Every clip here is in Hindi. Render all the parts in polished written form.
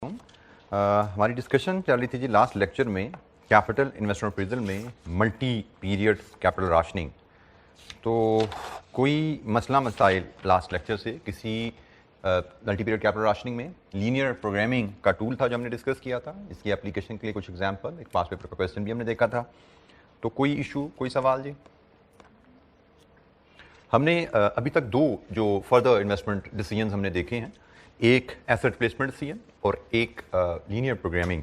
हमारी डिस्कशन चल रही थी जी लास्ट लेक्चर में कैपिटल इन्वेस्टमेंट अप्रेजल में मल्टी पीरियड कैपिटल राशनिंग। तो कोई मसला मसाइल लास्ट लेक्चर से किसी मल्टी पीरियड कैपिटल राशनिंग में लीनियर प्रोग्रामिंग का टूल था जो हमने डिस्कस किया था, इसकी एप्लीकेशन के लिए कुछ एग्जांपल, एक पास पेपर का क्वेश्चन भी हमने देखा था। तो कोई इशू, कोई सवाल जी? हमने अभी तक दो जो फर्दर इन्वेस्टमेंट डिसीजंस हमने देखे हैं, एक एसेट प्लेसमेंट डिसीजन और एक linear programming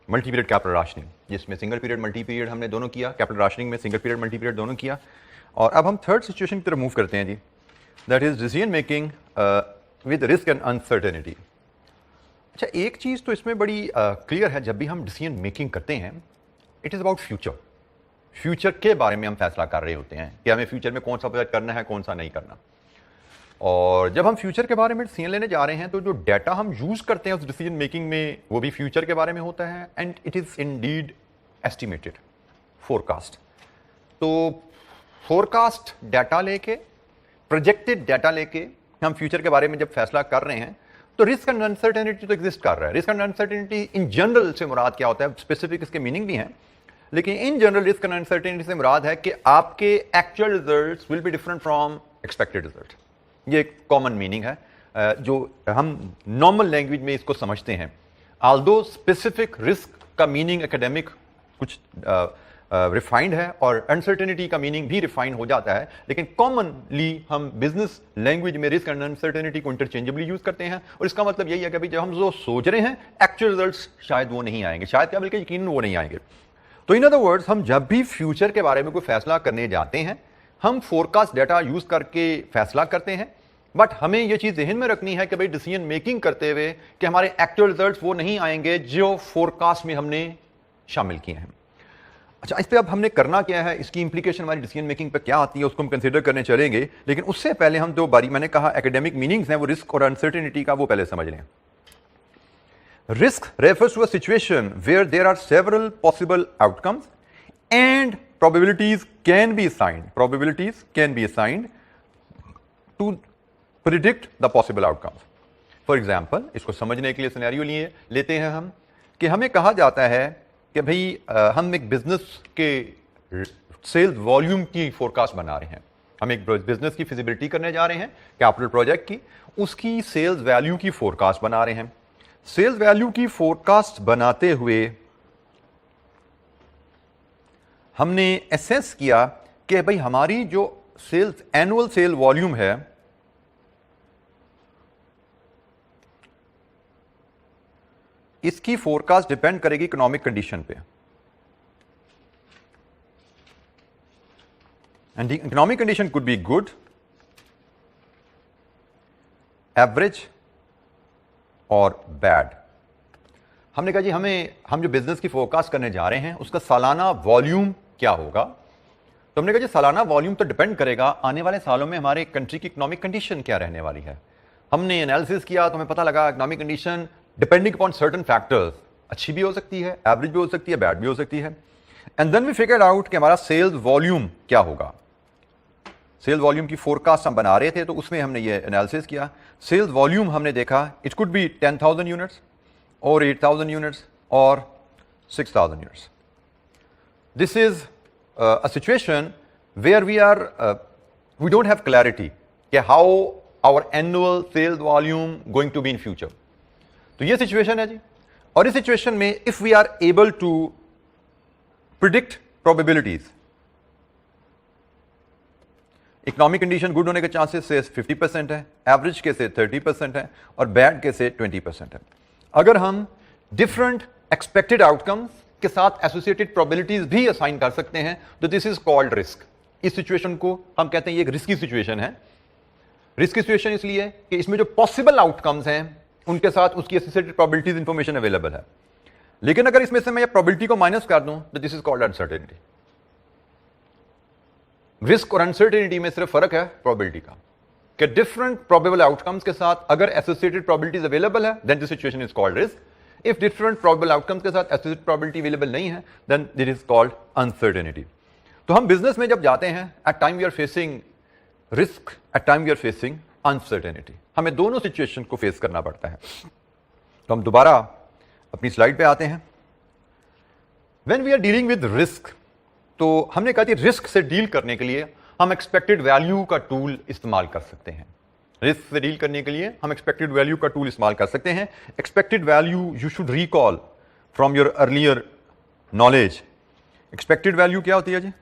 multi period capital rationing, जिसमें सिंगल पीरियड मल्टी पीरियड हमने दोनों किया, कैपिटल राशनिंग में सिंगल पीरियड मल्टी पीरियड दोनों किया। और अब हम थर्ड सिचुएशन की तरफ मूव करते हैं जी, that is decision making with risk and uncertainty. अच्छा, एक चीज़ तो इसमें बड़ी क्लियर है, जब भी हम डिसीजन मेकिंग करते हैं it is about future. Future के बारे में हम फैसला कर रहे होते हैं कि हमें फ्यूचर में कौन सा बजट करना है, कौन सा नहीं करना। और जब हम फ्यूचर के बारे में डिसीजन लेने जा रहे हैं तो जो डाटा हम यूज करते हैं उस डिसीजन मेकिंग में वो भी फ्यूचर के बारे में होता है, and it is Indeed estimated, forecast. तो फोरकास्ट डाटा लेके, प्रोजेक्टेड डाटा लेके हम फ्यूचर के बारे में जब फैसला कर रहे हैं तो रिस्क एंड अनसर्टेनिटी तो एग्जिस्ट कर रहा है। Risk and uncertainty in general से मुराद क्या होता है, स्पेसिफिक इसके मीनिंग भी हैं, लेकिन in general risk and uncertainty से मुराद है कि आपके actual results will be different from expected result. ये एक कॉमन मीनिंग है जो हम नॉर्मल लैंग्वेज में इसको समझते हैं। आल्दो स्पेसिफिक रिस्क का मीनिंग एकेडमिक कुछ रिफाइंड है और अनसर्टेनिटी का मीनिंग भी रिफाइंड हो जाता है, लेकिन कॉमनली हम बिजनेस लैंग्वेज में रिस्क एंड अनसर्टेनिटी को इंटरचेंजेबली यूज करते हैं। और इसका मतलब यही है कि जब हम जो सोच रहे हैं एक्चुअल रिजल्ट्स शायद वो नहीं आएंगे, शायद क्या बल्कि यकीनन वो नहीं आएंगे। तो इन अदर वर्ड्स, हम जब भी फ्यूचर के बारे में कोई फैसला करने जाते हैं हम फोरकास्ट डाटा यूज करके फैसला करते हैं, बट हमें यह चीज ध्यान में रखनी है कि भाई डिसीजन मेकिंग करते हुए कि हमारे एक्चुअल रिजल्ट्स वो नहीं आएंगे जो फोरकास्ट में हमने शामिल किए हैं। अच्छा, इस पे अब हमने करना क्या है, इसकी इंप्लीकेशन हमारी डिसीजन मेकिंग पे क्या आती है, उसको हम कंसीडर करने चलेंगे। लेकिन उससे पहले हम दो बारी, मैंने कहा एकेडमिक मीनिंग्स हैं, वो रिस्क और अनसर्टेनिटी का, वो पहले समझ लें। Risk refers to a situation where there are several possible outcomes and probabilities can be assigned to predict the possible outcomes. For example, इसको समझने के लिए सिनेरियो लेते हैं हम कि हमें कहा जाता है कि भाई हम एक बिजनेस के सेल्स वॉल्यूम की फोरकास्ट बना रहे हैं, हम एक बिजनेस की फिजिबिलिटी करने जा रहे हैं कैपिटल प्रोजेक्ट की, उसकी सेल्स वैल्यू की फोरकास्ट बना रहे हैं। सेल्स वैल्यू की फोरकास्ट बनाते हुए हमने एसेस किया कि भाई हमारी जो सेल्स एनुअल सेल वॉल्यूम है इसकी फोरकास्ट डिपेंड करेगी इकोनॉमिक कंडीशन पे, and the economic condition could be good, average और बैड। हमने कहा जी हम जो बिजनेस की फोरकास्ट करने जा रहे हैं उसका सालाना वॉल्यूम क्या होगा। तो हमने कहा जी सालाना वॉल्यूम तो डिपेंड करेगा आने वाले सालों में हमारे कंट्री की इकोनॉमिक कंडीशन क्या रहने वाली है। हमने एनालिसिस किया तो हमें पता लगा economic condition depending upon certain factors अच्छी भी हो सकती है, एवरेज भी हो सकती है, बैड भी हो सकती है। And then we figured out कि हमारा सेल्स वॉल्यूम क्या होगा। सेल्स वॉल्यूम की फोरकास्ट हम बना रहे थे तो उसमें हमने ये एनालिसिस किया। सेल्स वॉल्यूम हमने देखा इट कुड बी 10,000 यूनिट्स और 8,000 यूनिट्स और 6,000 units. This is a situation where we don't have clarity कि how our annual sales volume going to be in future. तो ये सिचुएशन है जी, और इस सिचुएशन में if we are able to predict probabilities, economic condition good होने के चांसेस से 50% है, एवरेज के से 30% है और बैड के से 20% है। अगर हम डिफरेंट एक्सपेक्टेड आउटकम्स के साथ एसोसिएटेड प्रोबेबिलिटीज भी असाइन कर सकते हैं तो दिस इज कॉल्ड रिस्क। इस सिचुएशन को हम कहते हैं ये एक रिस्की सिचुएशन है। रिस्की सिचुएशन इसलिए कि इसमें जो पॉसिबल आउटकम्स हैं उनके साथ उसकी एसोसिएटेड प्रोबेबिलिटीज इंफॉर्मेशन अवेलेबल है, लेकिन अगर इसमें से मैं प्रोबेबिलिटी को माइनस कर दूं तो this is called uncertainty. Risk और अनसर्टेनिटी में सिर्फ फर्क है प्रोबेबिलिटी का, कि डिफरेंट प्रोबेबल आउटकम्स के साथ अगर एसोसिएटेड प्रोबेबिलिटीज अवेलेबल है then this situation is called risk. If different probable outcomes के साथ एसोसिएटेड प्रोबेबिलिटी अवेलेबल नहीं है then this is called uncertainty. तो हम बिजनेस में जब जाते हैं at time we are facing risk, at time we are facing uncertainty. हमें दोनों सिचुएशन को फेस करना पड़ता है। तो हम दोबारा अपनी स्लाइड पे आते हैं। When we are dealing with risk, तो हमने कहा कि रिस्क से डील करने के लिए हम एक्सपेक्टेड वैल्यू का टूल इस्तेमाल कर सकते हैं। रिस्क से डील करने के लिए हम एक्सपेक्टेड वैल्यू का टूल इस्तेमाल कर सकते हैं। Expected value you should recall from your earlier knowledge. Expected value क्या होती है जी?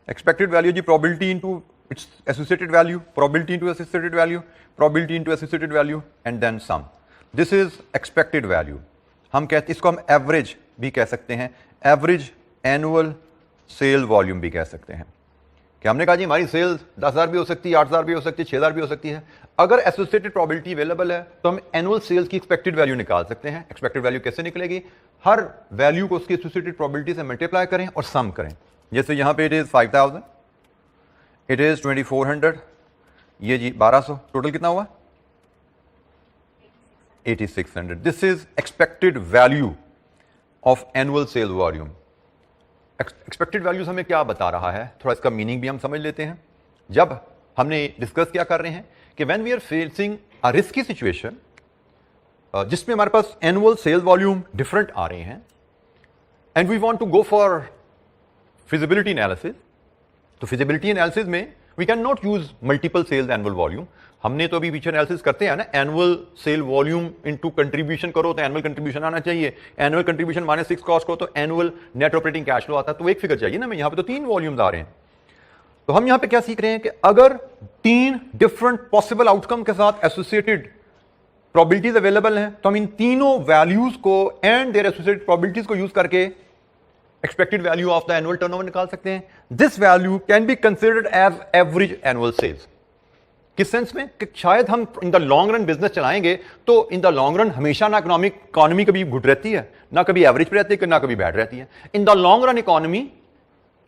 एक्सपेक्टेड वैल्यू जी probability into its associated value, probability into associated value, probability into associated value and then sum. This is expected value. हम कहते इसको हम एवरेज भी कह सकते हैं, एवरेज एनुअल सेल वॉल्यूम भी कह सकते हैं। कि हमने कहा जी हमारी सेल्स 10,000 भी हो सकती है, 8,000 भी हो सकती है, 6,000 भी हो सकती है। अगर एसोसिएटेड प्रोबेबिलिटी अवेलेबल है तो हम एनुअल सेल्स की एक्सपेक्टेड वैल्यू निकाल सकते हैं। एक्सपेक्टेड वैल्यू कैसे निकलेगी? हर वैल्यू को उसकी एसोसिएटेड प्रोबेबिलिटी से मल्टीप्लाई करें और सम करें। जैसे यहां पे इट इज 5,000, इट इज 2,400, ये जी 1,200, टोटल कितना हुआ? 8,600। This is expected value of annual sale volume. Expected values हमें क्या बता रहा है, थोड़ा इसका मीनिंग भी हम समझ लेते हैं। जब हमने डिस्कस क्या कर रहे हैं कि when we are facing a risky situation जिसमें हमारे पास एनुअल सेल वॉल्यूम डिफरेंट आ रहे हैं and we want to go for feasibility analysis, तो फिजिबिलिटी एनालिसिस में we can not use multiple sales annual volume. हमने तो अभी पीछे एनालिसिस करते हैं ना, annual sale volume into contribution करो तो एनुअल कंट्रीब्यूशन आना चाहिए। Annual contribution minus fixed cost को तो annual net operating cash flow आता है, तो एक फिगर चाहिए ना। मैं यहां पे तो 3 वॉल्यूम्स आ रहे हैं। तो हम यहां पे क्या सीख रहे हैं कि अगर 3 डिफरेंट पॉसिबल आउटकम के साथ एसोसिएटेड प्रोबेबिलिटीज अवेलेबल हैं तो हम इन तीनों वैल्यूज को एंड देयर एसोसिएटेड प्रोबेबिलिटीज को यूज करके expected value of the annual turnover निकाल सकते हैं। This value can be considered as average annual sales. किस सेंस में? कि शायद हम in the long run business चलाएंगे तो इन द लॉन्ग रन हमेशा ना इकोनॉमी कभी गुड रहती है, ना कभी एवरेज पे रहती है, ना कभी बैड रहती है। इन द लॉन्ग रन इकोनॉमी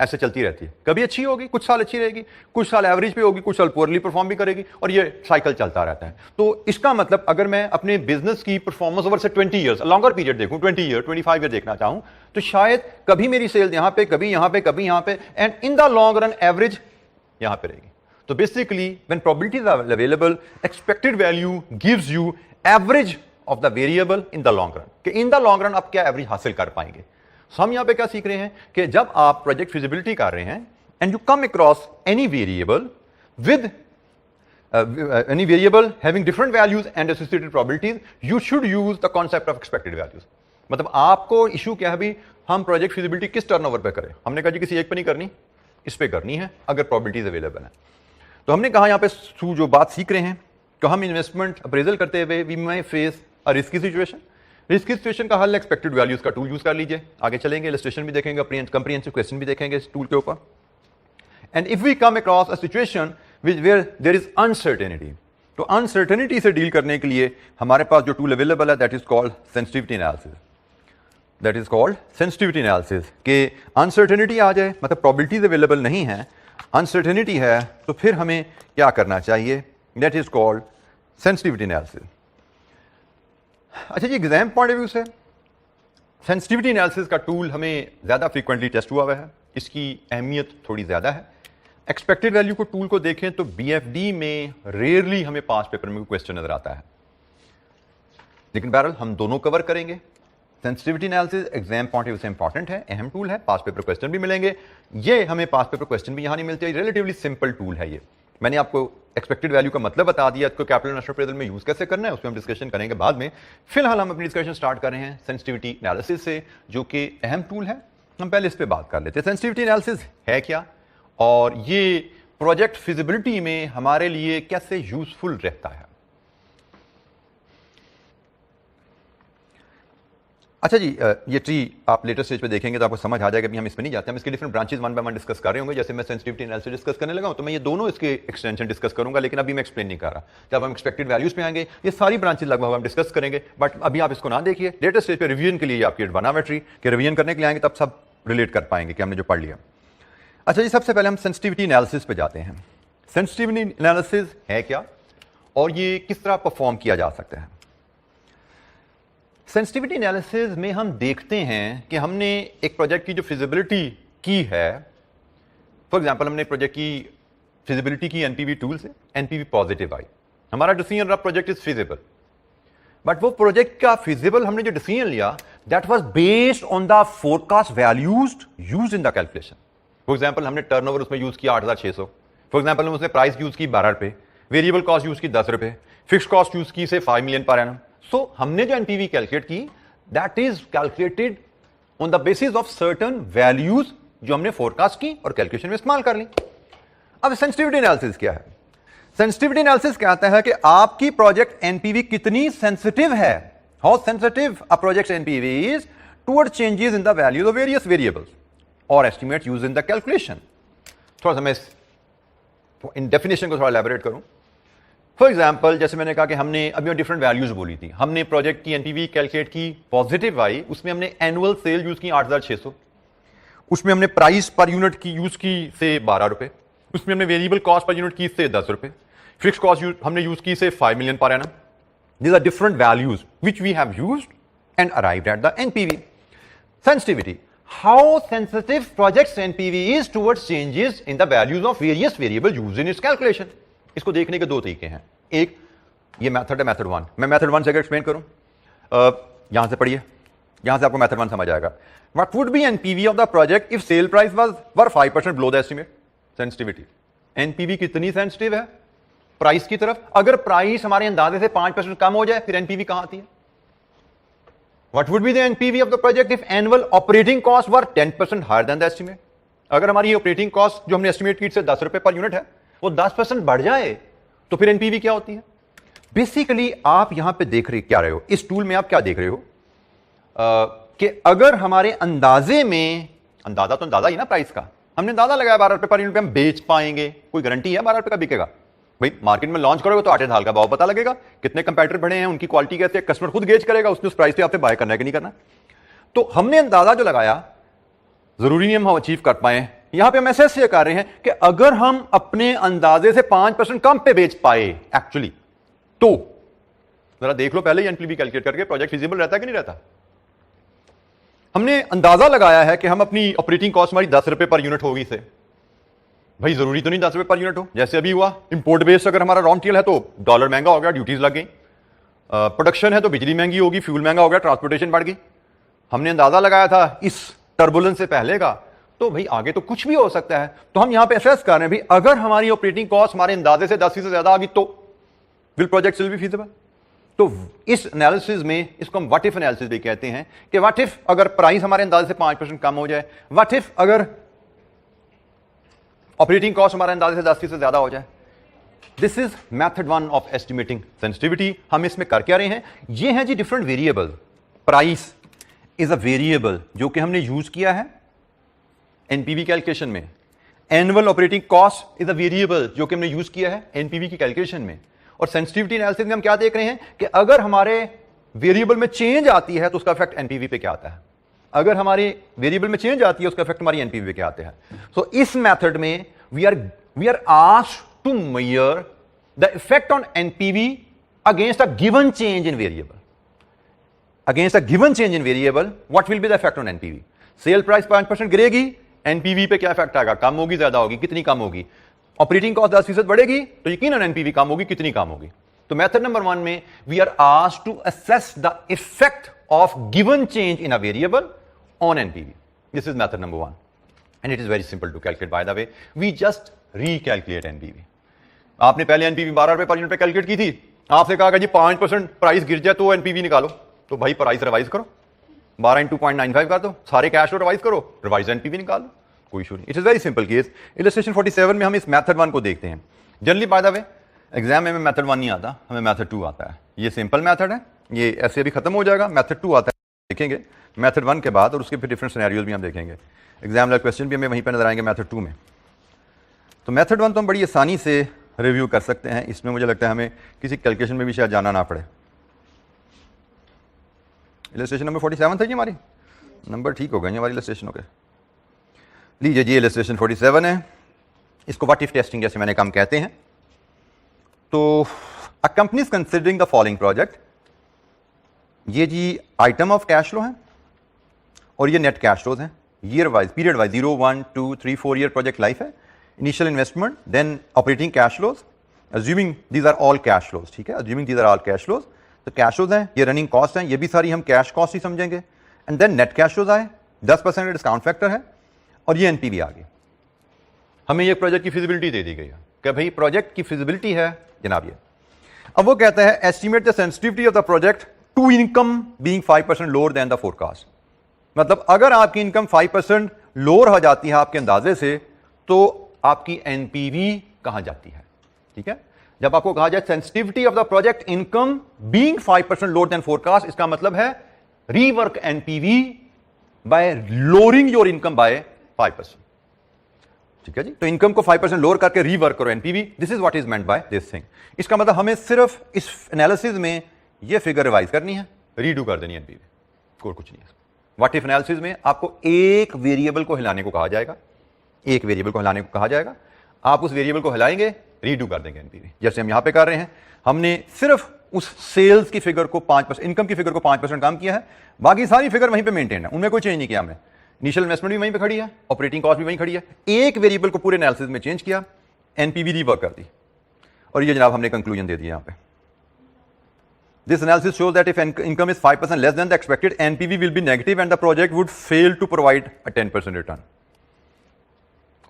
ऐसे चलती रहती है, कभी अच्छी होगी, कुछ साल अच्छी रहेगी, कुछ साल एवरेज पे होगी, कुछ साल पुअरली परफॉर्म भी करेगी, और ये साइकिल चलता रहता है। तो इसका मतलब अगर मैं अपने बिजनेस की परफॉर्मेंस ओवर से 20 ईयर्स लॉन्गर पीरियड देखूं, 20 ईयर 25 ईयर देखना चाहूं, तो शायद कभी मेरी सेल यहां पे, कभी यहां पे, कभी यहां पे, and in the long run average यहां पे रहेगी। तो basically when probabilities are available, expected value gives you average of the variable in the long run, कि इन द लॉन्ग रन आप क्या एवरेज हासिल कर पाएंगे। So, हम यहां पे क्या सीख रहे हैं कि जब आप प्रोजेक्ट फिजिबिलिटी कर रहे हैं and you come across any variable with any variable having different values and associated probabilities, you should use the concept of expected values. मतलब आपको इशू क्या है, भी हम प्रोजेक्ट फिजिबिलिटी किस टर्नओवर पे करें? हमने कहा जी किसी एक पे नहीं करनी, इस पे करनी है अगर प्रोबेबिलिटीज अवेलेबल है। तो हमने कहा यहां पे जो बात सीख रहे हैं कि हम इन्वेस्टमेंट अप्रेजल करते हुए we may face a risky situation. Risky situation का हल एक्सपेक्टेड वैल्यूज का टूल यूज कर लीजिए। आगे चलेंगे, इलस्ट्रेशन भी देखेंगे, कंप्रिहेंसिव क्वेश्चन भी देखेंगे इस टूल के ऊपर। And if we come across a situation where there is uncertainty, तो अनसर्टेनिटी से डील करने के लिए हमारे पास जो टूल अवेलेबल है that is called sensitivity analysis. That is called sensitivity analysis. के अनसर्टेनिटी आ जाए, मतलब प्रोबेबिलिटीज अवेलेबल नहीं है, अनसर्टेनिटी है, तो फिर हमें क्या करना चाहिए? That is called sensitivity analysis. अच्छा जी, एग्जाम पॉइंट ऑफ व्यू से सेंसिटिविटी एनालिसिस का टूल हमें ज्यादा फ्रीक्वेंटली टेस्ट हुआ है, इसकी अहमियत थोड़ी ज्यादा है। एक्सपेक्टेड वैल्यू को टूल को देखें तो बीएफडी में रेयरली हमें 5 पेपर में क्वेश्चन नजर आता है, लेकिन बहरहाल हम दोनों कवर करेंगे। Sensitivity analysis exam point of view से इंपॉर्टेंट है, अहम टूल है, 5 पेपर क्वेश्चन भी मिलेंगे। ये हमें 5 पेपर क्वेश्चन भी यहां नहीं मिलते, रिलेटिवली सिंपल टूल है ये। मैंने आपको एक्सपेक्टेड वैल्यू का मतलब बता दिया, इसको कैपिटल इन्वेस्टमेंट अप्रेजल में यूज कैसे करना है उसमें हम डिस्कशन करेंगे बाद में। फिलहाल हम अपनी डिस्कशन स्टार्ट कर रहे हैं सेंसिटिविटी एनालिसिस से, जो कि अहम टूल है। हम पहले इस पे बात कर लेते हैं, सेंसिटिविटी एनालिसिस है क्या और ये प्रोजेक्ट फिजिबिलिटी में हमारे लिए कैसे यूजफुल रहता है। अच्छा जी, ये ट्री आप लेटर स्टेज पे देखेंगे तो आपको समझ आ जाएगा कि हम इसमें नहीं जाते, हम इसके different branches one by one discuss कर रहे होंगे। जैसे मैं सेंसिटिविटी एनालिसिस डिस्कस करने लगा हूं तो मैं ये दोनों इसके एक्सटेंशन डिस्कस करूंगा, लेकिन अभी मैं एक्सप्लेन नहीं कर रहा। जब हम एक्सपेक्टेड वैल्यूज पे आएंगे ये सारी ब्रांचेस लगभग हम डिस्कस करेंगे, बट अभी आप इसको ना देखिए। लेटर स्टेज पे रिवीजन के लिए आपकी बनावा ट्री के रिवीजन करने के लिए आएंगे, तब सब रिलेट कर पाएंगे कि हमने जो पढ़ लिया। अच्छा जी, सबसे पहले हम सेंसिटिविटी एनालिसिस पे जाते हैं। सेंसिटिविटी एनालिसिस है क्या और ये किस तरह परफॉर्म किया जा सकता है। सेंसिटिविटी एनालिसिस में हम देखते हैं कि हमने एक प्रोजेक्ट की जो फिजिबिलिटी की है, फॉर एग्जांपल हमने प्रोजेक्ट की फिजिबिलिटी की एनपीवी टूल से, एनपीवी पॉजिटिव आई, हमारा डिसीजन रहा प्रोजेक्ट इज फिजिबल। बट वो प्रोजेक्ट का फिजिबल हमने जो डिसीजन लिया that was based on the forecast values used in the calculation. For example हमने टर्नओवर उसमें यूज किया 8600, फॉर एग्जांपल हमने उसने प्राइस यूज की 12 रुपए, वेरिएबल कॉस्ट यूज की 10 रुपए, फिक्स कॉस्ट यूज की से 5 मिलियन पर एनम। सो हमने जो एनपीवी कैलकुलेट की that is calculated on the basis of certain values जो हमने फोरकास्ट की और कैलकुलेशन में इस्तेमाल कर ली। अब सेंसिटिविटी एनालिसिस क्या है? सेंसिटिविटी एनालिसिस कहता है कि आपकी प्रोजेक्ट एनपीवी कितनी सेंसिटिव है, how sensitive a project NPV is toward changes in the values of various variables और estimate used in the calculation. थोड़ा सा मैं इन डेफिनेशन को थोड़ा एलैबोरेट करूं। फॉर एग्जाम्पल जैसे मैंने कहा कि हमने अभी डिफरेंट वैल्यूज बोली थी, हमने प्रोजेक्ट की एनपीवी कैलकुलेट की पॉजिटिव आई, उसमें हमने एनुअल सेल यूज की 8600, उसमें हमने प्राइस पर यूनिट की यूज की से 12 रुपए, उसमें हमने वेरिएबल कॉस्ट पर यूनिट की से 10 रुपए, फिक्स कॉस्ट हमने यूज की से 5 million per annum. These are different values which we have used and arrived at the NPV. Sensitivity, how sensitive project's NPV is towards changes in the values of various variable used in its calculation. इसको देखने के दो तरीके हैं। एक ये मेथड है, मेथड 1। मैं मेथड 1 से अगर एक्सप्लेन करूं, यहां से पढ़िए, यहां से आपको मेथड 1 समझ आएगा। What would B NPV of the project if sale price were 5% below the estimate? Sensitivity, NPV कितनी सेंसिटिव है प्राइस की तरफ? अगर प्राइस हमारे अंदाजे से 5% कम हो जाए फिर एनपीवी कहां आती है? What would be the NPV of the project if annual operating cost were 10% higher than the estimate? अगर हमारी ऑपरेटिंग कॉस्ट जो हमने एस्टिमेट की से 10 रुपए पर यूनिट है वो 10% बढ़ जाए तो फिर एनपीवी क्या होती है? बेसिकली आप यहां पे देख रहे हो, इस टूल में आप क्या देख रहे हो कि अगर हमारे अंदाजे में, अंदाजा तो अंदाजा ही ना प्राइस का, हमने अंदाजा लगाया 12 रुपए पर यूनिट पे हम बेच पाएंगे, कोई गारंटी है 12 रुपए का बिकेगा? भाई मार्केट में लॉन्च करोगे तो आटे दाल का भाव पता लगेगा, कितने कंपैटिटर बड़े हैं, उनकी क्वालिटी कैसे है, कस्टमर खुद गेज करेगा, उसने उस प्राइस पे आपसे बाय करना है कि नहीं करना। तो हमने अंदाजा जो लगाया, जरूरी नहीं हम अचीव कर पाए। यहां पे हम एसेस ये कर रहे हैं कि अगर हम अपने अंदाजे से 5% कम पे बेच पाए एक्चुअली, तो जरा देख लो पहले ही एनपीवी कैलकुलेट करके प्रोजेक्ट फिजिबल रहता है कि नहीं रहता। हमने अंदाजा लगाया है कि हम अपनी ऑपरेटिंग कॉस्ट हमारी 10 रुपए पर यूनिट होगी से, भाई जरूरी तो नहीं 10 रुपए पर यूनिट हो, जैसे अभी हुआ इंपोर्ट बेस्ड अगर हमारा रॉ मटेरियल है तो डॉलर महंगा हो गया, ड्यूटीज लग गई, प्रोडक्शन है तो बिजली महंगी होगी, फ्यूल महंगा हो गया, ट्रांसपोर्टेशन बढ़ गई। हमने अंदाजा लगाया था इस टर्बुलेंस से पहले का, तो भाई आगे तो कुछ भी हो सकता है। तो हम यहां पे असेस कर रहे हैं भाई अगर हमारी ऑपरेटिंग कॉस्ट हमारे अंदाजे से 10 से ज्यादा आ गई तो will project will be feasible. तो इस एनालिसिस में इसको हम व्हाट इफ एनालिसिस भी कहते हैं कि व्हाट इफ अगर प्राइस हमारे अंदाजे से 5% कम हो जाए, व्हाट इफ अगर ऑपरेटिंग कॉस्ट हमारे अंदाजे से 10 से ज्यादा हो जाए। This is method 1 of estimating sensitivity. हम इसमें कर क्या रहे हैं, ये हैं जी different variable. Price is a variable जो कि हमने यूज किया है एनपीवी कैलकुलेशन में। Annual operating cost is a variable जो कि हमने यूज किया है एनपीवी की कैलकुलेशन में। और सेंसिटिविटी एनालिसिस में हम क्या देख रहे हैं कि अगर हमारे वेरिएबल में चेंज आती है तो उसका इफेक्ट एनपीवी पे क्या आता है, अगर हमारे वेरिएबल में चेंज आती है उसका इफेक्ट हमारी एनपीवी पे क्या आते हैं। सो इस मेथड में we are asked to measure the effect on NPV against a given change in variable. Against a given change in variable what will be the effect on NPV. Sale price 5% गिरेगी, एनपीवी पे क्या इफेक्ट आएगा, कम होगी, ज्यादा होगी, कितनी कम होगी। ऑपरेटिंग कॉस्ट 10% बढ़ेगी तो यकीनन एनपीवी कम होगी, कितनी कम होगी। तो मेथड नंबर 1 में we are asked to assess the effect of given change in a variable on NPV. This is method number 1 and it is very simple to calculate. By the way we just recalculate NPV. आपने पहले एनपीवी 12 रुपए पर यूनिट पे कैलकुलेट की थी, आपसे कहा जी 5% प्राइस गिर जाए तो एनपीवी निकालो, तो भाई प्राइस रिवाइज करो, 12 × 2.95 कर दो, सारे कैश फ्लो रिवाइज करो, रिवाइज एनपीवी निकालो, कोई इशू नहीं। It is very simple case. Illustration 47 में हम इस मेथड 1 को देखते हैं। Generally bye the way exam में मेथड 1 नहीं आता, हमें मेथड 2 आता है। ये सिंपल मेथड है, ये ऐसे भी खत्म हो जाएगा। मेथड 2 आता है, देखेंगे मेथड 1 के बाद, और उसके फिर डिफरेंट सिनेरियोज भी हम देखेंगे। एग्जाम वाला क्वेश्चन भी हमें वहीं पर नजर आएंगे मेथड 2 में। तो मेथड 1 तो हम बड़ी आसानी से रिव्यू कर सकते हैं, इसमें मुझे लगता है हमें किसी कैलकुलेशन में भी शायद जाना ना पड़े। इलस्ट्रेशन नंबर 47 था जी, हमारी नंबर ठीक हो गए हमारी इलस्ट्रेशनों के। लीजिए जी, इलस्ट्रेशन 47 है, इसको व्हाट इफ टेस्टिंग जैसे मैंने कम कहते हैं। तो a company is considering the following project. ये जी आइटम ऑफ कैश फ्लो है और ये नेट कैश फ्लोज हैं, year wise, period wise, 0, 1, 2, 3, 4 year project life है। Initial investment, then operating cash flows, assuming these are all cash flows, ठीक है, assuming these are all cash flows, तो कैश फ्लोज हैं, ये रनिंग कॉस्ट हैं, ये भी सारी हम कैश कॉस्ट ही समझेंगे। And then net cash flows आए, 10% का डिस्काउंट फैक्टर है, और ये एनपीवी आ गई। हमें ये प्रोजेक्ट की फिजिबिलिटी दे दी गई है कि भाई प्रोजेक्ट की फिजिबिलिटी है जनाब ये। अब वो कहता है estimate the sensitivity of the project to income being 5% lower than the forecast. मतलब अगर आपकी इनकम 5% लोअर हो जाती है आपके अंदाजे से, तो आपकी एनपीवी कहां जाती है? ठीक है, जब आपको कहा जाए sensitivity of the project income being 5% lower then forecast, इसका मतलब है rework NPV bye lowering your income by 5%। ठीक है जी, तो इनकम को 5% लोअर करके रीवर्क करो NPV, this is what is meant by this thing. इसका मतलब हमें सिर्फ इस एनालिसिस में ये फिगर रिवाइज करनी है, रीडू कर देनी है एनपीवी, और कुछ नहीं है। व्हाट इफ एनालिसिस में आपको एक वेरिएबल को हिलाने को कहा जाएगा, एक वेरिएबल को हिलाने को कहा जाएगा, आप उस वेरिएबल को हिलाएंगे, रीडू कर देंगे एनपीवी, जैसे हम यहां पे कर रहे हैं। हमने सिर्फ उस सेल्स की फिगर को 5%, इनकम की फिगर को 5% कम किया है, बाकी सारी फिगर वहीं पे मेंटेन है, उनमें कोई चेंज नहीं किया हमने। इनिशियल इन्वेस्टमेंट भी वहीं पे खड़ी है, ऑपरेटिंग कॉस्ट भी वहीं खड़ी है, एक वेरिएबल को पूरे एनालिसिस में चेंज किया, एनपीवी रीवर्क कर दी, और ये जनाब हमने कंक्लूजन दे दिया यहां पे। This analysis shows that if income is 5% less than the expected, NPV will be negative and the project would fail to provide a 10% return.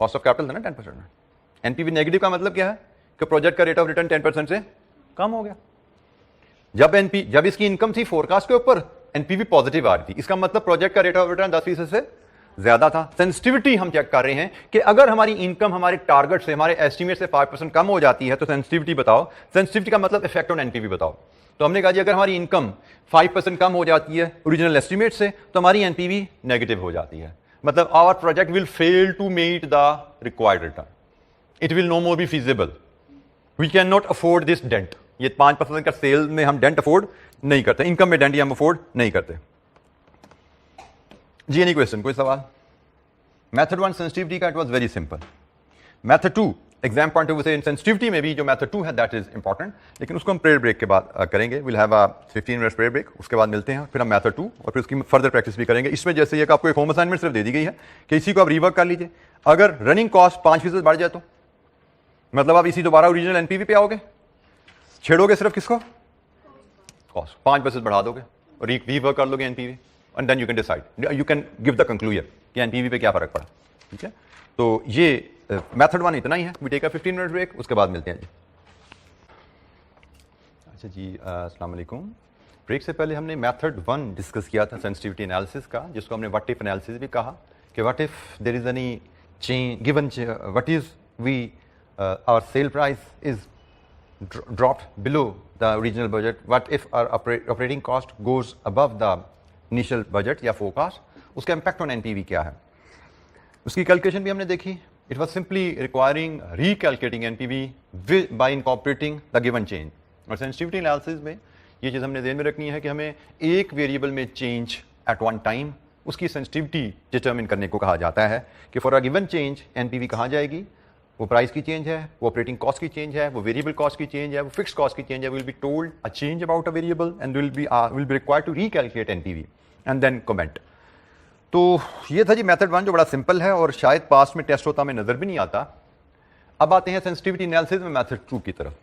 Cost of capital है ना 10%। NPV नेगेटिव का मतलब क्या है कि प्रोजेक्ट का रेट ऑफ रिटर्न 10% से कम हो गया। जब इसकी इनकम थी फोरकास्ट के ऊपर, एनपीवी पॉजिटिव आ रही थी, इसका मतलब प्रोजेक्ट का रेट ऑफ रिटर्न 10% से ज्यादा था। सेंसिटिविटी हम चेक कर रहे हैं कि अगर हमारी इनकम हमारे टारगेट से, हमारे एस्टीमेट से 5% कम हो जाती है, तो सेंसिटिविटी बताओ। सेंसिटिविटी का मतलब इफेक्ट ऑन एनपीवी बताओ। तो हमने कहा जी अगर हमारी इनकम 5% कम हो जाती है ओरिजिनल एस्टीमेट से, तो हमारी एनपीवी नेगेटिव हो जाती है, मतलब our project will fail to meet the required return, it will no more be feasible, we can not afford this dent. ये 5% का सेल में हम डेंट अफोर्ड नहीं करते, इनकम में डेंट हम अफोर्ड नहीं करते जी। एनी क्वेश्चन, कोई सवाल? मेथड 1 सेंसिटिविटी का it was very simple. Method 2 exam point of view से सेंसिटिविटी में भी जो मेथड 2 है दैट इज इंपॉर्टेंट, लेकिन उसको हम प्रेयर ब्रेक के बाद करेंगे। Will have a 15 minutes prayer break, उसके बाद मिलते हैं, फिर हम मेथड 2 और फिर उसकी फर्दर प्रैक्टिस भी करेंगे। इसमें जैसे एक आपको एक होम असाइनमेंट सिर्फ दे दी गई है कि इसी को आप रिवर्क कर लीजिए। अगर रनिंग कॉस्ट 5% बढ़ जाए तो मतलब आप इसी दोबारा ओरिजिनल एनपीवी पे आओगे, छेड़ोगे सिर्फ किसको? कॉस्ट 5% बढ़ा दोगे और रिवर्क कर लोगे NPV, and then you can decide, you can give the conclusion कि एनपीवी पे क्या फर्क पड़ा। ठीक है, तो ये मेथड 1 इतना ही है। We take a 15 minute break, उसके बाद मिलते हैं जी। अच्छा जी, अस्सलाम वालेकुम। ब्रेक से पहले हमने मेथड 1 डिस्कस किया था सेंसिटिविटी एनालिसिस का, जिसको हमने व्हाट इफ एनालिसिस भी कहा कि what if there is any change given, what is we our sale price is dropped below the original budget, what if our operating cost goes above the initial budget या forecast, उसका impact on NPV क्या है। उसकी कैलकुलेशन भी हमने देखी। It was simply requiring recalculating NPV by incorporating the given change। और sensitivity analysis में ये चीज़ हमने ध्यान में रखनी है कि हमें एक वेरिएबल में चेंज एट वन टाइम उसकी सेंसिटिविटी डिटरमिन करने को कहा जाता है कि for a given change NPV कहाँ जाएगी। वो प्राइस की चेंज है, वो ऑपरेटिंग कॉस्ट की चेंज है, वो वेरिएबल कॉस्ट की चेंज है, वो फिक्स कॉस्ट की चेंज है। Will be told a change about a variable and will be required to recalculate NPV and then comment. तो ये था जी मेथड 1 जो बड़ा सिंपल है और शायद पास में टेस्ट होता हमें नजर भी नहीं आता। अब आते हैं सेंसिटिविटी एनालिसिस में मेथड 2 की तरफ,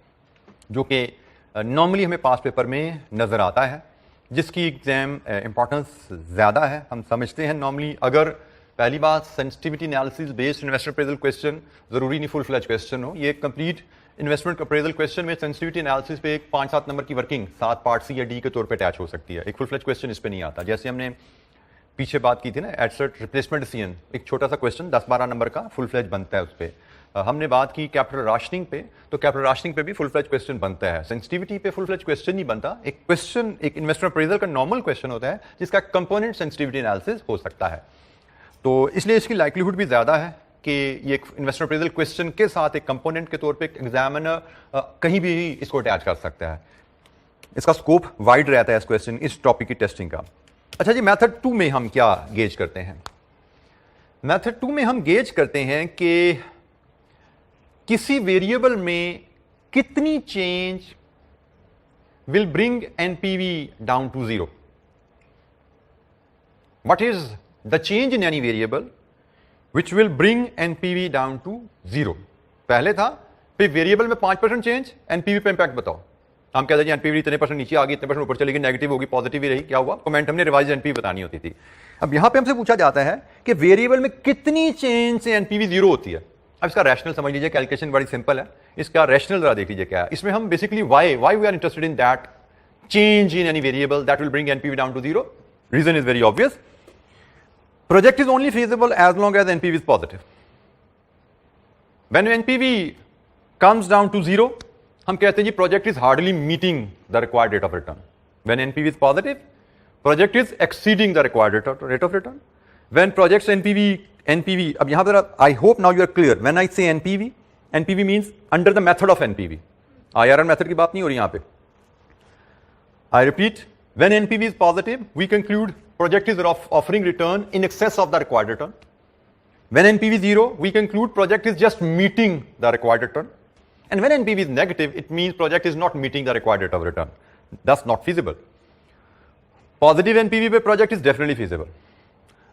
जो कि नॉर्मली हमें पास पेपर में नजर आता है, जिसकी एग्जाम इंपॉर्टेंस ज़्यादा है। हम समझते हैं नॉर्मली अगर पहली बात sensitivity analysis based investment appraisal question जरूरी नहीं फुल फ्लैज क्वेश्चन हो। ये कंप्लीट इन्वेस्टमेंट अप्रेजल क्वेश्चन में सेंसिटिविटी एनालिसिस पे एक 5-7 नंबर की वर्किंग 7 पार्ट सी या डी के तौर पे अटैच हो सकती है। एक फुल फ्लैज क्वेश्चन इस पे नहीं आता। जैसे हमने पीछे बात की थी ना एसेट रिप्लेसमेंट डिसीजन, एक छोटा सा क्वेश्चन 10-12 नंबर का फुल फ्लैज बनता है उस पर। हमने बात की कैपिटल राशनिंग पे, तो कैपिटल राशनिंग पे भी फुल फ्लैज क्वेश्चन बनता है। सेंसिटिविटी पे फुल फ्लैज क्वेश्चन नहीं बनता। एक क्वेश्चन एक इन्वेस्टमेंट अप्रेजल का नॉर्मल क्वेश्चन होता है जिसका कंपोनेंट सेंसिटिविटी एनालिसिस हो सकता है। तो इसलिए इसकी लाइक्लीहुड भी ज़्यादा है कि ये एक इन्वेस्टमेंट अप्रेजल क्वेश्चन के साथ एक कंपोनेंट के तौर पे एग्जामिनर कहीं भी इसको अटैच कर सकता है। इसका स्कोप वाइड रहता है इस क्वेश्चन, इस टॉपिक की टेस्टिंग का। अच्छा जी, मेथड 2 में हम क्या गेज करते हैं? मेथड 2 में हम गेज करते हैं कि किसी वेरिएबल में कितनी change will bring NPV down to 0। What is the change in any variable which will bring NPV down to 0। पहले था फिर वेरिएबल में 5% चेंज, एनपीवी पे इंपैक्ट बताओ। हम कहते हैं एनपीवी इतने परसेंट नीचे आ गई, इतने परसेंट ऊपर चलेगी, नेगेटिव होगी, पॉजिटिव ही रही, क्या हुआ, कमेंट हमने रिवाइज एनपीवी बतानी होती थी। अब यहां पे हमसे पूछा जाता है कि वेरिएबल में कितनी चेंज से एनपीवी जीरो होती है। अब इसका रैशनल समझ लीजिए, कैलकुलेशन बड़ी सिंपल है, इसका रैशनल जरा देख लीजिए क्या है। इसमें हम basically why we are interested in that change in any variable that will bring NPV down to zero. Reason is very obvious, project is only feasible as long as NPV is positive. When NPV comes down to zero, हम कहते हैं जी project is hardly meeting the required rate of return. When NPV is positive, project is exceeding the required rate of return. When projects NPV, अब यहां पर I hope now you are clear, when I say NPV means under the method of NPV, IRR मेथड की बात नहीं हो रही यहां पे। I repeat, when NPV is positive we conclude project is offering return in excess of the required return. When NPV is zero, we conclude project is just meeting the required return. And when NPV is negative, it means project is not meeting the required rate of return. That's not feasible. Positive NPV पे project is definitely feasible.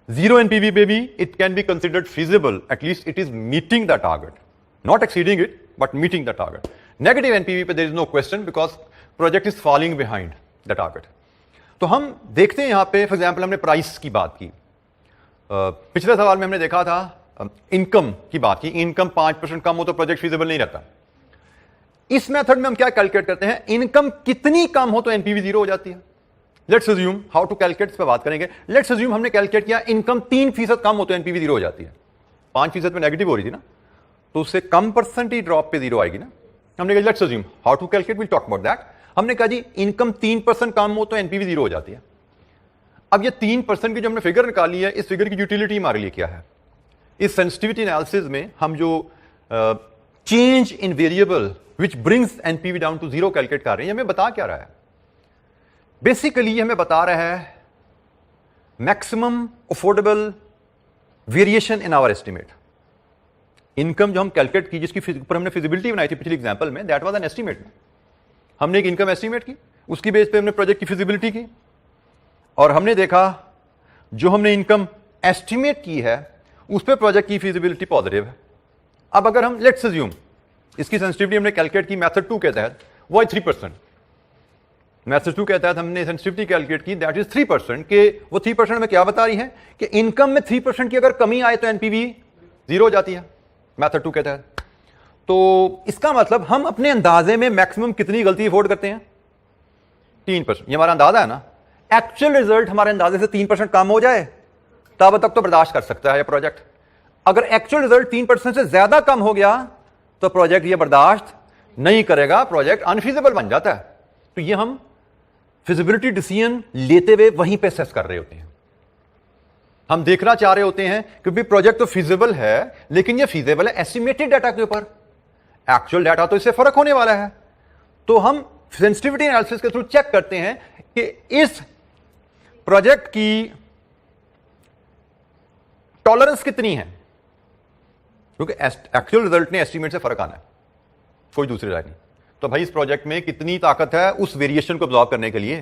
Zero NPV पे भी it can be considered feasible. At least it is meeting the target, not exceeding it, but meeting the target. Negative NPV पे there is no question because project is falling behind the target. तो हम देखते हैं यहां पे, फॉर एग्जाम्पल हमने प्राइस की बात की, पिछले सवाल में हमने देखा था इनकम की बात की, इनकम 5% कम हो तो प्रोजेक्ट फीजिबल नहीं रहता। इस मेथड में हम क्या कैलकुलेट करते हैं, इनकम कितनी कम हो तो एनपीवी जीरो हो जाती है। Let's assume, how to calculate इस पर बात करेंगे। लेट्स अज्यूम हमने कैलकुलेट किया इनकम 3% कम हो तो एनपीवी जीरो हो जाती है। 5% में नेगेटिव हो रही थी ना, तो उससे कम परसेंट ही ड्रॉप पे जीरो आएगी ना। हमने कहा let's assume how to calculate, will talk about that. हमने कहा जी इनकम 3% कम हो तो एनपीवी जीरो हो जाती है। अब ये 3% की जो हमने फिगर निकाली है, इस फिगर की यूटिलिटी हमारे लिए क्या है। इस सेंसिटिविटी एनालिसिस में हम जो change in variable which brings NPV down to zero calculate कर रहे हैं, हमें बता क्या रहा है। बेसिकली हमें बता रहा है maximum affordable variation in our estimate. Income जो हम कैलकुलेट की, जिसकी ऊपर हमने फिजिबिलिटी बनाई थी पिछले एग्जांपल में, दैट वाज एन एस्टिमेट। हमने एक इनकम एस्टिमेट की, उसकी बेस पे हमने प्रोजेक्ट की फिजिबिलिटी की, और हमने देखा जो हमने इनकम एस्टिमेट की है उस पे प्रोजेक्ट की फिजिबिलिटी पॉजिटिव है। अब अगर हम लेट्स अज्यूम इसकी सेंसिटिविटी हमने कैलकुलेट की मेथड 2 के तहत, वो है 3%। मेथड 2 के तहत हमने सेंसिटिविटी कैलकुलेट की, दैट इज 3%। के वो 3% में क्या बता रही है कि इनकम में 3% की अगर कमी आए तो एनपीवी जीरो हो जाती है मेथड 2 के तहत। तो इसका मतलब हम अपने अंदाजे में मैक्सिमम कितनी गलती अफोर्ड करते हैं, 3%। ये हमारा अंदाजा है ना। एक्चुअल रिजल्ट हमारे अंदाजे से 3% कम हो जाए तब तक तो बर्दाश्त कर सकता है ये प्रोजेक्ट। अगर एक्चुअल रिजल्ट 3% से ज्यादा कम हो गया तो प्रोजेक्ट ये बर्दाश्त नहीं करेगा, प्रोजेक्ट अनफीजिबल बन जाता है। तो ये हम फिजिबिलिटी डिसीजन लेते हुए वहीं पे असेस कर रहे होते हैं। हम देखना चाह रहे होते हैं क्योंकि प्रोजेक्ट तो फिजिबल है, लेकिन ये फिजिबल है एस्टिमेटेड डाटा के ऊपर, एक्चुअल डाटा तो इससे फर्क होने वाला है। तो हम सेंसिटिविटी एनालिसिस के थ्रू चेक करते हैं कि इस प्रोजेक्ट की टॉलरेंस कितनी है, क्योंकि एक्चुअल रिजल्ट ने एस्टिमेट से फर्क आना है, कोई दूसरी राय नहीं। तो भाई इस प्रोजेक्ट में कितनी ताकत है उस वेरिएशन को अब्जॉर्ब करने के लिए।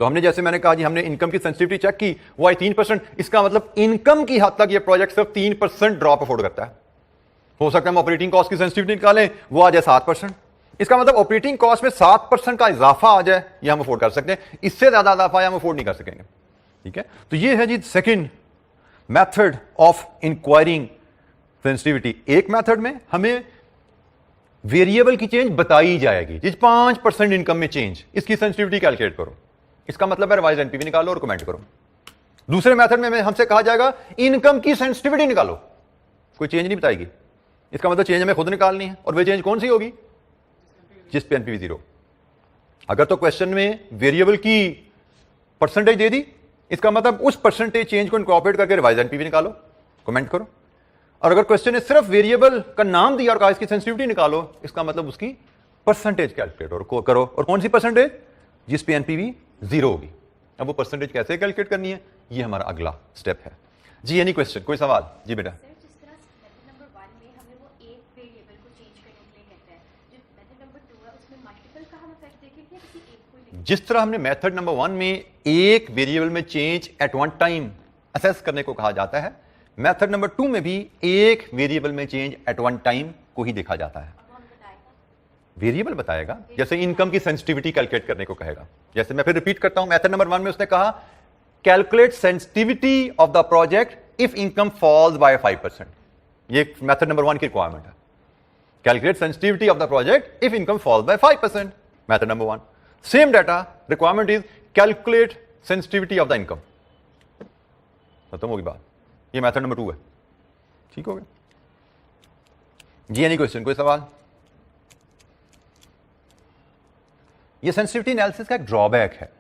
तो हमने, जैसे मैंने कहा जी, हमने इनकम की सेंसिटिविटी चेक की, वो आई 3%। इसका मतलब इनकम की हद तक ये प्रोजेक्ट सिर्फ 3% ड्रॉप अफोर्ड करता है। हो सकता है हम ऑपरेटिंग कॉस्ट की सेंसिटिविटी निकालें, वो आ जाए 7%। इसका मतलब ऑपरेटिंग कॉस्ट में 7% का इजाफा आ जाए, ये हम अफोर्ड कर सकते हैं। इससे ज्यादा इजाफा हम अफोर्ड नहीं कर सकेंगे। ठीक है, तो ये है जी second method of inquiring sensitivity. एक मेथड में हमें वेरिएबल की चेंज बताई जाएगी, जिस 5% इनकम में चेंज, इसकी सेंसिटिविटी कैलकुलेट करो, इसका मतलब है रिवाइज एनपीवी निकालो और कमेंट करो। दूसरे मेथड में हमसे कहा जाएगा इनकम की सेंसिटिविटी निकालो, कोई चेंज नहीं बताएगी, इसका मतलब चेंज हमें खुद निकालनी है। और वे चेंज कौन सी होगी, जिस पे एनपीवी जीरो। अगर तो क्वेश्चन में वेरिएबल की परसेंटेज दे दी, इसका मतलब उस परसेंटेज चेंज को इनकॉर्पोरेट करके रिवाइज एनपीवी निकालो, कमेंट करो। और अगर क्वेश्चन ने सिर्फ वेरिएबल का नाम दिया और कहा इसकी सेंसिटिविटी निकालो, इसका मतलब उसकी परसेंटेज कैलकुलेट करो। और कौन सी परसेंटेज, जिस पे एनपीवी जीरो होगी। अब वो परसेंटेज कैसे कैलकुलेट करनी है, ये हमारा अगला स्टेप है जी। एनी क्वेश्चन, कोई सवाल जी बेटा। जिस तरह हमने मेथड नंबर 1 में एक वेरिएबल में change at one time assess करने को कहा जाता है, मेथड नंबर 2 में भी एक वेरिएबल में चेंज एट वन टाइम को ही देखा जाता है। वेरिएबल बताएगा, जैसे इनकम की सेंसिटिविटी कैलकुलेट करने को कहेगा। जैसे मैं फिर रिपीट करता हूं, मेथड नंबर 1 में उसने कहा calculate sensitivity of the project if income falls by 5%। ये मेथड नंबर 1 की रिक्वायरमेंट है, calculate sensitivity of the project if income falls by 5%, method number 1। Same data requirement is calculate sensitivity of the income. खत्म होगी बात। ये मेथड नंबर 2 है। ठीक हो गया जी? एनी क्वेश्चन, कोई सवाल? ये सेंसिटिविटी एनालिसिस का एक ड्रॉबैक है।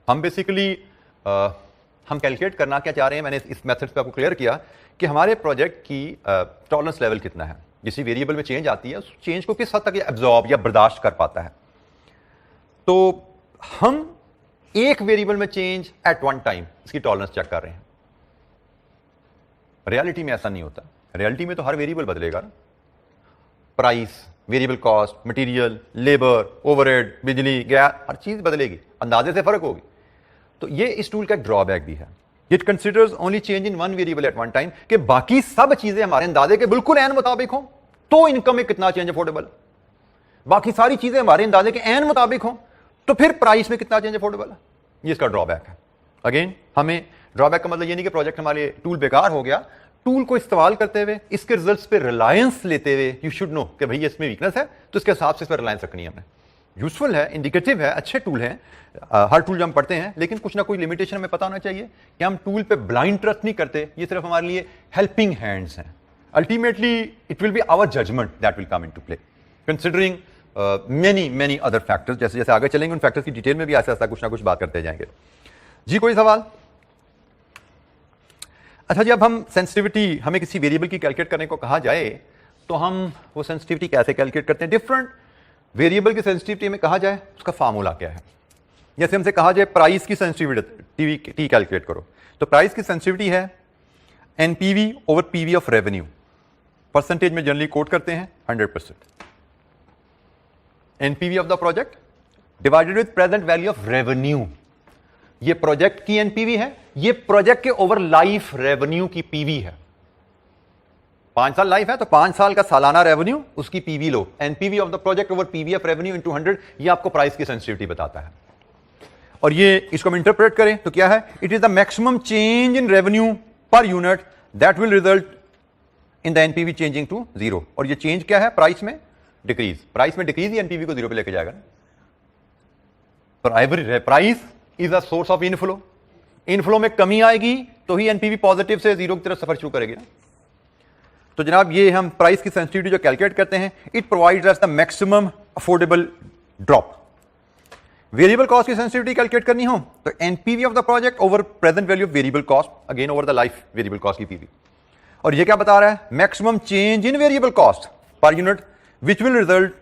हम बेसिकली हम कैलकुलेट करना क्या चाह रहे हैं, मैंने इस मेथड पे आपको क्लियर किया कि हमारे प्रोजेक्ट की टॉलरेंस लेवल कितना है। जिस वेरिएबल में चेंज आती है उस चेंज को किस हद तक ये एब्जॉर्ब या बर्दाश्त कर पाता है। तो हम एक वेरिएबल में चेंज एट वन टाइम इसकी टॉलरेंस चेक कर रहे हैं। रियलिटी में ऐसा नहीं होता। रियलिटी में तो हर वेरिएबल बदलेगा ना, price, variable cost, material, labour, overhead, बिजली, गैस, हर चीज बदलेगी, अंदाजे से फर्क होगी। तो ये इस टूल का एक ड्रॉबैक भी है। It considers only change in one variable at one time, कि बाकी सब चीजें हमारे अंदाजे के बिल्कुल एन मुताबिक हो तो इनकम में कितना चेंज अफोर्डेबल, बाकी सारी चीजें हमारे अंदाजे के एन मुताबिक हो तो फिर प्राइस में कितना चेंज अफोर्डेबल है। ये इसका ड्रॉबैक है। अगेन, हमें ड्रॉबैक का मतलब ये नहीं कि प्रोजेक्ट हमारे टूल बेकार हो गया। टूल को इस्तेमाल करते हुए, इसके रिजल्ट्स पे रिलायंस लेते हुए, यू शुड नो कि भाई इसमें वीकनेस है तो इसके हिसाब से इस पर रिलायंस रखनी है हमने। यूजफुल है, इंडिकेटिव है, अच्छे टूल हैं, हर टूल जो हम पढ़ते हैं, लेकिन कुछ ना कोई लिमिटेशन हमें पता होना चाहिए कि हम टूल पे ब्लाइंड ट्रस्ट नहीं करते। ये सिर्फ हमारे लिए हेल्पिंग हैंड्स हैं। Ultimately it will be our judgement that will come into play, considering many other factors. जैसे जैसे आगे चलेंगे उन फैक्टर्स की डिटेल में भी ऐसा कुछ ना कुछ बात करते जाएंगे। जी, कोई सवाल? अच्छा जी, अब हम सेंसिटिविटी, हमें किसी वेरिएबल की कैलकुलेट करने को कहा जाए तो हम वो सेंसिटिविटी कैसे कैलकुलेट करते हैं? डिफरेंट वेरिएबल की सेंसिटिविटी में कहा जाए उसका फार्मूला क्या है। जैसे हमसे कहा जाए प्राइस की सेंसिटिविटी कैलकुलेट करो, तो प्राइस की सेंसिटिविटी है NPV over PV of revenue. Percentage में जनरली कोट करते हैं 100%। NPV of the project divided with present value of revenue. ये प्रोजेक्ट की एनपीवी है, ये प्रोजेक्ट के ओवर लाइफ रेवेन्यू की पीवी है। 5 साल लाइफ है तो 5 साल का सालाना रेवेन्यू, उसकी PV low. NPV of the project over PV of revenue into 100, ये आपको प्राइस की सेंसिटिविटी बताता है। और ये इसको हम इंटरप्रेट करें तो क्या है? It is the maximum change in revenue per unit that will result in the NPV changing to 0। और ये चेंज क्या है? प्राइस में डिक्रीज। प्राइस में डिक्रीज ही एनपीवी को 0 पे लेके जाएगा। Price is a source of inflow. Inflow में कमी आएगी तो ही एनपीवी पॉजिटिव से 0 की तरफ सफर शुरू करेगी ना। तो जनाब, ये हम प्राइस की सेंसिटिविटी जो कैलकुलेट करते हैं, it provides us the maximum affordable drop. Variable cost की सेंसिटिविटी कैलकुलेट करनी हो तो NPV of the project over present value of variable cost, again over the life variable cost की पीवी। और ये क्या बता रहा है? Maximum change in variable cost per unit which will result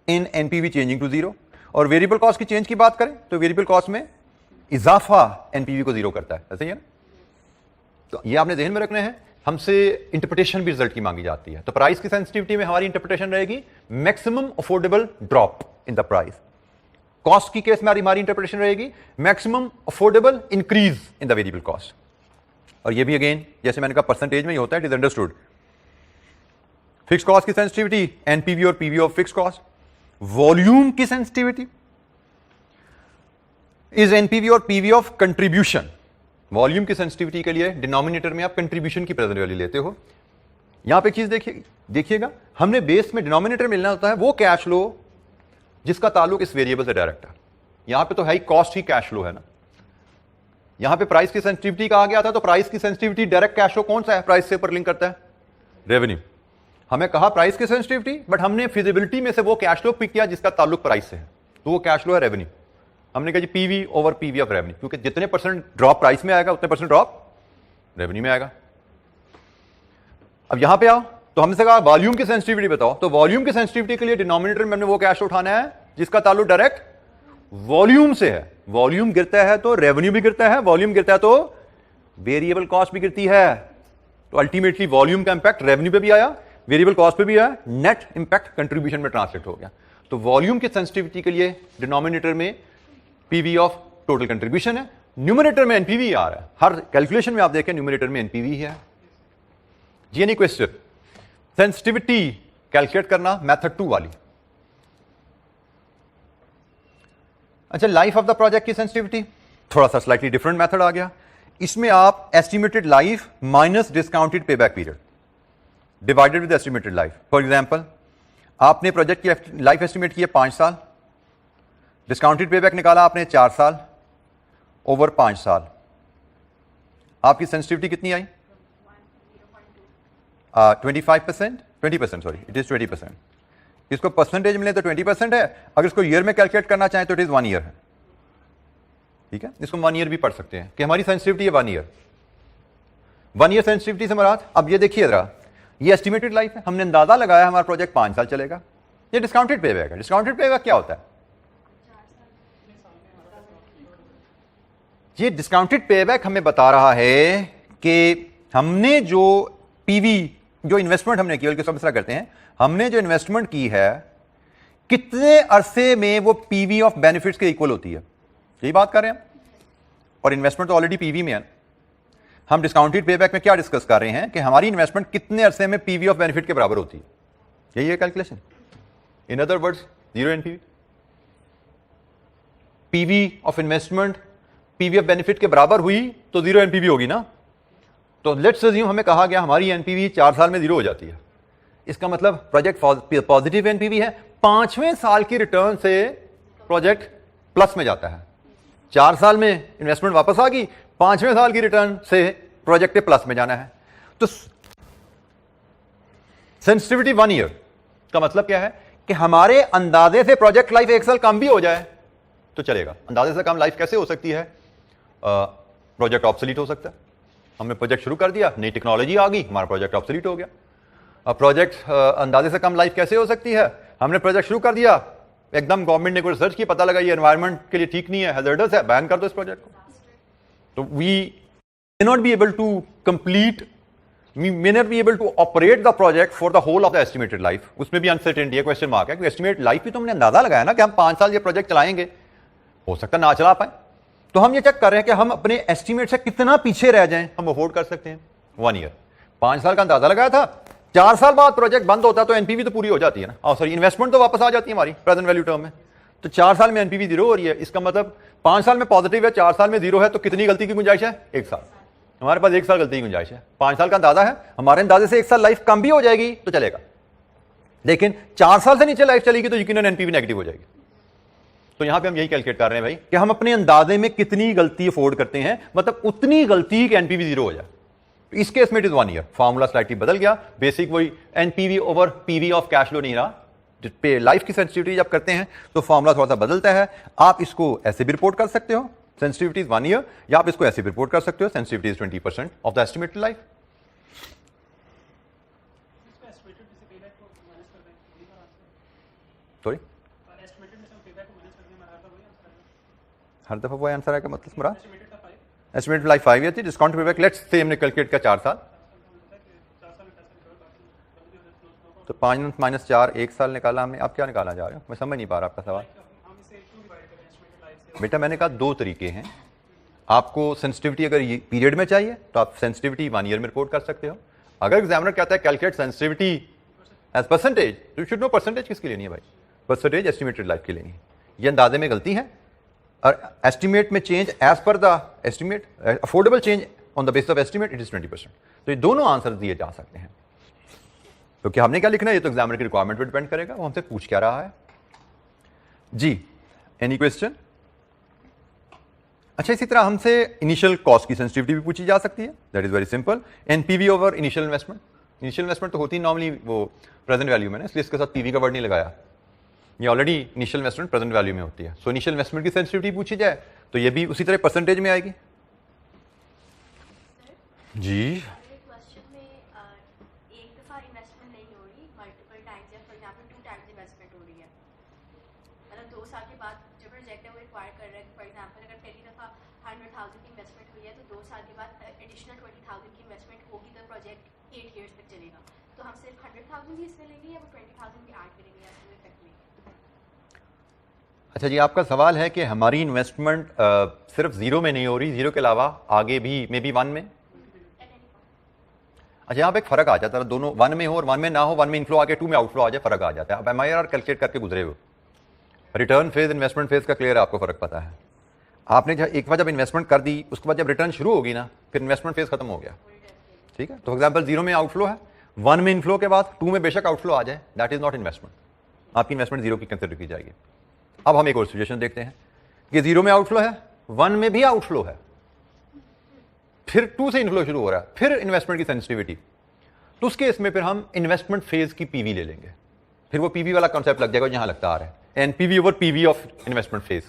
in NPV changing to 0। और वेरिएबल कॉस्ट की चेंज की बात करें तो वेरिएबल कॉस्ट में इजाफा एनपीवी को 0 करता है, ऐसे ही है ना। तो ये आपने ध्यान में रखना है। हमसे इंटरप्रिटेशन भी रिजल्ट की मांगी जाती है। तो प्राइस की सेंसिटिविटी में हमारी इंटरप्रिटेशन रहेगी maximum affordable drop in the price. Cost की केस में हमारी इंटरप्रिटेशन रहेगी maximum affordable increase in the variable cost. और ये भी अगेन जैसे मैंने कहा परसेंटेज में ही होता है, it is understood. Fix cost की सेंसिटिविटी एनपीवी और PV of fix cost. Volume की सेंसिटिविटी इज एनपीवी और पीवी ऑफ कंट्रीब्यूशन। वॉल्यूम की सेंसिटिविटी के लिए डिनोमिनेटर में आप कंट्रीब्यूशन की प्रेजेंट वैल्यू लेते हो। यहां पे एक चीज देखिएगा, हमने बेस में डिनोमिनेटर मिलना होता है वो कैश फ्लो जिसका ताल्लुक इस वेरिएबल से डायरेक्ट है। यहां पे तो है ही कॉस्ट ही कैश फ्लो है ना। यहां पे प्राइस की सेंसिटिविटी कहा गया था, तो प्राइस की सेंसिटिविटी डायरेक्ट कैश फ्लो कौन सा है? प्राइस से ऊपर लिंक करता है रेवेन्यू। हमें कहा प्राइस की सेंसिटिविटी, बट हमने फिजिबिलिटी में से वो कैश फ्लो पिक किया जिसका ताल्लुक प्राइस से है, तो वो कैश फ्लो है रेवेन्यू। हमने कहा जी PV over PV of revenue, क्योंकि जितने परसेंट ड्रॉप प्राइस में आएगा उतने परसेंट ड्रॉप रेवेन्यू में आएगा। अब यहां पे आओ तो हमसे कहा वॉल्यूम की सेंसिटिविटी बताओ, तो वॉल्यूम की सेंसिटिविटी के लिए डिनोमिनेटर में हमने वो कैश उठाना है जिसका ताल्लुक डायरेक्ट वॉल्यूम से है। वॉल्यूम गिरता है तो रेवेन्यू भी गिरता है, वॉल्यूम गिरता है तो वेरिएबल कॉस्ट भी गिरती है। तो अल्टीमेटली वॉल्यूम का इंपैक्ट रेवेन्यू पे भी आया, वेरिएबल कॉस्ट पे भी आया, नेट इंपैक्ट कंट्रीब्यूशन में ट्रांसलेट हो गया। तो वॉल्यूम की सेंसिटिविटी के लिए डिनोमिनेटर में पीवी ऑफ टोटल कंट्रीब्यूशन है, न्यूमरेटर में एनपीवी आ रहा है। हर कैलकुलेशन में आप देखें न्यूमरेटर में एनपीवी है। जी एनी क्वेश्चन? सेंसिटिविटी कैलकुलेट करना मेथड 2 वाली। अच्छा, लाइफ ऑफ द प्रोजेक्ट की सेंसिटिविटी थोड़ा सा स्लाइटली डिफरेंट मेथड आ गया। इसमें आप estimated life minus discounted payback period divided with estimated life. For example, आपने प्रोजेक्ट की लाइफ एस्टिमेट की है 5 साल, डिस्काउंटेड पेबैक निकाला आपने 4 साल ओवर 5 साल, आपकी सेंसिटिविटी कितनी आई? 25%, 20%, सॉरी, इट इज 20%। इसको परसेंटेज मिले तो 20% है, अगर इसको ईयर में कैलकुलेट करना चाहें तो इट इज 1 ईयर है। ठीक है, इसको 1 ईयर भी पढ़ सकते हैं कि हमारी सेंसिटिविटी है 1 ईयर। 1 ईयर सेंसिटिविटी से मुराद, अब ये देखिए जरा, ये एस्टिमेटेड लाइफ है, हमने अंदाजा लगाया हमारा प्रोजेक्ट 5 साल चलेगा। ये डिस्काउंटेड पेबैक है। डिस्काउंटेड पेबैक क्या होता है? ये डिस्काउंटेड पेबैक हमें बता रहा है कि हमने जो पीवी, जो इन्वेस्टमेंट हमने की, बल्कि सब तरह करते हैं, हमने जो इन्वेस्टमेंट की है कितने अरसे में वो पीवी ऑफ बेनिफिट्स के इक्वल होती है, यही बात कर रहे हैं। और इन्वेस्टमेंट तो ऑलरेडी पीवी में है। हम डिस्काउंटेड पेबैक में क्या डिस्कस कर रहे हैं कि हमारी इन्वेस्टमेंट कितने अरसे में पीवी ऑफ बेनिफिट के बराबर होती है, यही है calculation. In other words, zero NPV, PV of investment PV of benefit के बराबर हुई तो जीरो एनपीवी होगी ना। तो लेट्स अज्यूम हमें कहा गया हमारी एनपीवी 4 साल में जीरो हो जाती है, इसका मतलब प्रोजेक्ट पॉजिटिव एनपीवी है, 5वें साल की रिटर्न से प्रोजेक्ट प्लस में जाता है। 4 साल में इन्वेस्टमेंट वापस आ गई, 5वें साल की रिटर्न से प्रोजेक्ट पे प्लस में जाना है। तो सेंसिटिविटी 1 ईयर का मतलब क्या है कि हमारे अंदाजे से प्रोजेक्ट लाइफ 1 साल कम भी हो जाए तो चलेगा। अंदाजे से कम लाइफ कैसे हो सकती है? प्रोजेक्ट ऑब्सोलीट हो सकता है। हमने प्रोजेक्ट शुरू कर दिया, नई टेक्नोलॉजी आ गई, हमारा प्रोजेक्ट ऑब्सोलीट हो गया। अब प्रोजेक्ट अंदाजे से कम लाइफ कैसे हो सकती है? हमने प्रोजेक्ट शुरू कर दिया, एकदम गवर्नमेंट ने कोई रिसर्च की, पता लगा ये एनवायरनमेंट के लिए ठीक नहीं है, हैजर्डस है, बैन कर दो इस प्रोजेक्ट को। तो we may not be able to complete, we may not be able to operate the project for the whole of the estimated life. उसमें भी अनसर्टेनिटी है, क्वेश्चन मार्क है, क्योंकि एस्टिमेटेड लाइफ भी तो हमने अंदाजा लगाया ना कि हम 5 साल ये प्रोजेक्ट चलाएंगे, हो सकता है ना चला पाए। तो हम ये चेक कर रहे हैं कि हम अपने एस्टिमेट से कितना पीछे रह जाएं, हम अफोर्ड कर सकते हैं। 1 ईयर, 5 साल का अंदाजा लगाया था, 4 साल बाद प्रोजेक्ट बंद होता है तो एनपीवी तो पूरी हो जाती है ना, सॉरी इन्वेस्टमेंट तो वापस आ जाती है हमारी प्रेजेंट वैल्यू टर्म में। तो 4 साल में एनपीवी जीरो हो रही है, इसका मतलब 5 साल में पॉजिटिव है, 4 साल में जीरो है, तो कितनी गलती की गुंजाइश है? 1 साल। हमारे पास 1 साल गलती की गुंजाइश है। 5 साल का अंदाजा है, हमारे अंदाजे से 1 साल लाइफ कम भी हो जाएगी तो चलेगा, लेकिन 4 साल से नीचे लाइफ चलेगी तो यकीनन एनपीवी नेगेटिव हो जाएगी। तो यहां पे हम यही कैलकुलेट कर रहे हैं भाई कि हम अपने अंदाजे में कितनी गलती अफोर्ड करते हैं, मतलब उतनी गलती कि एनपीवी जीरो हो जाए। इस केस में it is 1 year. Formula slightly बदल गया, बेसिक वही NPV over PV of cash flow नहीं रहा। पे लाइफ की सेंसिटिविटी जब करते हैं तो फॉर्मूला थोड़ा सा बदलता है। आप इसको ऐसे भी रिपोर्ट कर सकते हो, सेंसिटिविटी इज 1 ईयर, या आप इसको ऐसे भी रिपोर्ट कर सकते हो, sensitivity is 20% of the estimated life. Sorry, हर दफा वो आंसर है का मतलब मेरा एस्टिमेटेड लाइफ 5 ईयर थी, डिस्काउंट पेबैक लेट्स से हमने कैलकुलेट किया 4 साल, तो 5 माइनस 4 1 साल निकाला हमने। आप क्या निकालना चाह रहे हो? मैं समझ नहीं पा रहा आपका सवाल। बेटा मैंने कहा 2 तरीके हैं। आपको सेंसिटिविटी अगर ये पीरियड में चाहिए तो आप सेंसिटिविटी 1 ईयर में रिपोर्ट कर सकते हो। अगर एग्जामिनर कहता है कैलकुलेट सेंसिटिविटी एज परसेंटेज, तो यू शुड नो परसेंटेज किसकी लेनी है भाई? परसेंटेज एस्टिमेटेड लाइफ की लेनी है। ये अंदाजे में गलती है, और एस्टिमेट में change as per the estimate, affordable change on the basis of estimate it is 20%। तो ये दोनों आंसर दिए जा सकते हैं। तो क्या हमने क्या लिखना है ये तो एग्जामिनर की रिक्वायरमेंट पर डिपेंड करेगा, वो हमसे पूछ क्या रहा है। जी, एनी क्वेश्चन? अच्छा, इसी तरह हमसे इनिशियल कॉस्ट की सेंसिटिविटी भी पूछी जा सकती है। That is very simple, NPV over initial investment. Initial investment तो होती है नॉर्मली वो प्रेजेंट वैल्यू में ना, इसलिए इसके साथ पीवी का वर्ड नहीं लगाया। ये already initial investment present value में होती है। सो इनिशियल इन्वेस्टमेंट की सेंसिटिविटी पूछी जाए तो ये भी उसी तरह परसेंटेज में आएगी। जी, अच्छा जी, आपका सवाल है कि हमारी इन्वेस्टमेंट सिर्फ जीरो में नहीं हो रही, जीरो के अलावा आगे भी मे बी 1 में। अच्छा, यहाँ पे एक फर्क आ जाता है, दोनों 1 में हो और 1 में ना हो, 1 में इनफ्लो आके 2 में आउटफ्लो आ जाए, फर्क आ जाता है। अब MIR कैलकुलेट करके गुजरे हो, रिटर्न फेज इन्वेस्टमेंट फेज का क्लियर आपको फर्क पता है। आपने एक बार जब इन्वेस्टमेंट कर दी, उसके बाद जब रिटर्न शुरू होगी ना, फिर इन्वेस्टमेंट फेज खत्म हो गया। ठीक है, तो फॉर एग्जाम्पल 0 में आउटफ्लो है, 1 में इनफ्लो के बाद 2 में बेशक आउटफ्लो आ जाए, दैट इज नॉट इन्वेस्टमेंट, आपकी इन्वेस्टमेंट 0 की कंसिडर की जाएगी। अब हम एक और सिचुएशन देखते हैं कि 0 में आउटफ्लो है, 1 में भी आउटफ्लो है, फिर 2 से इनफ्लो शुरू हो रहा है, फिर इन्वेस्टमेंट की सेंसिटिविटी, तो उस केस में फिर हम इन्वेस्टमेंट फेज की पीवी ले लेंगे, फिर वो पीवी वाला कॉन्सेप्ट लग जाएगा जहां लगता आ रहा है, NPV over PV of investment phase.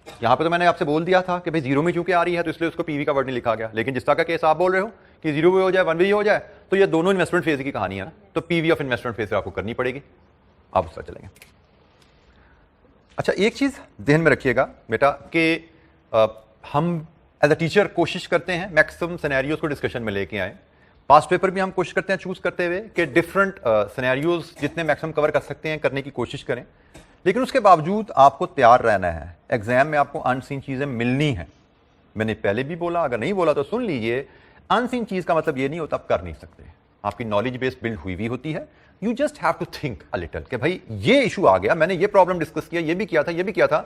यहां पे तो मैंने आपसे बोल दिया था कि भाई 0 में चूंकि आ रही है तो इसलिए उसको पीवी का वर्ड नहीं लिखा गया, लेकिन जिस तरह का केस आप बोल रहे हो कि 0 भी हो जाए 1 भी हो जाए, तो ये दोनों इन्वेस्टमेंट फेज की कहानी है ना, तो पीवी ऑफ इन्वेस्टमेंट फेज आपको करनी पड़ेगी। आप उस तरह चलेंगे। अच्छा, एक चीज ध्यान में रखिएगा बेटा कि हम एज अ टीचर कोशिश करते हैं मैक्सिमम सिनेरियोज को डिस्कशन में लेके आए। पास्ट पेपर भी हम कोशिश करते हैं चूज करते हुए कि डिफरेंट सिनेरियोज जितने मैक्सिमम कवर कर सकते हैं करने की कोशिश करें, लेकिन उसके बावजूद आपको तैयार रहना है। एग्जाम में आपको अनसीन चीजें मिलनी है। मैंने पहले भी बोला, अगर नहीं बोला तो सुन लीजिए, अनसीन चीज का मतलब ये नहीं होता आप कर नहीं सकते, आपकी नॉलेज बेस बिल्ड हुई भी होती है। You just have to think a little कि भाई ये इशू आ गया, मैंने ये प्रॉब्लम डिस्कस किया, ये भी किया था, ये भी किया था,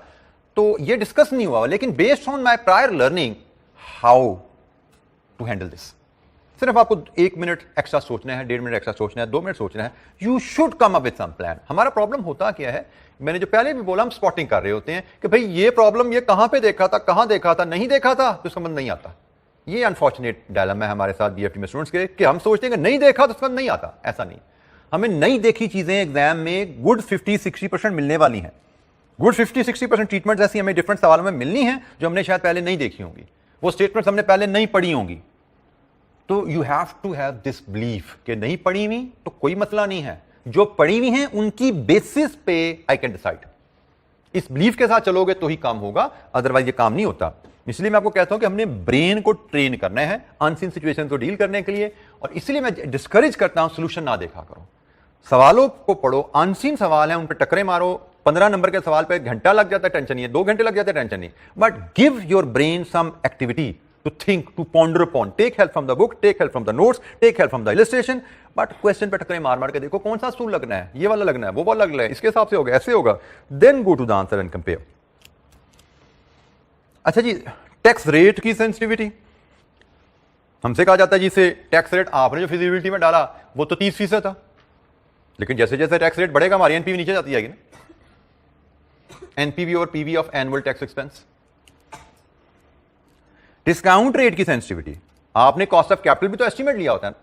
तो ये डिस्कस नहीं हुआ, लेकिन based on my prior learning how to handle this. सिर्फ आपको 1 मिनट एक्स्ट्रा सोचना है, 1.5 मिनट एक्स्ट्रा सोचना है, 2 मिनट सोचना है। You should come up with some plan. हमारा प्रॉब्लम होता क्या है, मैंने जो पहले भी बोला, हम स्पॉटिंग कर रहे होते हैं कि भाई ये प्रॉब्लम ये कहां पे देखा था, कहां देखा था, नहीं देखा था तो समझ नहीं आता। ये अनफॉर्चुनेट डायलेमा है हमारे साथ बीएफटी में स्टूडेंट्स के कि हम सोचते हैं कि नहीं देखा तो समझ नहीं आता। ऐसा नहीं, हमें नहीं देखी चीजें एग्जाम में गुड 50-60% मिलने वाली हैं। गुड 50-60% ट्रीटमेंट ऐसी हमें डिफरेंट सवालों में मिलनी है जो हमने शायद पहले नहीं देखी होंगी, वो स्टेटमेंट्स हमने पहले नहीं पढ़ी होंगी। तो you have to have this belief कि नहीं पढ़ी हुई तो कोई मसला नहीं है, जो पढ़ी हुई हैं उनकी बेसिस पे आई कैन डिसाइड। इस बिलीफ के साथ चलोगे तो ही काम होगा, अदरवाइज ये काम नहीं होता। इसलिए मैं आपको कहता हूं कि हमने ब्रेन को ट्रेन करना है अनसीन सिचुएशन को डील करने के लिए, और इसलिए मैं डिस्करेज करता हूं सोल्यूशन ना देखा करो, सवालों को पढ़ो। अनसीन सवाल है, उन पर टकरे मारो। 15 नंबर के सवाल पे घंटा लग जाता है, टेंशन नहीं है, 2 घंटे लग जाते हैं, टेंशन नहीं, but give your brain some activity to think, to ponder upon, take help from the book, take help from the notes, take help from the illustration, but question पे टकरे मार मार के देखो कौन सा सूल लगना है, ये वाला लगना है, वो वाला लगना है, इसके हिसाब से होगा, ऐसे होगा, then go to the answer and compare। अच्छा जी, टैक्स रेट की सेंसिटिविटी हमसे कहा जाता है जी से टैक्स रेट आपने जो फिजिबिलिटी में डाला वो तो 30% था, लेकिन जैसे जैसे टैक्स रेट बढ़ेगा हमारी एनपीवी नीचे जाती जाएगी ना। एनपीवी और PV of annual tax expense. Discount rate की सेंसिटिविटी, आपने कॉस्ट ऑफ कैपिटल भी तो एस्टीमेट लिया होता है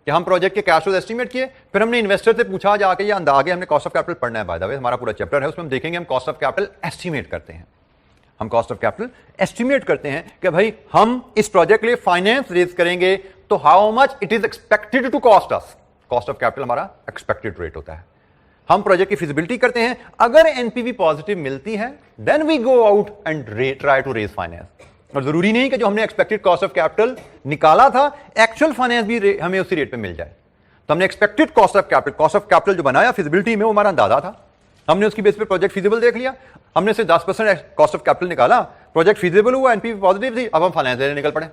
कि हम प्रोजेक्ट के कैश फ्लो एस्टीमेट किए, फिर हमने इन्वेस्टर से पूछा जाके या आगे हमने कॉस्ट ऑफ कैपिटल पढ़ना है, बाय द वे हमारा पूरा चैप्टर है उसमें हम देखेंगे हम कॉस्ट ऑफ कैपिटल एस्टीमेट करते हैं। हम कॉस्ट ऑफ कैपिटल एस्टीमेट करते हैं कि भाई हम इस प्रोजेक्ट के लिए फाइनेंस रेज करेंगे तो how much it is expected to cost us. Cost of capital हमारा एक्सपेक्टेड रेट होता है। हम प्रोजेक्ट की फिजिबिलिटी करते हैं, अगर एनपीवी पॉजिटिव मिलती है then we go out and try to raise finance. और जरूरी नहीं कि जो हमने एक्सपेक्टेड कॉस्ट ऑफ कैपिटल निकाला था एक्चुअल फाइनेंस भी हमें उसी रेट पे मिल जाए। तो हमने एक्सपेक्टेड कॉस्ट ऑफ कैपिटल जो बनाया फिजिबिलिटी में वो हमारा अंदाजा था, हमने उसकी बेस पे प्रोजेक्ट फिजिबल देख लिया, हमने से 10% कॉस्ट ऑफ कैपिटल निकाला, प्रोजेक्ट फिजिबल हुआ, एनपीवी पॉजिटिव थी, अब हम फाइनेंस लेने निकल पड़े।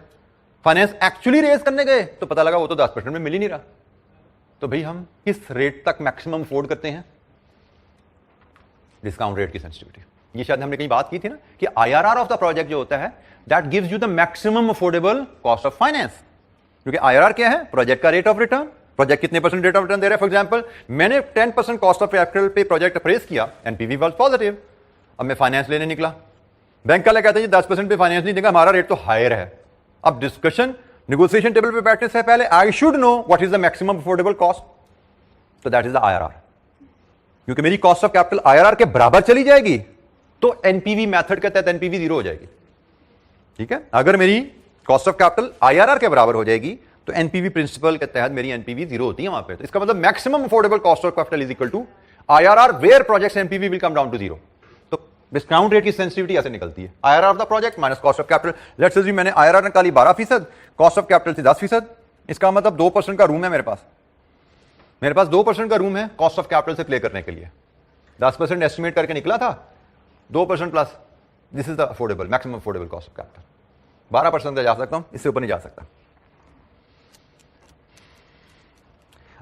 फाइनेंस एक्चुअली रेज करने गए तो पता लगा वो तो 10% में मिल ही नहीं रहा। तो भाई हम किस रेट तक मैक्सिमम अफोर्ड करते हैं? डिस्काउंट रेट की सेंसिटिविटी, ये शायद हमने कहीं बात की थी ना कि आईआरआर ऑफ द प्रोजेक्ट जो होता है that gives you the maximum affordable cost of finance. क्योंकि आईआरआर क्या है? प्रोजेक्ट का रेट ऑफ रिटर्न। प्रोजेक्ट कितने % रेट ऑफ रिटर्न दे रहा है? फॉर एग्जांपल मैंने 10% कॉस्ट ऑफ कैपिटल पे प्रोजेक्ट अप्रेज किया, एनपीवी वाज पॉजिटिव, अब मैं फाइनेंस लेने निकला, बैंक वाले कहते हैं 10% पे फाइनेंस नहीं देगा, हमारा रेट तो हायर है। अब डिस्कशन नेगोशिएशन टेबल पे बैठने से पहले I should know what is the maximum affordable cost, तो दैट इज द आईआरआर। क्योंकि मेरी कॉस्ट ऑफ कैपिटल आईआरआर के बराबर चली जाएगी तो एनपीवी मेथड के तहत एनपीवी 0 हो जाएगी। ठीक है, अगर मेरी कॉस्ट ऑफ कैपिटल आईआरआर के बराबर हो जाएगी तो एनपीवी प्रिंसिपल के तहत मेरी एनपीवी 0 होती है वहां पे। तो इसका मतलब maximum affordable cost of capital is equal to IRR where project NPV will come down to 0। तो डिस्काउंट रेट की सेंसिटिविटी ऐसे निकलती है, IRR of the project minus cost of capital. Let's assume मैंने आईआरआर निकाली 12%, कॉस्ट ऑफ कैपिटल थी 10%, इसका मतलब 2% का रूम है मेरे पास। मेरे पास 2% का रूम है कॉस्ट ऑफ कैपिटल से प्ले करने के लिए। 10% एस्टिमेट करके निकला था, 2% plus this is the affordable maximum affordable cost of capital. 12% जा सकता हूं, इससे ऊपर नहीं जा सकता।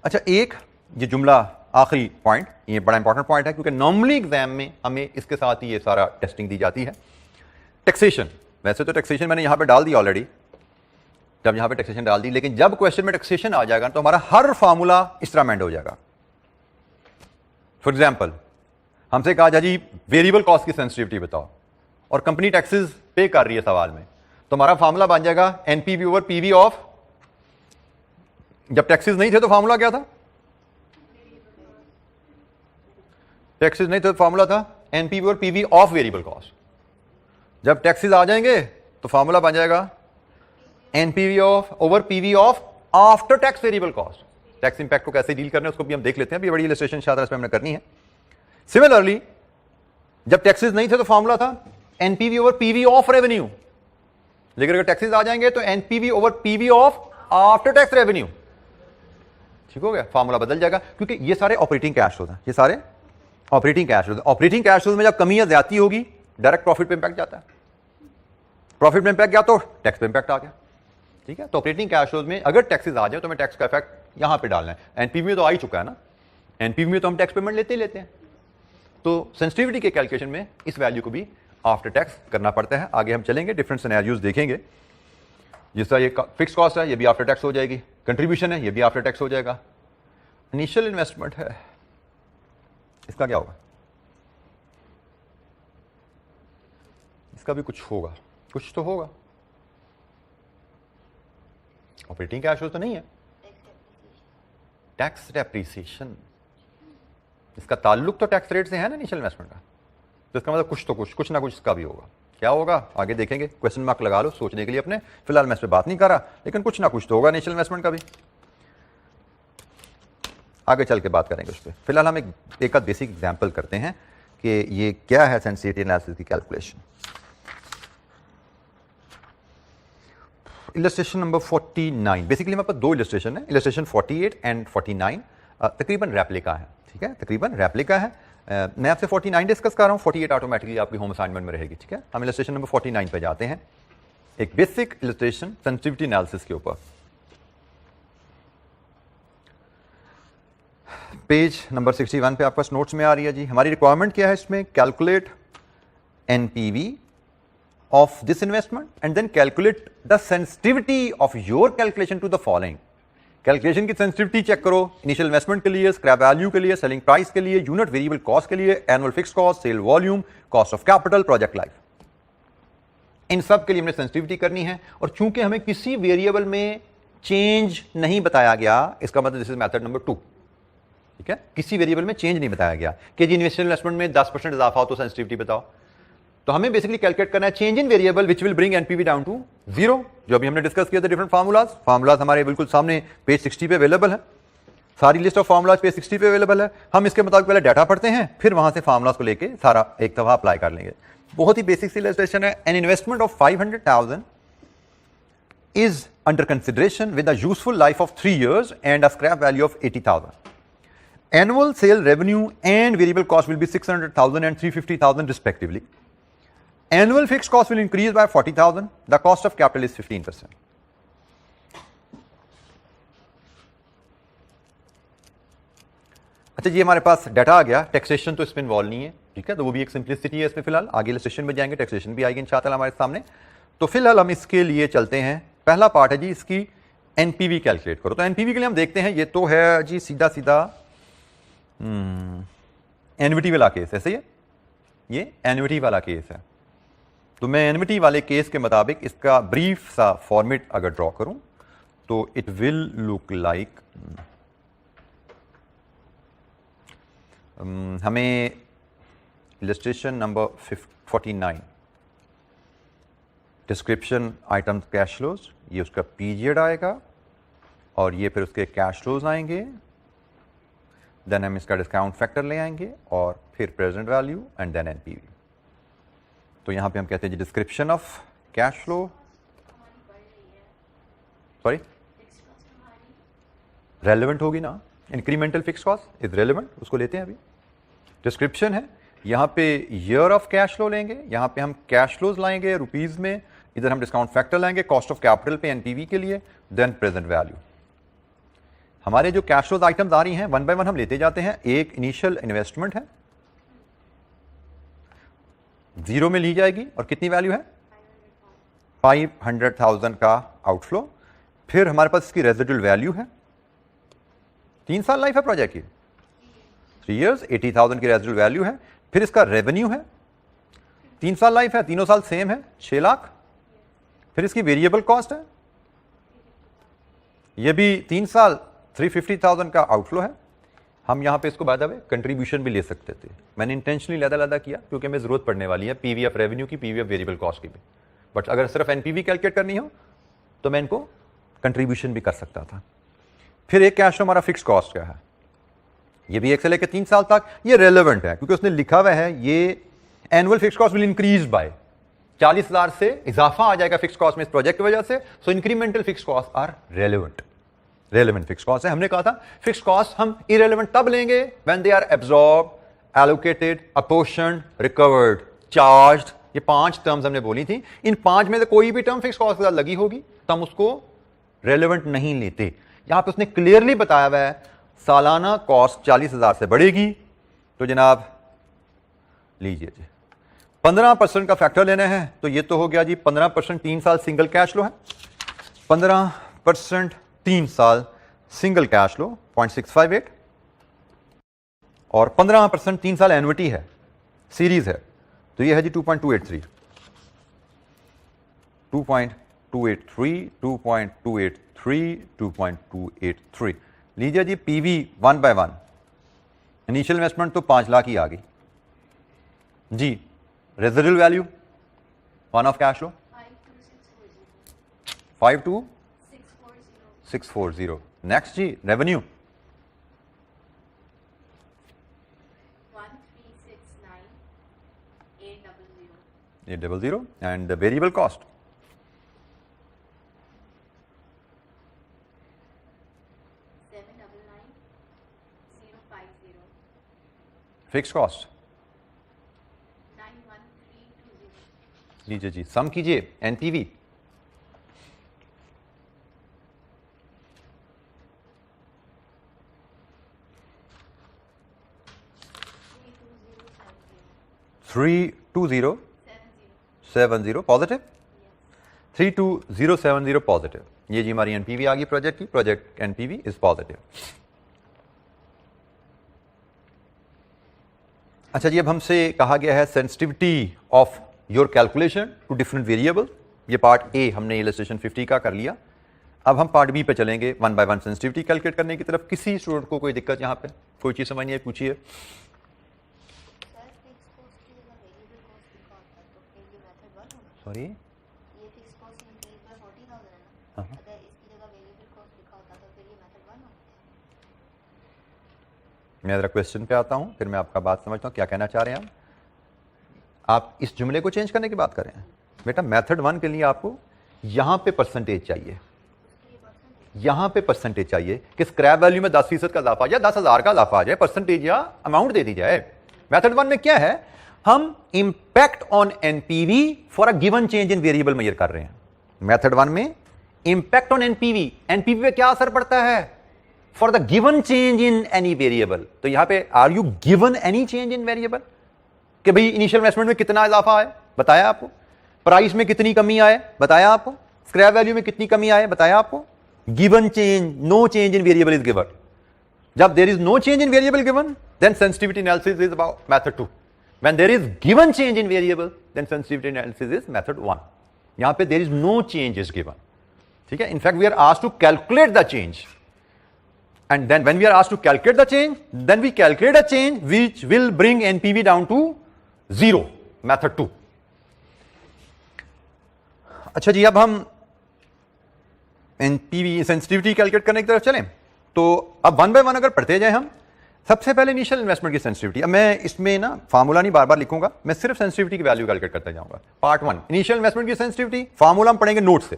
अच्छा, एक ये जुमला आखिरी पॉइंट, ये बड़ा इंपॉर्टेंट पॉइंट है क्योंकि नॉर्मली एग्जाम में हमें इसके साथ ही ये सारा टेस्टिंग दी जाती है। टैक्सेशन, वैसे तो टैक्सेशन मैंने यहां पे डाल दी ऑलरेडी, जब यहां पे टैक्सेशन डाल दी, लेकिन जब क्वेश्चन में टैक्सेशन आ जाएगा तो हमारा हर फार्मूला इस तरह अमेंड हो जाएगा। फॉर एग्जाम्पल हमसे कहा जाए जी वेरिएबल कॉस्ट की सेंसिटिविटी बताओ और कंपनी टैक्सेस पे कर रही है सवाल में, तो हमारा फार्मूला बन जाएगा एनपीवी ओवर पीवी ऑफ, जब टैक्सेस नहीं थे तो फार्मूला क्या था, टैक्सेस नहीं थे तो फार्मूला था NPV over PV of variable cost. जब टैक्सेस आ जाएंगे तो फार्मूला बन जाएगा NPV of over PV of after tax variable cost. Tax impact को कैसे डील करना है उसको भी हम देख लेते हैं, अभी बड़ी इलस्ट्रेशन शायद इसमें हमने करनी है। सिमिलरली जब टैक्सेस नहीं थे तो फार्मूला था NPV over PV of revenue, लेकिन अगर टैक्सेस आ जाएंगे तो NPV over PV of after tax revenue. ठीक हो गया, फार्मूला बदल जाएगा क्योंकि ये सारे ऑपरेटिंग कैश फ्लोज हैं, ये सारे operating cash flows. Operating cash flows में जब कमी या ज्यादती होगी डायरेक्ट प्रॉफिट पे इंपैक्ट जाता है, प्रॉफिट में इंपैक्ट गया तो टैक्स पे इंपैक्ट आ गया। ठीक है, तो ऑपरेटिंग कैश फ्लोज में अगर टैक्सेस आ जाए तो हमें टैक्स का इफेक्ट यहां पे डालना है। एनपीवी में तो आ ही चुका है ना, एनपीवी में तो हम टैक्स पेमेंट लेते ही लेते हैं, तो सेंसिटिविटी के कैलकुलेशन में इस वैल्यू को भी आफ्टर टैक्स करना पड़ता है। आगे हम चलेंगे, डिफरेंट सिनेरियोज देखेंगे। जिस तरह ये फिक्स कॉस्ट है ये भी आफ्टर टैक्स हो जाएगी, कंट्रीब्यूशन है ये भी आफ्टर टैक्स हो जाएगा, इनिशियल इन्वेस्टमेंट है इसका क्या होगा, इसका भी कुछ होगा, कुछ तो होगा। ऑपरेटिंग कैश फ्लो तो नहीं है, टैक्स डेप्रिसिएशन, इसका ताल्लुक तो टैक्स रेट से है ना इनिशियल इन्वेस्टमेंट का, तो इसका मतलब कुछ ना कुछ इसका भी होगा। क्या होगा आगे देखेंगे, क्वेश्चन मार्क लगा लो सोचने के लिए अपने, फिलहाल मैं इस पर बात नहीं कर रहा, लेकिन कुछ ना कुछ तो होगा इनिशियल इन्वेस्टमेंट का भी, आगे चल के बात करेंगे उस पर। फिलहाल हम एक आध बेसिक एग्जाम्पल करते हैं कि ये क्या है सेंसिटिविटी एनालिसिस की कैलकुलेशन। इलस्ट्रेशन नंबर 49, बेसिकली मेरे पास दो इलस्ट्रेशन है, इलस्ट्रेशन 48 एंड 49 तकरीबन रेप्लिका है। ठीक है, तकरीबन रेप्लिका है। मैं आपसे 49 डिस्कस कर रहा हूँ, 48 ऑटोमेटिकली आपकी होम असाइनमेंट में रहेगी। ठीक है, हम इलस्ट्रेशन नंबर 49 पे जाते हैं, एक बेसिक इलस्ट्रेशन सेंसिटिविटी एनालिसिस के ऊपर। पेज नंबर 61 पे आपका नोट्स में आ रही है जी। हमारी रिक्वायरमेंट क्या है इसमें, calculate NPV of this investment and then calculate the sensitivity of your calculation to the following। Calculation की सेंसिटिविटी चेक करो, इनिशियल इन्वेस्टमेंट के लिए, स्क्रैप वैल्यू के लिए, सेलिंग प्राइस के लिए, यूनिट वेरिएबल कॉस्ट के लिए, annual fix cost, sale volume, cost of capital, project life, इन सब के लिए हमने सेंसिटिविटी करनी है। और चूंकि हमें किसी वेरिएबल में चेंज नहीं बताया गया, इसका मतलब दिस इज मेथड नंबर 2। ठीक है, किसी वेरिएबल में चेंज नहीं बताया गया कि जी इनिशियल इन्वेस्टमेंट में 10% इजाफा हो तो सेंसिटिविटी बताओ, तो हमें बेसिकली कैलकुलेट करना है change in variable which will bring NPV down to 0, जो अभी हमने डिस्कस किया था डिफरेंट फार्मूलाज हमारे बिल्कुल सामने पेज 60 पे अवेलेबल है, सारी लिस्ट ऑफ फार्मूलाज पेज 60 पे अवेलेबल है। हम इसके मुताबिक पहले डाटा पढ़ते हैं, फिर वहां से फार्मूलाज को लेके सारा एक दफा अप्लाई कर लेंगे। बहुत ही बेसिक सी इलस्ट्रेशन है। An investment of 500,000 is under consideration with a useful life of 3 years and a scrap value of 80,000. Annual sale revenue and variable cost will be 600,000 and 350,000 respectively. Annual fixed cost will increase by 40,000. The cost of capital is 15%. अच्छा जी, हमारे पास डाटा आ गया। टैक्सेशन तो इसमें इन्वॉल्व नहीं है, ठीक है, तो वो भी एक सिंप्लिसिटी है इसमें। फिलहाल आगे इलस्ट्रेशन में जाएंगे, टैक्सेशन भी आएगी इंशाअल्लाह हमारे सामने। तो फिलहाल हम इसके लिए चलते हैं। पहला पार्ट है जी इसकी एनपीवी कैलकुलेट करो। तो एनपीवी के लिए हम देखते हैं, ये तो है जी सीधा सीधा एनविटी वाला केस है, सही है, ये एनविटी वाला केस है। तो मैं एनविटी वाले केस के मुताबिक इसका ब्रीफ सा फॉर्मेट अगर ड्रॉ करूं तो इट विल लुक लाइक, हमें illustration number 49 description item cash flows, ये उसका पीरियड आएगा और ये फिर उसके कैश फ्लोज आएंगे, देन हम इसका डिस्काउंट फैक्टर ले आएंगे और फिर present value and then NPV. तो यहां पे हम कहते हैं जी description of cash flow, sorry relevant होगी ना, incremental fix cost is relevant, उसको लेते हैं अभी। डिस्क्रिप्शन है, यहां पे ईयर ऑफ कैश फ्लो लेंगे, यहां पे हम कैश फ्लोज लाएंगे रुपीज में, इधर हम डिस्काउंट फैक्टर लाएंगे कॉस्ट ऑफ कैपिटल पे एनपीवी के लिए, देन प्रेजेंट वैल्यू। हमारे जो कैश फ्लोज आइटम्स आ रही हैं वन बाय वन हम लेते जाते हैं। एक इनिशियल इन्वेस्टमेंट है, 0 में ली जाएगी और कितनी वैल्यू है 500,000 का आउटफ्लो। फिर हमारे पास इसकी रेजिडुअल वैल्यू है, 3 साल लाइफ है प्रोजेक्ट की, 3 years, 80,000 की रेजिडुअल वैल्यू है। फिर इसका रेवेन्यू है, 3 साल लाइफ है, तीनों साल सेम है, 6 लाख। फिर इसकी वेरिएबल कॉस्ट है, ये भी 3 साल 350,000 का आउटफ्लो है। हम यहां पे इसको बाय द वे कंट्रीब्यूशन भी ले सकते थे, मैंने इंटेंशनली लदा किया क्योंकि हमें जरूरत पड़ने वाली है पीवी ऑफ रेवेन्यू की, पीवी ऑफ वेरिएबल कॉस्ट की भी। बट अगर सिर्फ एनपीवी कैलकुलेट करनी हो तो मैं इनको कंट्रीब्यूशन भी कर सकता था। फिर एक कैश फ्लो हमारा फिक्स कॉस्ट क्या है, ये भी 1 से लेकर 3 साल तक ये रेलेवेंट है क्योंकि उसने लिखा हुआ है ये annual fix cost will increase by 40,000 से इजाफा आ जाएगा फिक्स कॉस्ट में इस प्रोजेक्ट की वजह से। So incremental fix cost are relevant fix cost है। हमने कहा था फिक्स कॉस्ट हम इरेलेवेंट तब लेंगे when they are absorbed, allocated, apportioned, recovered, charged. ये 5 टर्म्स हमने बोली थी, इन 5 में से कोई भी टर्म फिक्स कॉस्ट के साथ लगी होगी तो हम उसको रेलेवेंट नहीं लेते। यहां पे उसने क्लियरली बताया हुआ है सालाना कॉस्ट 40,000 से बढ़ेगी तो जनाब लीजिए जी 15% का फैक्टर लेना है। तो ये तो हो गया जी 15% 3 साल सिंगल कैश लो है, 15% 3 साल सिंगल कैश लो 0.658 और 15% 3 साल एन्युटी है, सीरीज है, तो ये है जी 2.283 2.283 लीजिए जी। पीवी 1 by 1 इनिशियल इन्वेस्टमेंट तो 5 लाख ही आ गई जी। Residual value one of cash low 52640। Next जी revenue 800 and variable cost 799,050 fix cost 91320 लीजिए जी सम कीजिए एनपीवी 32070 पॉजिटिव 32070 पॉजिटिव। ये जी हमारी एनपीवी आ गई प्रोजेक्ट की, प्रोजेक्ट एनपीवी इज पॉजिटिव। अच्छा जी अब हमसे कहा गया है sensitivity of your calculation to different variable. ये पार्ट ए हमने इलस्ट्रेशन 50 का कर लिया। अब हम पार्ट बी पे चलेंगे 1 by 1 सेंसिटिविटी कैलकुलेट करने की तरफ। किसी स्टूडेंट को कोई दिक्कत यहाँ पे कोई चीज समझ नहीं है पूछिए। सॉरी ये फिक्स कॉस्ट इंक्रीज बाय 40,000 है ना, अगर इसकी जगह वेरिएबल कॉस्ट लिखा होता तो फिर ये मेथड 1 होता। मैं जरा क्वेश्चन पे आता हूं फिर मैं आपका बात समझता हूं क्या कहना चाह रहे हैं आप इस जुमले को चेंज करने की बात कर रहे हैं। बेटा मेथड 1 के लिए आपको यहां पे परसेंटेज चाहिए, यहां पे परसेंटेज चाहिए कि स्क्रैप वैल्यू में 10% का इजाफा आ जाए, 10,000 का इजाफा आ जाए, परसेंटेज या अमाउंट दे दी जाए। मेथड 1 में क्या है, हम impact on NPV for a given change in variable measure कर रहे हैं। मेथड 1 में इंपैक्ट ऑन एनपीवी, एनपीवी पे क्या असर पड़ता है for the given change in any variable. तो यहां पे are you given any change in variable कि भाई इनिशियल इन्वेस्टमेंट में कितना इजाफा आए बताया आपको, प्राइस में कितनी कमी आए बताया आपको, स्क्रैप वैल्यू में कितनी कमी आए बताया आपको। Given change, no change in variable is given. जब there is no change in variable given then sensitivity analysis is about method 2। When there is given change in variable, then sensitivity analysis is method 1. यहाँ पे there is no change is given. ठीक है? In fact, we are asked to calculate the change. And then when we are asked to calculate the change, then we calculate a change which will bring NPV down to 0. Method 2. अच्छा जी अब हम NPV sensitivity calculate करने की तरफ चलें। तो अब 1 by 1 अगर पढ़ते जाए हम, सबसे पहले इनिशियल इन्वेस्टमेंट की सेंसिटिविटी। अब मैं इसमें ना फार्मूला नहीं बार बार लिखूंगा, मैं सिर्फ सेंसिटिविटी की वैल्यू कैलकुलेट करते जाऊंगा। पार्ट 1 इनिशियल इन्वेस्टमेंट की सेंसिटिविटी, फार्मूला हम पढ़ेंगे नोट से।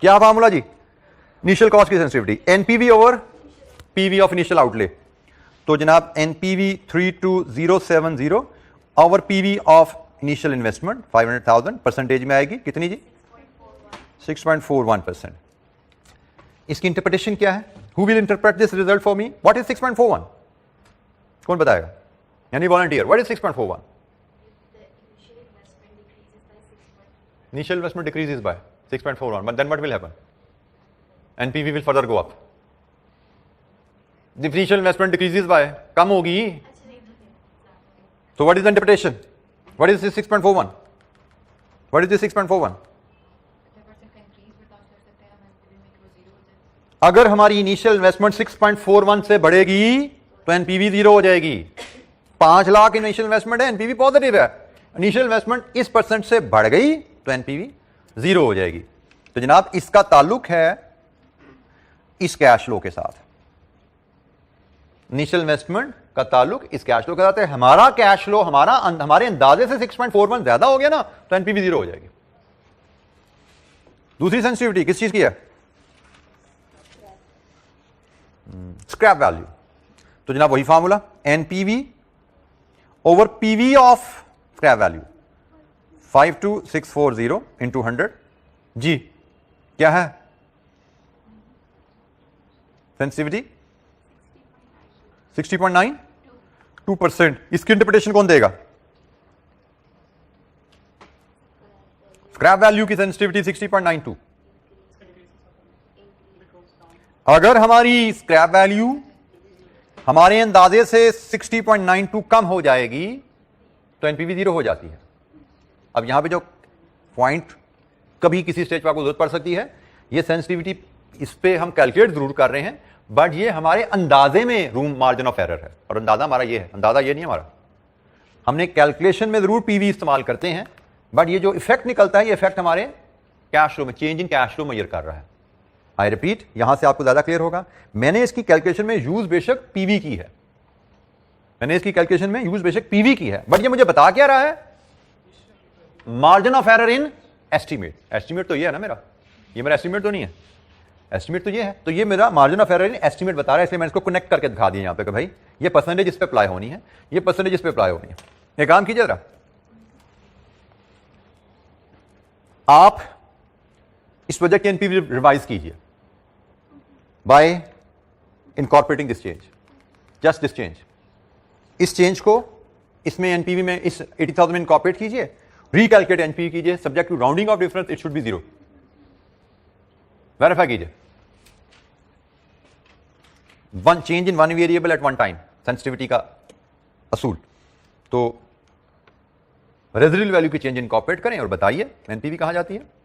क्या फार्मूला जी, इनिशियल कॉस्ट की sensitivity NPV over PV of initial outlay. तो जनाब NPV 32070 over PV of initial investment 500,000 percentage में आएगी कितनी जी 6.41%। इसकी इंटरप्रिटेशन क्या है, Who will interpret this result for me? What is 6.41? कौन बताएगा? Any volunteer? What is 6.41? Initial investment decreases by 6.41. But then what will happen? NPV will further go up. The initial investment decreases by कम होगी. So what is the interpretation? What is this 6.41? What is this 6.41? अगर हमारी इनिशियल इन्वेस्टमेंट 6.41 से बढ़ेगी तो एनपीवी 0 हो जाएगी. 5 लाख इनिशियल इन्वेस्टमेंट है, एनपीवी पॉजिटिव है. इनिशियल इन्वेस्टमेंट इस परसेंट से बढ़ गई तो एनपीवी 0 हो जाएगी. तो जनाब इसका ताल्लुक है इस कैश फ्लो के साथ. इनिशियल इन्वेस्टमेंट का ताल्लुक इस कैश फ्लो के साथ है. हमारा कैश फ्लो हमारे अंदाजे से 6.41 ज्यादा हो गया ना तो एनपीवी 0 हो जाएगी. दूसरी सेंसिटिविटी किस चीज की है? Scrap value. तो जनाब वही formula NPV over PV of scrap value 52640 into 100. जी क्या है सेंसिटिविटी? 60.9 2%. इसकी इंटरप्रिटेशन कौन देगा? स्क्रैप वैल्यू की सेंसिटिविटी 60.92. अगर हमारी स्क्रैप वैल्यू हमारे अंदाजे से 60.92 कम हो जाएगी तो एनपीवी 0 हो जाती है. अब यहां पे जो पॉइंट कभी किसी स्टेज पर आपको जरूरत पड़ सकती है, ये सेंसिटिविटी इस पे हम कैलकुलेट जरूर कर रहे हैं बट ये हमारे अंदाजे में रूम मार्जिन ऑफ एरर है. और अंदाजा हमारा ये है, अंदाजा ये नहीं हमारा. हमने कैलकुलेशन में जरूर पीवी इस्तेमाल करते हैं बट ये जो इफेक्ट निकलता है ये इफेक्ट हमारे कैश फ्लो में, change in cash flow measure कर रहा है. आई रिपीट, यहां से आपको ज्यादा क्लियर होगा. मैंने इसकी कैलकुलेशन में यूज बेशक पीवी की है, मैंने इसकी कैलकुलेशन में यूज बेशक पीवी की है बट ये मुझे बता क्या रहा है? Margin of error in estimate. Estimate तो ये है ना मेरा, ये मेरा एस्टीमेट तो नहीं है, एस्टीमेट तो ये है. तो ये मेरा margin of error in estimate बता रहा है, इसलिए मैंने इसको कनेक्ट करके दिखा दिया यहां पे कि भाई ये परसेंटेज इस पे अप्लाई होनी है, ये परसेंटेज इस पे अप्लाई होनी है. ये काम कीजिए जरा. आप इस प्रोजेक्ट की एनपीवी रिवाइज कीजिए by incorporating this change, just this change. इस चेंज को इसमें एनपीवी में इस 80,000 में इनकॉर्पोरेट कीजिए, रिकैलकुलेट एनपीवी कीजिए, subject to rounding off difference it should be 0. Verify कीजिए. One change in one variable at one time, sensitivity का असूल. तो रेजिडुअल वैल्यू की चेंज इनकॉर्पोरेट करें और बताइए एनपीवी कहां जाती है.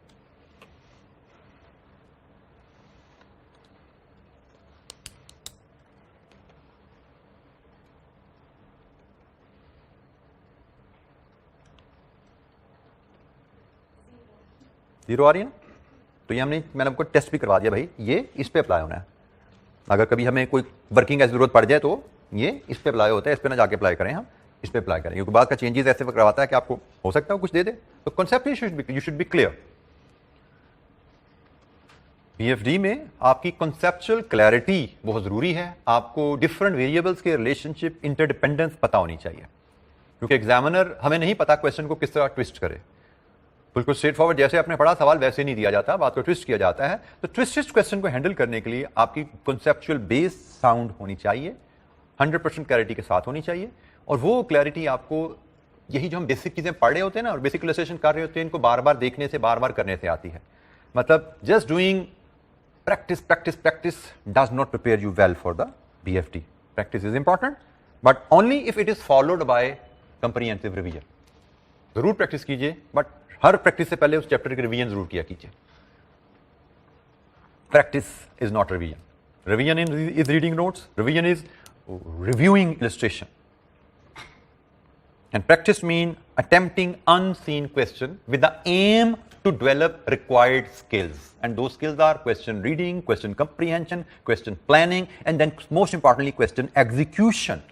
जीरो आ रही है ना. तो ये मैंने आपको टेस्ट भी करवा दिया भाई, ये इस पे अप्लाई होना है. अगर कभी हमें कोई वर्किंग ऐसी जरूरत पड़ जाए तो ये इस पे अप्लाई होता है, इस पे ना जाके अप्लाई करें, हम इस पे अप्लाई करें क्योंकि बाद का चेंजेस ऐसे करवाता है कि आपको हो सकता है कुछ दे दे. तो concept you should be clear. PFD में आपकी कॉन्सेप्चुअल क्लैरिटी बहुत जरूरी है. आपको डिफरेंट वेरिएबल्स के रिलेशनशिप, इंटरडिपेंडेंस पता होनी चाहिए क्योंकि एग्जामिनर हमें नहीं पता क्वेश्चन को किस तरह ट्विस्ट करे. बिल्कुल स्ट्रेट फॉरवर्ड जैसे आपने पढ़ा सवाल वैसे नहीं दिया जाता, बात को ट्विस्ट किया जाता है. तो ट्विस्टेड क्वेश्चन को हैंडल करने के लिए आपकी कॉन्सेप्चुअल बेस साउंड होनी चाहिए, 100% क्लैरिटी के साथ होनी चाहिए. और वो क्लैरिटी आपको यही जो हम बेसिक चीजें पढ़ रहे होते हैं ना और बेसिक इलस्ट्रेशन कर रहे होते हैं, इनको बार बार देखने से, बार बार करने से आती है. मतलब just doing practice practice practice does not prepare you well for the BFT. Practice is important but only if it is followed by comprehensive revision. जरूर प्रैक्टिस कीजिए बट हर प्रैक्टिस से पहले उस चैप्टर की रिवीजन जरूर किया कीजिए. Practice is not revision. Revision is reading notes, revision is reviewing illustration. And practice mean attempting unseen question with the aim to develop required skills. And those skills are question reading, question comprehension, question planning, and then most importantly question execution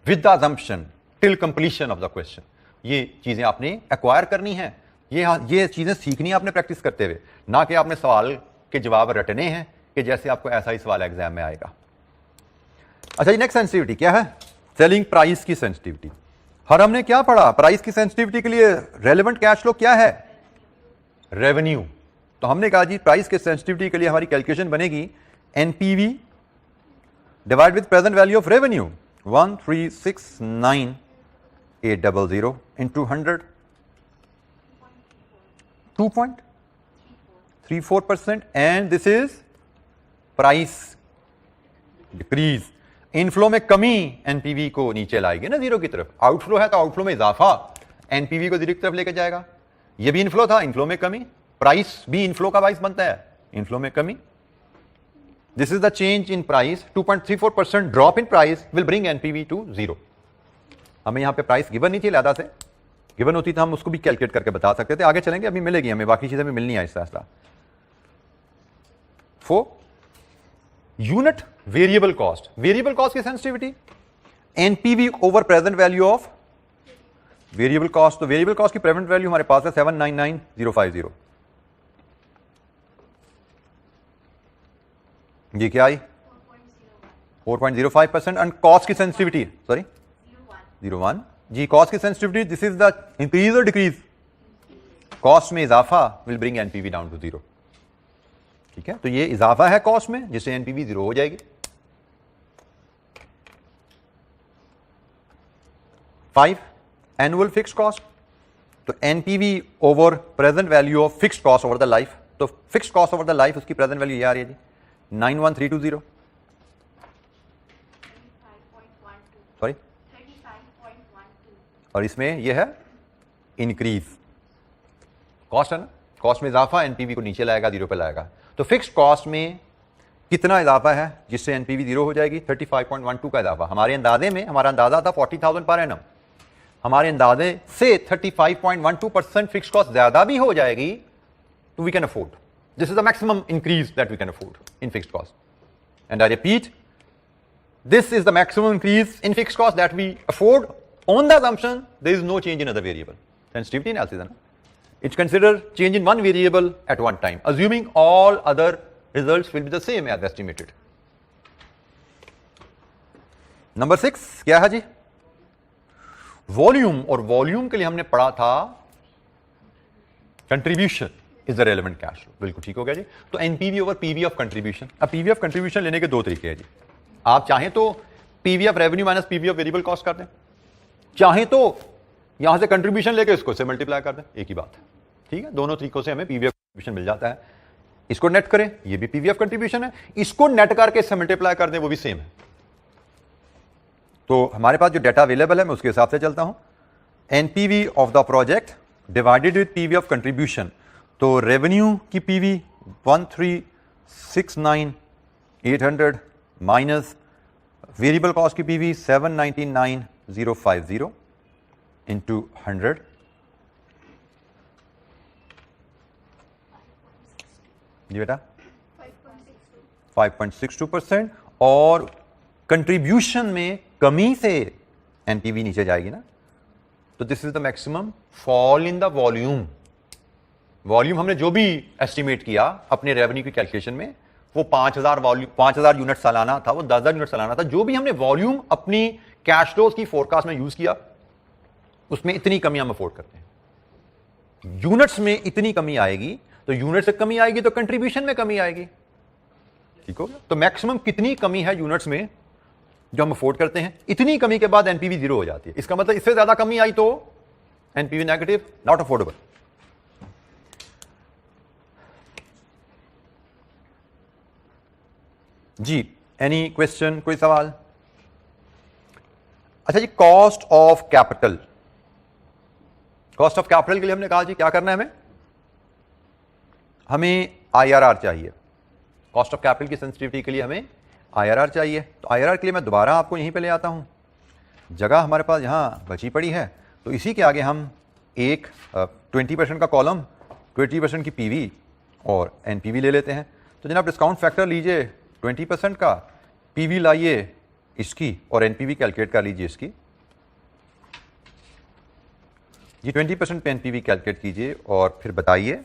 with the assumption till completion of the question. ये चीजें आपने acquire करनी है, ये चीजें सीखनी है आपने प्रैक्टिस करते हुए, ना कि आपने सवाल के जवाब रटने हैं कि जैसे आपको ऐसा ही सवाल एग्जाम में आएगा. अच्छा जी, नेक्स्ट सेंसिटिविटी क्या है? सेलिंग प्राइस की सेंसिटिविटी. और हमने क्या पढ़ा? प्राइस की सेंसिटिविटी के लिए रेलेवेंट कैश फ्लो क्या है? रेवेन्यू. तो हमने कहा जी प्राइस के सेंसिटिविटी के लिए हमारी कैलकुलेशन बनेगी NPV divide with present value of revenue 1369800 into 100 2.34%, and this is price decrease. Inflow में कमी एनपीवी को नीचे लाएगी ना जीरो की तरफ. आउटफ्लो है तो आउटफ्लो में इजाफा एनपीवी को जीरो की तरफ लेकर जाएगा. ये भी इनफ्लो था, इनफ्लो में कमी. प्राइस भी इनफ्लो का बाइस बनता है, इनफ्लो में कमी. This is the change in price. 2.34% drop in price will bring NPV to zero. हमें यहां पे प्राइस गिवन नहीं थी, लिहाजा से गिवन होती तो हम उसको भी कैलकुलेट करके बता सकते थे. आगे चलेंगे, अभी मिलेगी हमें, बाकी चीजें भी मिलनी है आहिस्ता आहिस्ता. 4 unit variable cost. Variable cost की sensitivity NPV over present value of variable cost. तो वेरिएबल कॉस्ट की प्रेजेंट वैल्यू हमारे पास है 799050. ये क्या आई? 4.05%. एंड कॉस्ट की सेंसिटिविटी सॉरी 01 जी. कॉस्ट की sensitivity, this is the increase और डिक्रीज. कॉस्ट में इजाफा will bring NPV down to zero. ठीक है, तो ये इजाफा है कॉस्ट में, जिससे एनपीवी जीरो हो जाएगी. 5 एनुअल फिक्स कॉस्ट. तो NPV over present value of fix cost over the life. तो fix cost over the life, उसकी प्रेजेंट वैल्यू ये आ रही है जी 91320. सॉरी 35.12. और इसमें ये है इंक्रीज. कॉस्ट है ना, कॉस्ट में इजाफा एनपीवी को नीचे लाएगा, जीरो पे लाएगा. तो फिक्स कॉस्ट में कितना इजाफा है जिससे एनपीवी जीरो हो जाएगी? 35.12 का इजाफा. हमारे अंदाजे में, हमारा अंदाजा था 40,000 पर एनम. हमारे अंदाजे से 35.12% फिक्स कॉस्ट ज्यादा भी हो जाएगी तो we can afford. This is the maximum increase that we can afford in fixed cost. And I repeat, this is the maximum increase in fixed cost that we afford on the assumption there is no change in other variable. Sensitivity analysis है ना, it's consider change in one variable at one time, assuming all other results will be the same as estimated. Number 6 क्या है जी? वॉल्यूम. और वॉल्यूम के लिए हमने पढ़ा था contribution is the relevant cash flow. बिल्कुल ठीक हो गया जी. तो NPV over PV of contribution. अब पीवी ऑफ कंट्रीब्यूशन लेने के दो तरीके हैं जी. आप चाहें तो PV of revenue minus PV of variable cost कर दें, चाहें तो यहां से कंट्रीब्यूशन लेके इसको से मल्टीप्लाई कर दें, एक ही बात है. ठीक है, दोनों तरीकों से हमें पीवी ऑफ कंट्रीब्यूशन मिल जाता है. इसको नेट करें, ये भी पीवी ऑफ कंट्रीब्यूशन है. इसको नेट करके इससे मल्टीप्लाई कर दें, वो भी सेम है. तो हमारे पास जो डाटा अवेलेबल है मैं उसके हिसाब से चलता हूं. NPV of the project divided with PV of contribution. तो रेवेन्यू की पीवी 1369800 माइनस वेरिएबल कॉस्ट की पीवी 799050 इंटू 100. जी बेटा 5.62%. और कंट्रीब्यूशन में कमी से एनपीवी नीचे जाएगी ना, तो this is the maximum fall in the volume. Volume हमने जो भी एस्टिमेट किया अपने रेवेन्यू की कैलकुलेशन में, वो 5000 यूनिट सालाना था, वो 10,000 यूनिट सालाना था. जो भी हमने वॉल्यूम अपनी कैश फ्लोज की फोरकास्ट में यूज किया, उसमें इतनी कमी हम अफोर्ड करते हैं. यूनिट्स में इतनी कमी आएगी, तो यूनिट से कमी आएगी तो कंट्रीब्यूशन में कमी आएगी. ठीक हो गया. तो मैक्सिमम कितनी कमी है यूनिट्स में जो हम अफोर्ड करते हैं, इतनी कमी के बाद एनपीवी जीरो हो जाती है. इसका मतलब इससे ज्यादा कमी आई तो एनपीवी नेगेटिव, नॉट अफोर्डेबल. जी एनी क्वेश्चन, कोई सवाल? अच्छा जी, cost of capital. Cost of capital के लिए हमने कहा जी क्या करना है, हमें आईआरआर चाहिए. कॉस्ट ऑफ कैपिटल की सेंसिटिविटी के लिए हमें आईआरआर चाहिए. तो आईआरआर के लिए मैं दोबारा आपको यहीं पे ले आता हूं. जगह हमारे पास यहां बची पड़ी है, तो इसी के आगे हम एक 20% का कॉलम, 20% की पीवी और एनपीवी ले लेते हैं. तो जनाब डिस्काउंट फैक्टर लीजिए 20% का, पीवी लाइए इसकी और एनपीवी कैलकुलेट कर लीजिए इसकी. ये 20% पे एनपीवी कैलकुलेट कीजिए और फिर बताइए.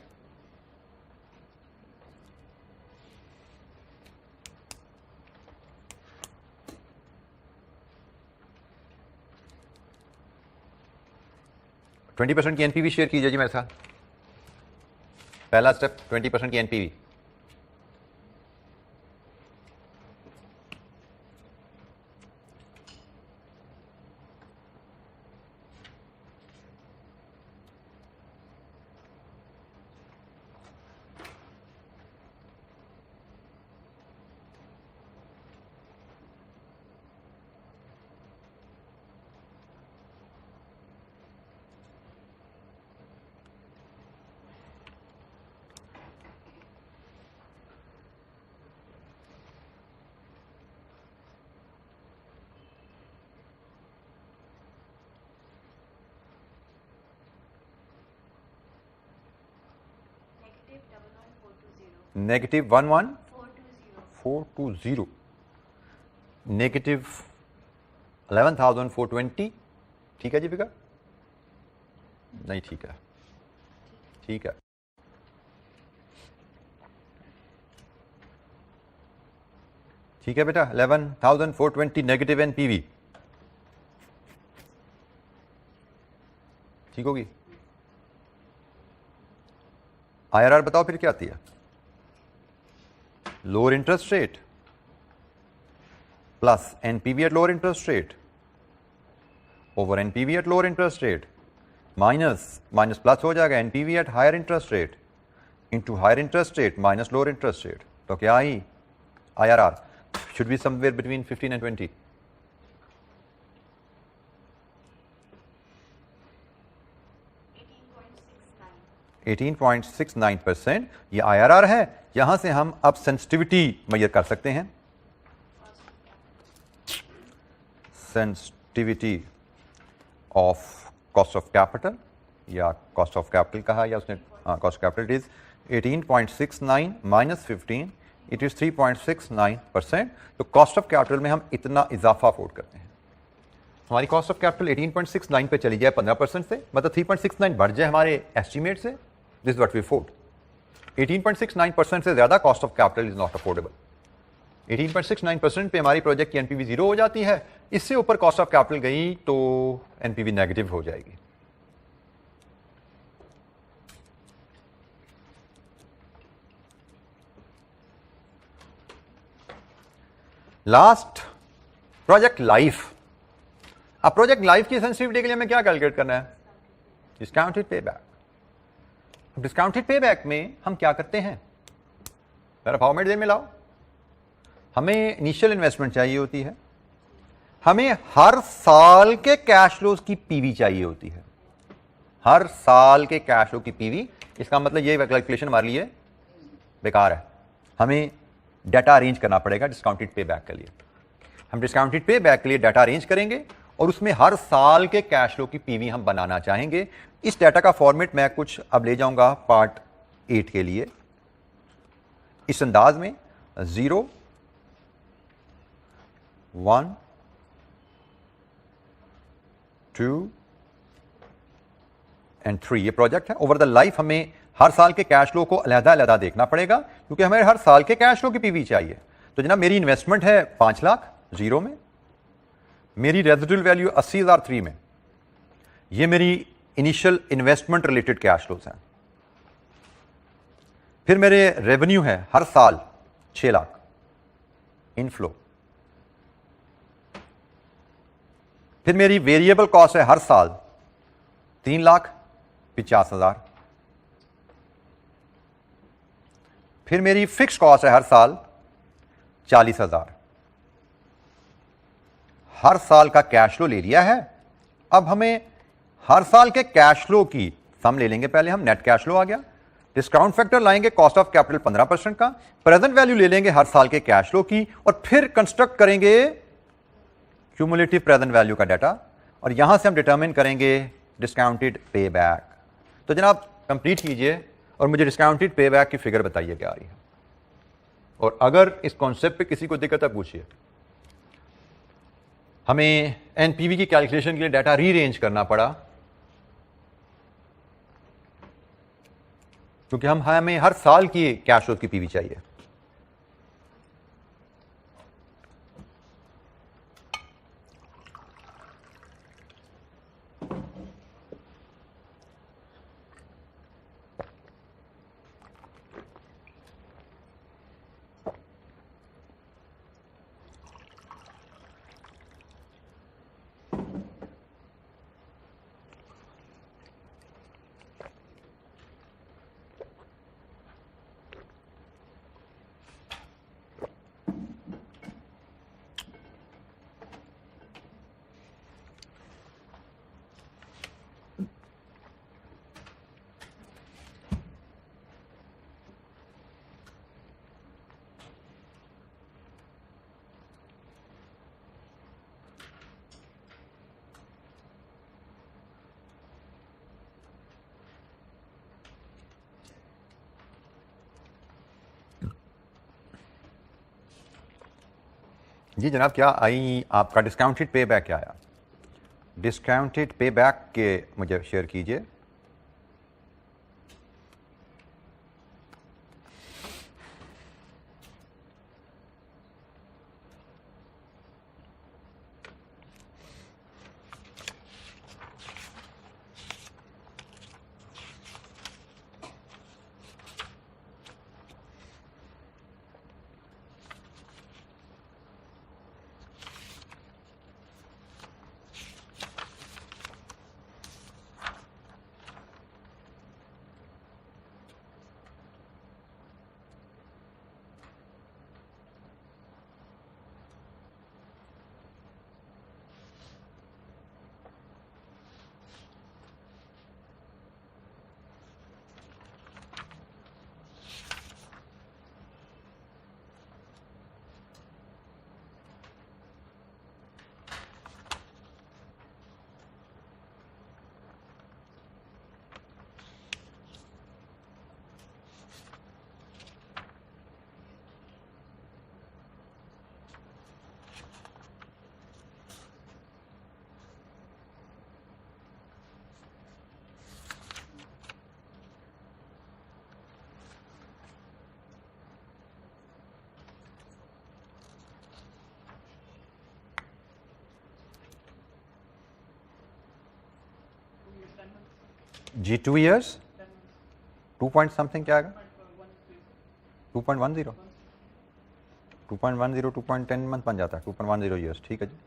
ट्वेंटी % की एनपीवी शेयर कीजिए जी मेरे साथ. पहला स्टेप 20% की एनपीवी. -11 420 -11,420। ठीक है जी फिगर? नहीं ठीक है, ठीक है। ठीक है बेटा, 11,420 नेगेटिव एनपीवी ठीक होगी। आईआरआर बताओ फिर क्या आती है? Lower interest rate plus NPV at lower interest rate over NPV at lower interest rate minus minus plus हो जाएगा NPV at higher interest rate into higher interest rate minus lower interest rate. तो क्या आई? IRR should be somewhere between 15 and 20. %18.69 ये IRR है। यहां से हम अब सेंसिटिविटी मेजर कर सकते हैं। Sensitivity of cost of capital या कॉस्ट ऑफ कैपिटल कहा या उसने cost of capital is 18.69 minus 15 it is 3.69%। तो कॉस्ट ऑफ कैपिटल में हम इतना इजाफा अफोर्ड करते हैं। हमारी कॉस्ट ऑफ कैपिटल 18.69 पे चली जाए 15% से, मतलब 3.69 बढ़ जाए हमारे एस्टीमेट से, दिस व्हाट वी अफोर्ड। 18.69% से ज्यादा cost of capital is not affordable. 18.69% पे हमारी प्रोजेक्ट की एनपीवी 0 हो जाती है। इससे ऊपर कॉस्ट ऑफ कैपिटल गई तो एनपीवी नेगेटिव हो जाएगी। Last project life. अब प्रोजेक्ट लाइफ की सेंसिटिविटी के लिए हमें क्या कैलकुलेट करना है? Discounted pay back. Discounted pay back में हम क्या करते हैं? जरा फॉर्मेट दे में लाओ। हमें इनिशियल इन्वेस्टमेंट चाहिए होती है, हमें हर साल के कैश फ्लोज की पीवी चाहिए होती है। हर साल के कैश फ्लो की पीवी, इसका मतलब ये कैलकुलेशन हमारे लिए बेकार है। हमें डाटा अरेंज करना पड़ेगा डिस्काउंटेड पे बैक के लिए। हम डिस्काउंटेड पे बैक के लिए डाटा अरेंज करेंगे और उसमें हर साल के कैश फ्लो की पीवी हम बनाना चाहेंगे। इस डाटा का फॉर्मेट मैं कुछ अब ले जाऊंगा पार्ट 8 के लिए इस अंदाज में 0 1 2 एंड 3 ये प्रोजेक्ट है। ओवर द लाइफ हमें हर साल के कैश फ्लो को अलग-अलग देखना पड़ेगा क्योंकि हमें हर साल के कैश फ्लो की पीवी चाहिए। तो जनाब मेरी इन्वेस्टमेंट है 5 लाख 0 में, मेरी रेजिडुअल वैल्यू 80,000 3 में, ये मेरी initial investment related cash flows हैं। फिर मेरे रेवेन्यू है हर साल 6 लाख इनफ्लो। फिर मेरी वेरिएबल कॉस्ट है हर साल 3,50,000। फिर मेरी फिक्स कॉस्ट है हर साल 40,000। हर साल का कैश फ्लो ले लिया है। अब हमें हर साल के कैश फ्लो की सम ले लेंगे। पहले हम नेट कैश फ्लो आ गया, डिस्काउंट फैक्टर लाएंगे कॉस्ट ऑफ कैपिटल 15% का, प्रेजेंट वैल्यू ले लेंगे हर साल के कैश फ्लो की और फिर कंस्ट्रक्ट करेंगे क्यूमुलेटिव प्रेजेंट वैल्यू का डाटा और यहां से हम डिटरमिन करेंगे डिस्काउंटेड पे बैक। तो जनाब कंप्लीट कीजिए और मुझे डिस्काउंटेड पे बैक की फिगर बताइए क्या आ रही है। और अगर इस कॉन्सेप्ट पे किसी को दिक्कत है पूछिए। हमें एनपीवी की कैलकुलेशन के लिए डाटा रीअरेंज करना पड़ा क्योंकि हमें हर साल की कैश फ्लो की पीवी चाहिए। जी जनाब, क्या आई आपका डिस्काउंटेड पे बैक क्या आया? डिस्काउंटेड पे बैक के मुझे शेयर कीजिए। जी 2 years 2 point something क्या आएगा? 2.10 2.10 मंथ बन जाता है। 2.10 years, ठीक है जी।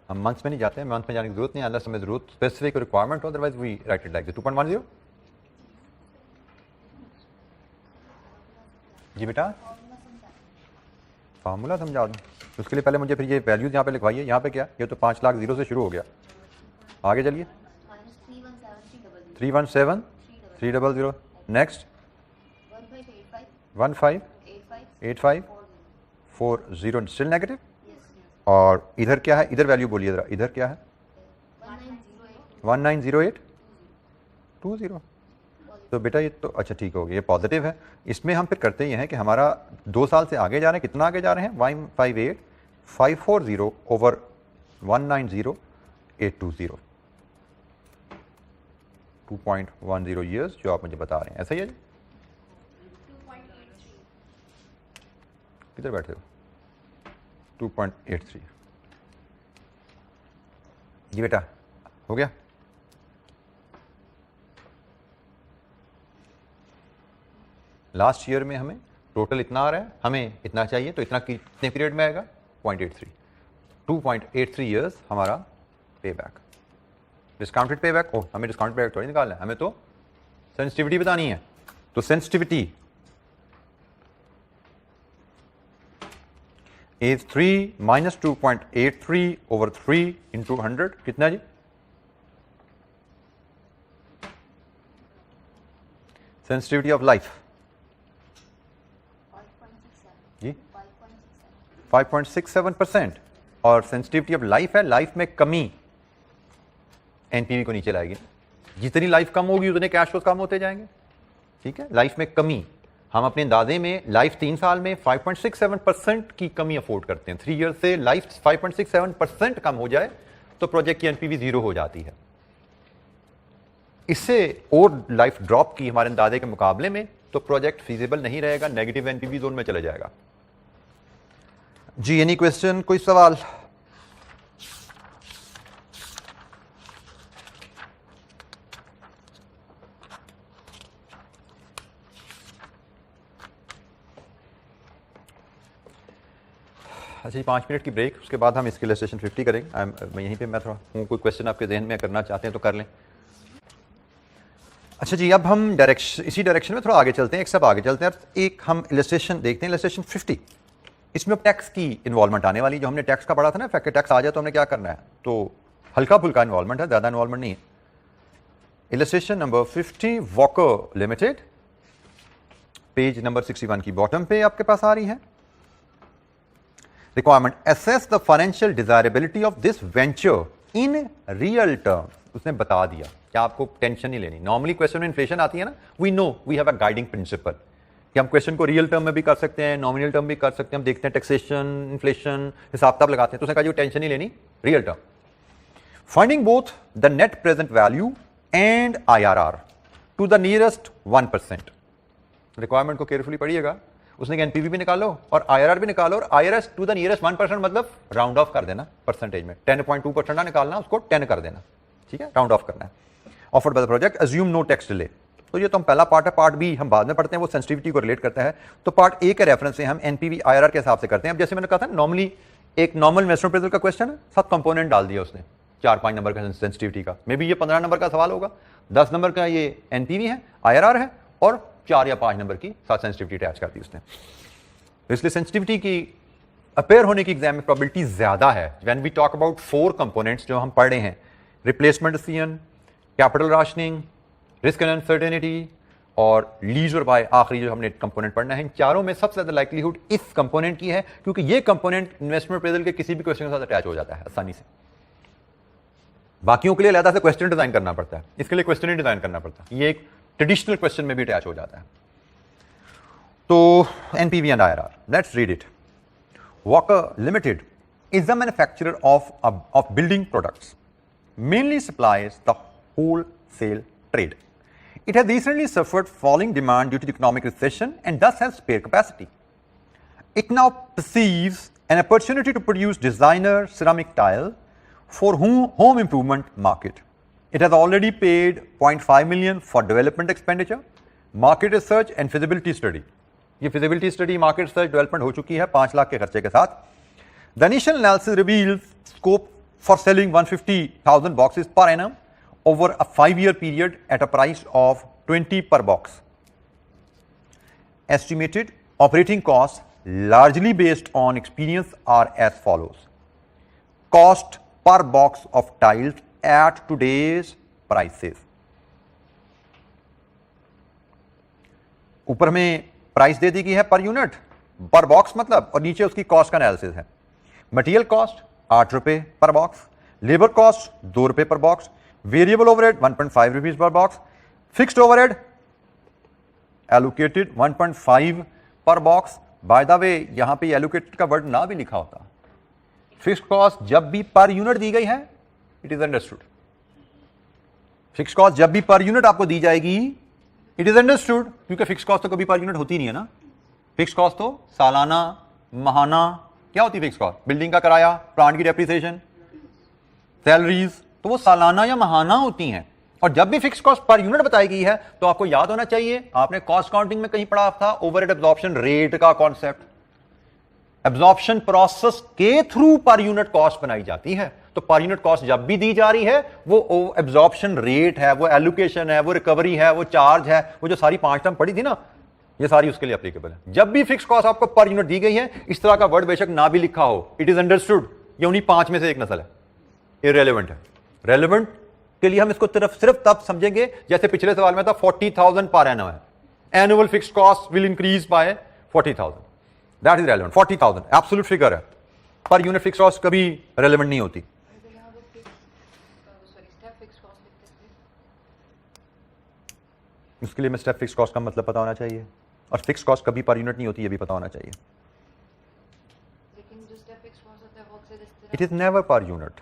हम मंथ्स में नहीं जाते हैं, मंथ में जाने की जरूरत नहीं, अनलेस हमें जरूरत स्पेसिफिक रिक्वायरमेंट हो, otherwise we write it like this 2.10। जी बेटा फार्मूला समझा दूँ, उसके लिए पहले मुझे फिर ये वैल्यूज यहाँ पे लिखवाइए। यहाँ पे क्या, ये तो 5 लाख 0 से शुरू हो गया, आगे चलिए। 317 300 नेक्स्ट 158540 स्टिल नेगेटिव। और इधर क्या है, इधर वैल्यू बोलिए जरा, इधर क्या है? 190820। तो बेटा ये तो अच्छा ठीक हो गया, ये पॉजिटिव है। इसमें हम फिर करते ही हैं कि हमारा 2 साल से आगे जा रहे हैं, कितना आगे जा रहे हैं? 158540 ओवर 190820, 2.10 ईयर्स जो आप मुझे बता रहे हैं, ऐसा ही है जी? किधर बैठे हो? 2.83 जी बेटा, हो गया? लास्ट ईयर में हमें टोटल इतना आ रहा है, हमें इतना चाहिए, तो इतना कितने पीरियड में आएगा? 0.83 2.83 ईयर्स हमारा पे बैक। डिस्काउंटेड पे बैक, ओ हमें डिस्काउंटेड पे बैक थोड़ी निकालना है, हमें तो सेंसिटिविटी बतानी है। तो sensitivity is 3 minus 2.83 over 3 into 100, कितना जी? सेंसिटिविटी ऑफ लाइफ जी 5.67%। और सेंसिटिविटी ऑफ लाइफ है, लाइफ में कमी एनपीवी को नीचे लाएगी। जितनी लाइफ कम होगी उतने कैश फ्लोज कम होते जाएंगे, ठीक है? लाइफ में कमी, हम अपने अंदाजे में लाइफ 3 साल में 5.67% की कमी अफोर्ड करते हैं। 3 ईयर से लाइफ 5.67% कम हो जाए तो प्रोजेक्ट की एनपीवी 0 हो जाती है। इससे और लाइफ ड्रॉप की हमारे अंदाजे के मुकाबले में तो प्रोजेक्ट फीजिबल नहीं रहेगा, नेगेटिव एनपीवी जोन में चले जाएगा। जी एनी क्वेश्चन, कोई सवाल? अच्छा 5 मिनट की ब्रेक, उसके बाद हम इसके इलस्ट्रेशन 50 करेंगे। मैं यहीं पे मैं थोड़ा हूँ, कोई क्वेश्चन आपके जहन में करना चाहते हैं तो कर लें। अच्छा जी, अब हम इसी डायरेक्शन में थोड़ा आगे चलते हैं, एक सब आगे चलते हैं। एक हम इलस्ट्रेशन देखते हैं, इलस्ट्रेशन 50। इसमें टैक्स की इन्वॉल्वमेंट आने वाली, जो हमने टैक्स का पढ़ा था ना, फैक्टर टैक्स आ जाए तो हमने क्या करना है, तो हल्का फुल्का इन्वॉल्वमेंट है, ज़्यादा इन्वॉल्वमेंट नहीं है। Illustration number 50, walker limited, page number 61 की बॉटम पे आपके पास आ रही है। Requirement, assess the financial desirability of this venture in real terms. उसने बता दिया, क्या आपको टेंशन नहीं लेनी। नॉर्मली क्वेश्चन में इन्फ्लेशन आती है ना, we know we have a guiding principle कि हम क्वेश्चन को रियल टर्म में भी कर सकते हैं, नॉमिनल टर्म भी कर सकते हैं, हम देखते हैं टैक्सेशन, इन्फ्लेशन, हिसाब किताब लगाते हैं, तो उसने कहा जो टेंशन नहीं लेनी, real term. Finding both the net present value and IRR to the nearest 1%। Requirement को केयरफुली पढ़िएगा, उसने एनपीवी भी निकालो और IRR भी निकालो, और IRS टू द नियरेस्ट 1% मतलब राउंड ऑफ कर देना परसेंटेज में, 10.2% ना निकालना, उसको 10 कर देना, ठीक है, राउंड ऑफ करना है। Offered by the project, assume no tax delay. तो ये तो हम पहला पार्ट है, पार्ट बी हम बाद में पढ़ते हैं, वो सेंसिटिविटी को रिलेट करता है। तो पार्ट ए के रेफरेंस से हम एनपीवी IRR के हिसाब से करते हैं। अब जैसे मैंने कहा था, नॉर्मली एक नॉर्मल इन्वेस्टमेंट अप्रेजल का क्वेश्चन है, 7 कंपोनेंट डाल दिया उसने, 4-5 नंबर का सेंसिटिविटी का, मे बी ये 15 नंबर का सवाल होगा, 10 नंबर का ये एनपीवी है, IRR है, और 4 या 5 नंबर की साथ सेंसिटिविटी अटैच कर दी उसने। इसलिए सेंसिटिविटी की अपेयर होने की एग्जाम में प्रोबेबिलिटी ज्यादा है। When we talk about 4 components जो हम पढ़े हैं, replacement decision, capital rationing, risk and uncertainty और लीजर बाय, आखिरी जो हमने कंपोनेंट पढ़ना है, इन चारों में सबसे ज्यादा लाइक्लीहुड इस कंपोनेंट की है, क्योंकि ये कंपोनेंट इन्वेस्टमेंट अप्रेजल के किसी भी क्वेश्चन के साथ अटैच हो जाता है आसानी से। बाकियों के लिए अलग से क्वेश्चन डिजाइन करना पड़ता है, इसके लिए क्वेश्चन ही डिजाइन करना पड़ता है, ये एक ट्रेडिशनल क्वेश्चन में भी अटैच हो जाता है। तो NPV and IRR, let's read it. Walker Limited is the manufacturer of building products, mainly supplies the wholesale trade. It has recently suffered falling demand due to the economic recession and thus has spare capacity. It now perceives an opportunity to produce designer ceramic tile for home improvement market. It has already paid 0.5 million for development expenditure, market research and feasibility study. ये feasibility study, market research, development हो चुकी है 5 लाख के खर्चे के साथ। The initial analysis reveals scope for selling 150,000 boxes per annum over a 5-year period at a price of 20 per box. Estimated operating costs largely based on experience are as follows. Cost per box of tiles at today's prices. ऊपर में प्राइस दे दी गई है पर यूनिट, पर बॉक्स मतलब, और नीचे उसकी कॉस्ट का एनालिसिस है। मटेरियल कॉस्ट 8 रुपए पर बॉक्स, लेबर कॉस्ट 2 रुपए पर box, variable overhead 1.5 rupees per box, fixed overhead allocated 1.5 पर बॉक्स। बाय द वे, यहां पे एलोकेटेड का वर्ड ना भी लिखा होता, फिक्स्ड कॉस्ट जब भी पर यूनिट दी गई है, it is understood. Fixed cost जब भी पर यूनिट आपको दी जाएगी, इट इज अंडरस्टूड, क्योंकि फिक्स कॉस्ट तो कभी पर यूनिट होती नहीं है ना। फिक्स कॉस्ट तो सालाना, माहाना, क्या होती है फिक्स कॉस्ट? बिल्डिंग का किराया, प्लांट की डेप्रिसिएशन, सैलरीज, तो वो सालाना या माहाना होती हैं। और जब भी फिक्स कॉस्ट पर यूनिट बताई गई है, तो आपको याद होना चाहिए, आपने कॉस्ट काउंटिंग में कहीं पढ़ा था ओवरहेड एब्जॉर्प्शन रेट का कॉन्सेप्ट। एब्जॉर्प्शन प्रोसेस के थ्रू पर यूनिट कॉस्ट बनाई जाती है। तो पर यूनिट कॉस्ट जब भी दी जा रही है, वो एब्जॉर्प्शन रेट है, वो एलोकेशन है, वो रिकवरी है, वो चार्ज है, वो जो सारी 5 टर्म पढ़ी थी ना, ये सारी उसके लिए एप्लीकेबल है। जब भी फिक्स कॉस्ट आपको पर यूनिट दी गई है, इस तरह का वर्ड बेशक ना भी लिखा हो, इट इज अंडरस्टूड, ये उन्हीं 5 में से एक नस्ल है, इररिलेवेंट है। रेलेवेंट के लिए हम इसको सिर्फ तब समझेंगे जैसे पिछले सवाल में था 40,000 पर एनम है, annual fixed cost will increase by 40,000, that is relevant. 40,000 absolute figure है, पर यूनिट फिक्स कॉस्ट कभी रेलेवेंट नहीं होती। उसके लिए मैं स्टेप फिक्स कॉस्ट का मतलब पता होना चाहिए, और फिक्स कॉस्ट कभी पर यूनिट नहीं होती, ये भी पता होना चाहिए। लेकिन जो स्टेप फिक्स कॉस्ट होता है वो अक्सर इस तरह it is never per unit,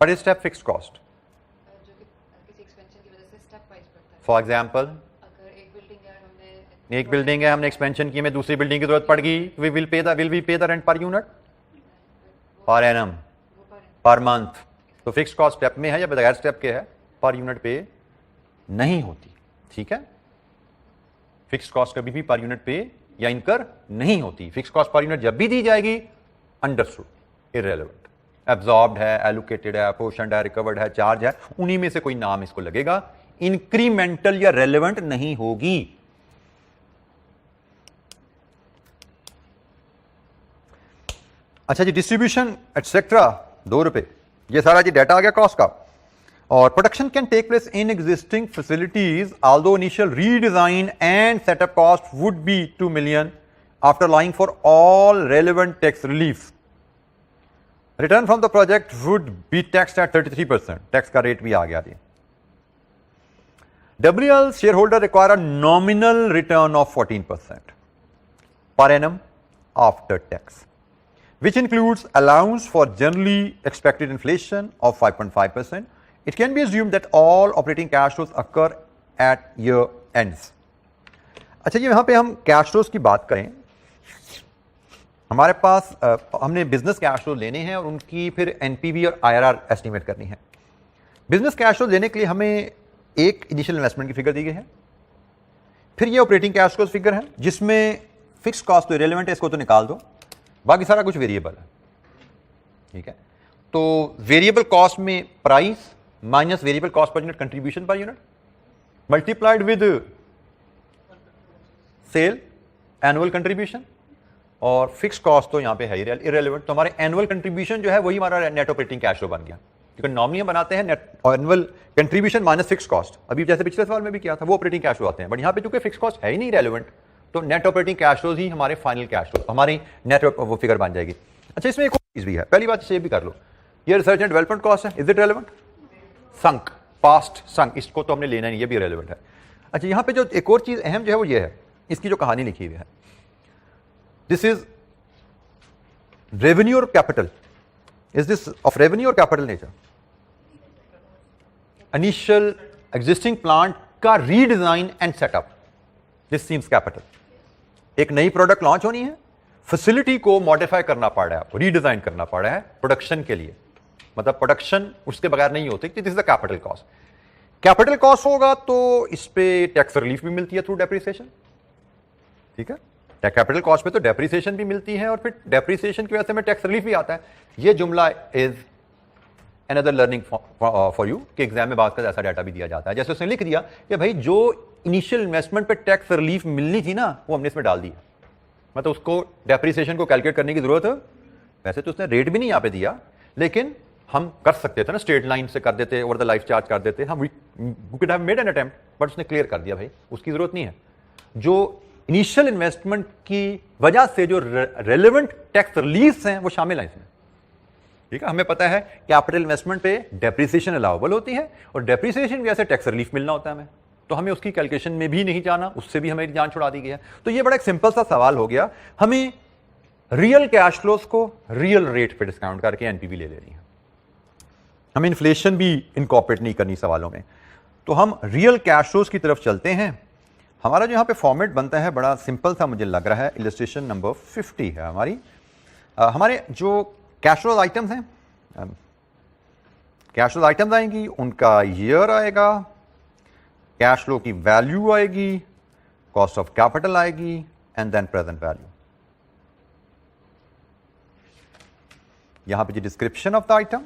but is step fix cost. जो कि किसी एक्सपेंशन की वजह से स्टेप वाइज बढ़ता है। फॉर एग्जांपल, अगर एक बिल्डिंग है, हमने एक्सपेंशन की, हमें दूसरी बिल्डिंग की जरूरत पड़ गई, विल वी पे the rent per unit, per annum, per month. तो फिक्स कॉस्ट स्टेप में है या बगैर स्टेप के है, पर यूनिट पे नहीं होती, ठीक है। फिक्स कॉस्ट कभी भी पर यूनिट पे या इनकर नहीं होती। फिक्स कॉस्ट पर यूनिट जब भी दी जाएगी, अंडरस्टूड, इररिलेवेंट। एब्जॉर्ब्ड है, एलोकेटेड है, अपोर्शन्ड है, रिकवर्ड है, चार्ज है, उन्हीं में से कोई नाम इसको लगेगा, इंक्रीमेंटल या रेलेवेंट नहीं होगी। अच्छा जी, डिस्ट्रीब्यूशन एटसेट्रा 2 रुपए, ये सारा जी डाटा आ गया कॉस्ट का। और production can take place in existing facilities although initial redesign and setup cost would be 2 million after aligning for all relevant tax relief. Return from the project would be taxed at 33%, tax का रेट भी आ गया जी। WL shareholder require a nominal return of 14% per annum after tax, which includes allowance for generally expected inflation of 5.5%. It can be assumed that all operating cash flows occur at year ends. अच्छा जी, यहाँ पे हम कैश फ्लोज की बात करें, हमारे पास हमने बिजनेस कैश फ्लो लेने हैं और उनकी फिर एनपीवी और IRR एस्टिमेट करनी है। बिजनेस कैश फ्लो लेने के लिए हमें एक इनिशियल इन्वेस्टमेंट की फिगर दी गई है, फिर ये ऑपरेटिंग कैश फ्लो फिगर है जिसमें फिक्स कॉस्ट तो इरेलेवेंट है, इसको तो निकाल दो, बाकी सारा कुछ वेरिएबल है। ठीक है, तो वेरिएबल कॉस्ट में price minus variable cost per unit contribution per unit multiplied with sale annual contribution, और फिक्स कॉस्ट तो यहां पे है इरेलेवेंट, तो हमारे एनुअल कंट्रीब्यूशन जो है वही हमारा नेट ऑपरेटिंग कैश फ्लो बन गया, क्योंकि नॉर्मली हम बनाते हैं net annual contribution minus fix cost, अभी जैसे पिछले सवाल में भी किया था वो ऑपरेटिंग कैश फ्लो आते हैं, बट यहां पे चूंकि फिक्स कॉस्ट है ही नहीं रेलेवेंट, तो नेट ऑपरेटिंग कैश फ्लोज ही हमारे फाइनल कैश फ्लो, हमारी नेट वो फिगर बन जाएगी। अच्छा, इसमें एक और चीज भी है, पहली बात इसे भी कर लो, ये रिसर्च एंड डेवलपमेंट कॉस्ट है, is it relevant? Sunk, past sunk, इसको तो हमने लेना नहीं, ये भी रेलेवेंट है। अच्छा, यहां पे जो एक और चीज अहम जो है वो ये है, इसकी जो कहानी लिखी हुई है, दिस इज रेवेन्यू और capital, is this of revenue और capital nature? Initial existing plant का redesign and setup, this seems capital. एक नई प्रोडक्ट लॉन्च होनी है, फैसिलिटी को मॉडिफाई करना पड़ रहा है, आपको रीडिजाइन करना पड़ रहा है प्रोडक्शन के लिए, मतलब प्रोडक्शन उसके बगैर नहीं होती, this is the capital cost. Capital cost होगा तो इस पे टैक्स रिलीफ भी मिलती है थ्रू डेप्रिसिएशन। ठीक है, कैपिटल कॉस्ट पे तो डेप्रिसिएशन भी मिलती है और फिर डेप्रिसिएशन की वजह से हमें टैक्स रिलीफ भी आता है। ये जुमला is another learning for you कि एग्जाम में बात का ऐसा डाटा भी दिया जाता है, जैसे उसने लिख दिया कि भाई जो इनिशियल इन्वेस्टमेंट पे टैक्स रिलीफ मिलनी थी ना वो हमने इसमें डाल दी, मतलब उसको डेप्रिसिएशन को कैलकुलेट करने की जरूरत है। वैसे तो उसने रेट भी नहीं यहाँ पे दिया, लेकिन हम कर सकते थे ना, स्ट्रेट लाइन से कर देते, ओवर द लाइफ चार्ज कर देते, हम we could have made an attempt, but उसने क्लियर कर दिया भाई उसकी जरूरत नहीं है। जो इनिशियल इन्वेस्टमेंट की वजह से जो रेलेवेंट टैक्स रिलीफ हैं वो शामिल है इसमें। ठीक है, हमें पता है कैपिटल इन्वेस्टमेंट पे डेप्रिसिएशन अलाउबल होती है और डेप्रिसिएशन की वजह से टैक्स रिलीफ मिलना होता है हमें, तो हमें उसकी कैलकुलेशन में भी नहीं जाना, उससे भी हमें जान छुड़ा दी गई है। तो ये बड़ा एक सिंपल सा सवाल हो गया, हमें रियल कैश फ्लोज को रियल रेट पे डिस्काउंट करके एनपीवी ले लेनी है, हमें इन्फ्लेशन भी इनकॉर्पोरेट नहीं करनी सवालों में। तो हम रियल कैश फ्लोज की तरफ चलते हैं। हमारा जो यहाँ पे फॉर्मेट बनता है बड़ा सिंपल सा मुझे लग रहा है, इलस्ट्रेशन नंबर 50 है हमारी। हमारे जो कैश फ्लोज आइटम्स हैं, कैश फ्लोज आइटम्स आएंगी, उनका ईयर आएगा, कैश फ्लो की वैल्यू आएगी, कॉस्ट ऑफ कैपिटल आएगी एंड देन प्रेजेंट वैल्यू। यहां पे जो description of the item,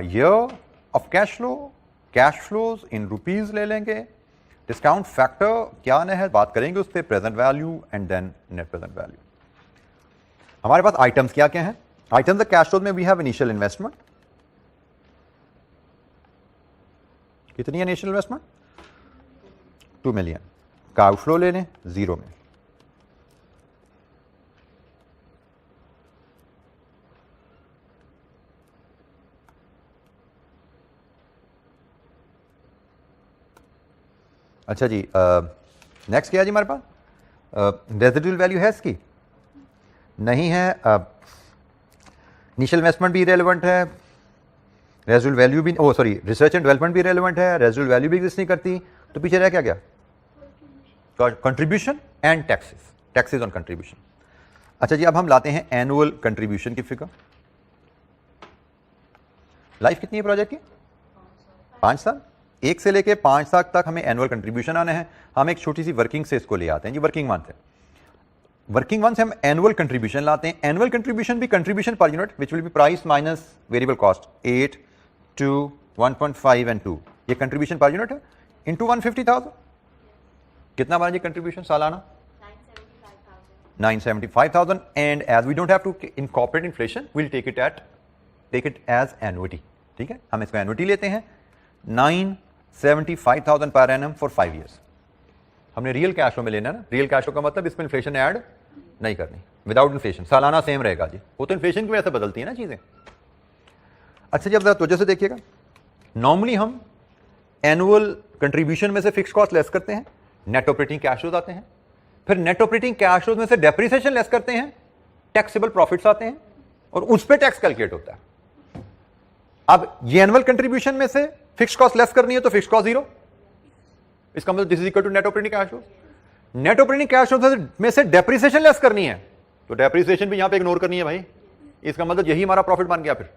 year of cash flow, cash flows in rupees ले लेंगे, डिस्काउंट फैक्टर क्या है बात करेंगे उस पर, present value and then net present value. हमारे पास आइटम्स क्या क्या हैं? आइटम्स द कैश फ्लोज में वी हैव इनिशियल इन्वेस्टमेंट, कितनी है इनिशियल इन्वेस्टमेंट? 2 मिलियन। का आउटफ्लो ले लें 0 में, अच्छा जी। नेक्स्ट क्या है जी हमारे पास? रेजिडुअल वैल्यू है इसकी? नहीं है। इनिशियल इन्वेस्टमेंट भी रेलेवेंट है, रेजिडुअल वैल्यू भी, ओ सॉरी, रिसर्च एंड डेवलपमेंट भी रेलेवेंट है, रेजिडुअल वैल्यू भी एग्जिस्ट नहीं करती, तो पीछे रह क्या गया? Contribution and taxes, taxes on contribution. अच्छा जी, अब हम लाते हैं एनुअल कंट्रीब्यूशन की फिगर। लाइफ कितनी है प्रोजेक्ट की? 5 साल। 1 से लेके 5 साल तक हमें एनुअल कंट्रीब्यूशन आने हैं। हम एक छोटी सी वर्किंग से इसको ले आते हैं जी, वर्किंग मंथ है। वर्किंग मंथ से हम एनुअल कंट्रीब्यूशन लाते हैं। एनुअल कंट्रीब्यूशन भी contribution per unit which will be price minus variable cost 8, 2, 1.5 and 2, ये कंट्रीब्यूशन पर यूनिट है, इनटू 150,000। कितना बना जी कंट्रीब्यूशन सालाना? 975,000 and as we don't have to incorporate inflation will take it as annuity. ठीक है, हम इसको एनुइटी लेते हैं 975,000 पर एनम फॉर 5 ईयर्स। हमने रियल कैश फ्लो में लेना है ना, रियल कैश फ्लो का मतलब इसमें इन्फ्लेशन ऐड नहीं करनी, विदाउट इन्फ्लेशन सालाना सेम रहेगा जी, वो तो इन्फ्लेशन की वजह से बदलती है ना चीजें। अच्छा जी, अब जरा तवज्जो से देखिएगा, नॉर्मली हम एनुअल कंट्रीब्यूशन में से फिक्स कॉस्ट लेस करते हैं, नेट ऑपरेटिंग कैश फ्लोज आते हैं, फिर नेट ऑपरेटिंग कैश फ्लोज में से डेप्रिसिएशन लेस करते हैं, टैक्सेबल प्रॉफिट्स आते हैं और उस पर टैक्स कैलकुलेट होता है। अब ये एनुअल कंट्रीब्यूशन में से फिक्स कॉस्ट लेस करनी है तो फिक्स कॉस्ट जीरो, इसका मतलब this is equal to net operating cash flows. Net operating cash flows में से डेप्रिसिएशन लेस करनी है तो डेप्रिसिएशन भी यहां पे इग्नोर करनी है भाई, इसका मतलब यही हमारा प्रॉफिट बन गया फिर।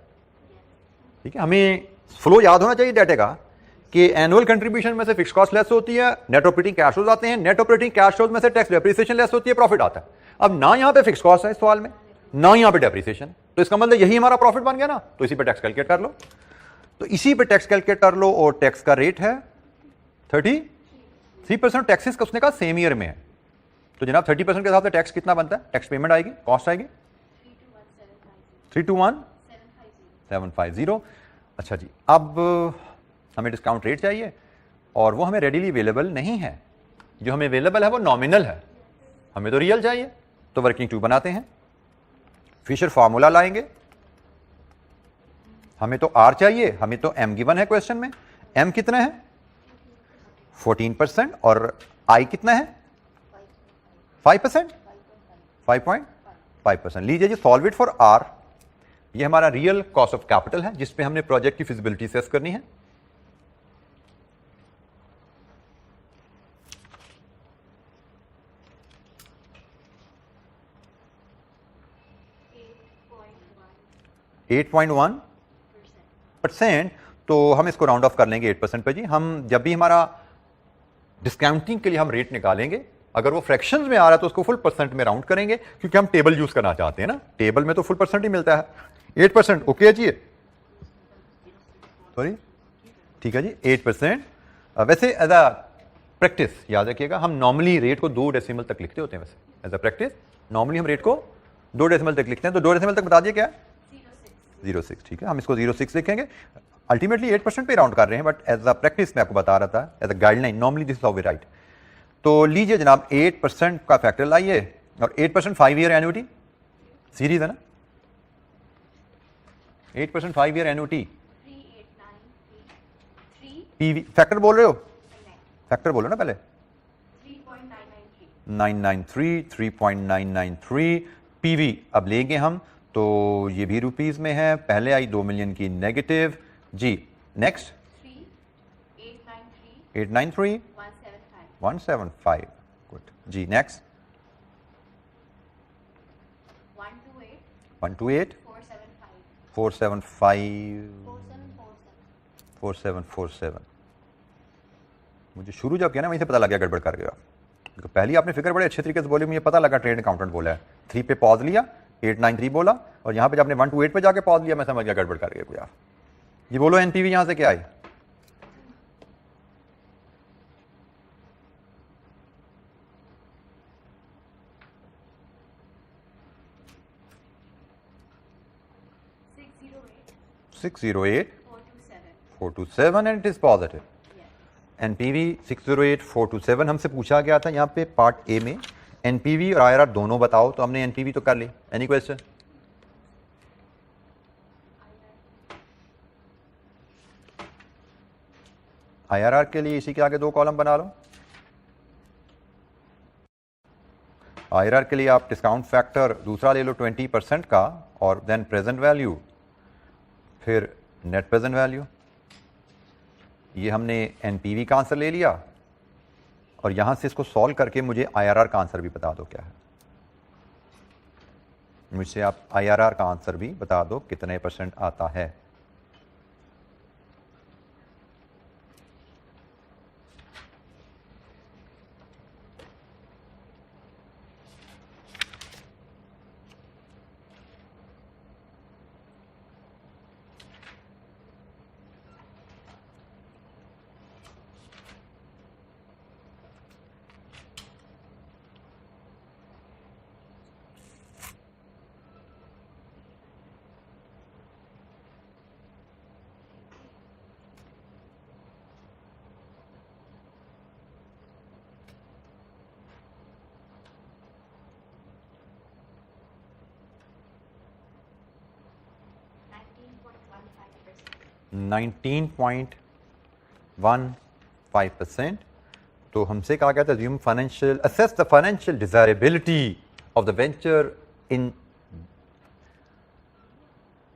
ठीक है, हमें फ्लो याद होना चाहिए डाटा का कि एनुअल कंट्रीब्यूशन में से फिक्स कॉस्ट लेस होती है, नेट ऑपरेटिंग कैश फ्लोज आते हैं, नेट ऑपरेटिंग कैश फ्लोज में से टैक्स डेप्रिसिएशन लेस होती है, प्रॉफिट आता है। अब ना यहां पे फिक्स कॉस्ट है इस सवाल में, ना यहां पे डेप्रिसिएशन, तो इसका मतलब यही हमारा प्रॉफिट बन गया ना, तो इसी पे टैक्स कैलकुलेट कर लो। तो इसी पे टैक्स कैलकुलेट कर लो और टैक्स का रेट है 33%। टैक्सेस उसने कहा सेम ईयर में है, तो जनाब 30% के हिसाब से टैक्स कितना बनता है, टैक्स पेमेंट आएगी, कॉस्ट आएगी 321,750। अच्छा जी, अब हमें डिस्काउंट रेट चाहिए और वो हमें रेडीली अवेलेबल नहीं है, जो हमें अवेलेबल है वो नॉमिनल है, हमें तो रियल चाहिए। तो वर्किंग टू बनाते हैं, फिशर फार्मूला लाएंगे, हमें तो आर चाहिए, हमें तो एम गिवन है क्वेश्चन में, एम कितना है 14% और आई कितना है 5%, 5.5%। लीजिए जी, सॉल्व इट फॉर आर, ये हमारा रियल कॉस्ट ऑफ कैपिटल है जिसपे हमने प्रोजेक्ट की फिजिबिलिटी सेस करनी है। %8.1, तो हम इसको राउंड ऑफ कर लेंगे 8% पे जी। हम जब भी हमारा डिस्काउंटिंग के लिए हम रेट निकालेंगे, अगर वो फ्रैक्शंस में आ रहा है तो उसको फुल परसेंट में राउंड करेंगे, क्योंकि हम टेबल यूज करना चाहते हैं ना, टेबल में तो फुल परसेंट ही मिलता है। 8% ओके है जी, सॉरी ठीक है जी 8%। वैसे एज अ प्रैक्टिस याद रखिएगा, हम नॉर्मली रेट को 2 डेसिमल तक लिखते होते हैं। वैसे एज अ प्रैक्टिस नॉर्मली हम रेट को 2 डेसिमल तक लिखते हैं, तो 2 डेसिमल तक बता दिए क्या 06। ठीक है, हम इसको 06 लिखेंगे। अल्टीमेटली 8% पे राउंड कर रहे हैं, बट एज अ प्रैक्टिस मैं आपको बता रहा था, as a guideline normally this is how we write. तो लीजिए जनाब 8% का फैक्टर लाइए, और 8% 5 ईयर एन्युटी सीरीज है ना, 8% 5 ईयर एन्युटी पीवी फैक्टर बोल रहे हो, फैक्टर बोलो ना पहले 3.993 पीवी। अब लेंगे हम तो ये भी रुपीस में है, पहले आई 2 मिलियन की नेगेटिव जी। नेक्स्ट 893 175 गुड जी। नेक्स्ट 128 475 4747। मुझे शुरू जब किया ना वहीं से पता लग गया गड़बड़ कर गया, पहले आपने फिगर बड़े अच्छे तरीके से बोली, मुझे पता लगा ट्रेड अकाउंटेंट बोला है। 3 पे पॉज लिया, 893 बोला, और यहाँ पे जब आपने 128 पे जाके पॉज लिया, मैं समझ गया गड़बड़ कर गया कोई। आप ये बोलो एनपीवी यहाँ से क्या आई, $608,427 and it is positive. NPV 608,427 हमसे पूछा गया था यहाँ पे पार्ट ए में, एनपीवी और आईआरआर दोनों बताओ, तो हमने एनपीवी तो कर ली। Any question? आईआरआर के लिए इसी के आगे 2 कॉलम बना लो। आईआरआर के लिए आप डिस्काउंट फैक्टर दूसरा ले लो 20% का, और देन प्रेजेंट वैल्यू, फिर नेट प्रेजेंट वैल्यू। ये हमने एनपीवी का आंसर ले लिया, और यहां से इसको सॉल्व करके मुझे आईआरआर का आंसर भी बता दो क्या है। मुझसे आप आईआरआर का आंसर भी बता दो कितने % आता है। 0.15%। तो हमसे कहा गया था assume financial assess the financial desirability of the venture in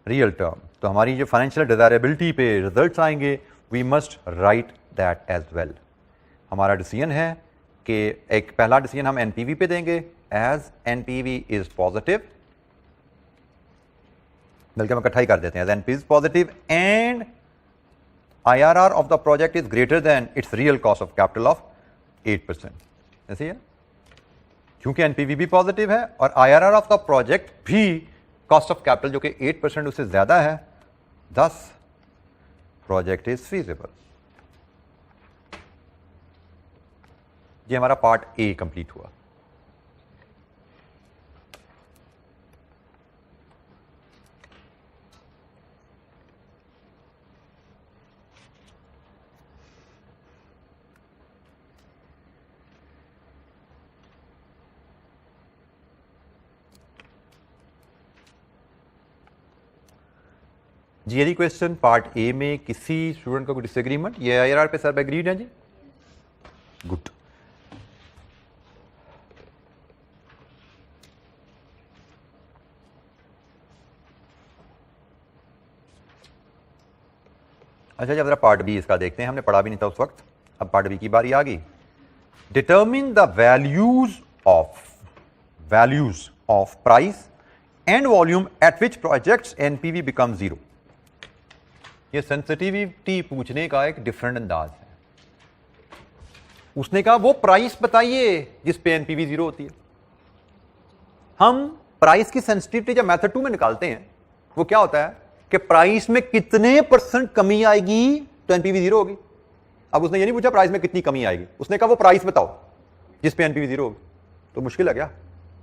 real term। तो हमारी जो फाइनेंशियल डिजायरेबिलिटी पे रिजल्ट्स आएंगे, we must write that as well. हमारा डिसीजन है कि एक पहला डिसीजन हम एनपीवी पे देंगे, एज एनपीवी इज पॉजिटिव, बल्कि हम इकट्ठा ही कर देते हैं, as NPV is positive and IRR of the project is greater than its real cost of capital of 8%। ऐसे ही है, क्योंकि एनपीवी भी पॉजिटिव है और IRR ऑफ द प्रोजेक्ट भी कॉस्ट ऑफ कैपिटल जो कि 8% उससे ज्यादा है, thus प्रोजेक्ट इज फीजिबल। ये हमारा पार्ट ए कंप्लीट हुआ। जी, यदि क्वेश्चन पार्ट ए में किसी स्टूडेंट का कोई डिसएग्रीमेंट, ये IRR पे सब एग्रीड है जी? गुड। अच्छा, जब जरा पार्ट बी इसका देखते हैं, हमने पढ़ा भी नहीं था उस वक्त, अब पार्ट बी की बारी आ गई। Determine the values of price and volume at which projects NPV become 0। ये सेंसिटिविटी पूछने का एक डिफरेंट अंदाज है। उसने कहा वो प्राइस बताइए जिस पे एनपीवी 0 होती है। हम प्राइस की सेंसिटिविटी जब मेथड 2 में निकालते हैं, वो क्या होता है कि प्राइस में कितने % कमी आएगी तो एनपीवी 0 होगी। अब उसने ये नहीं पूछा प्राइस में कितनी कमी आएगी, उसने कहा वो प्राइस बताओ जिस पे एनपीवी 0 होगी। तो मुश्किल है क्या?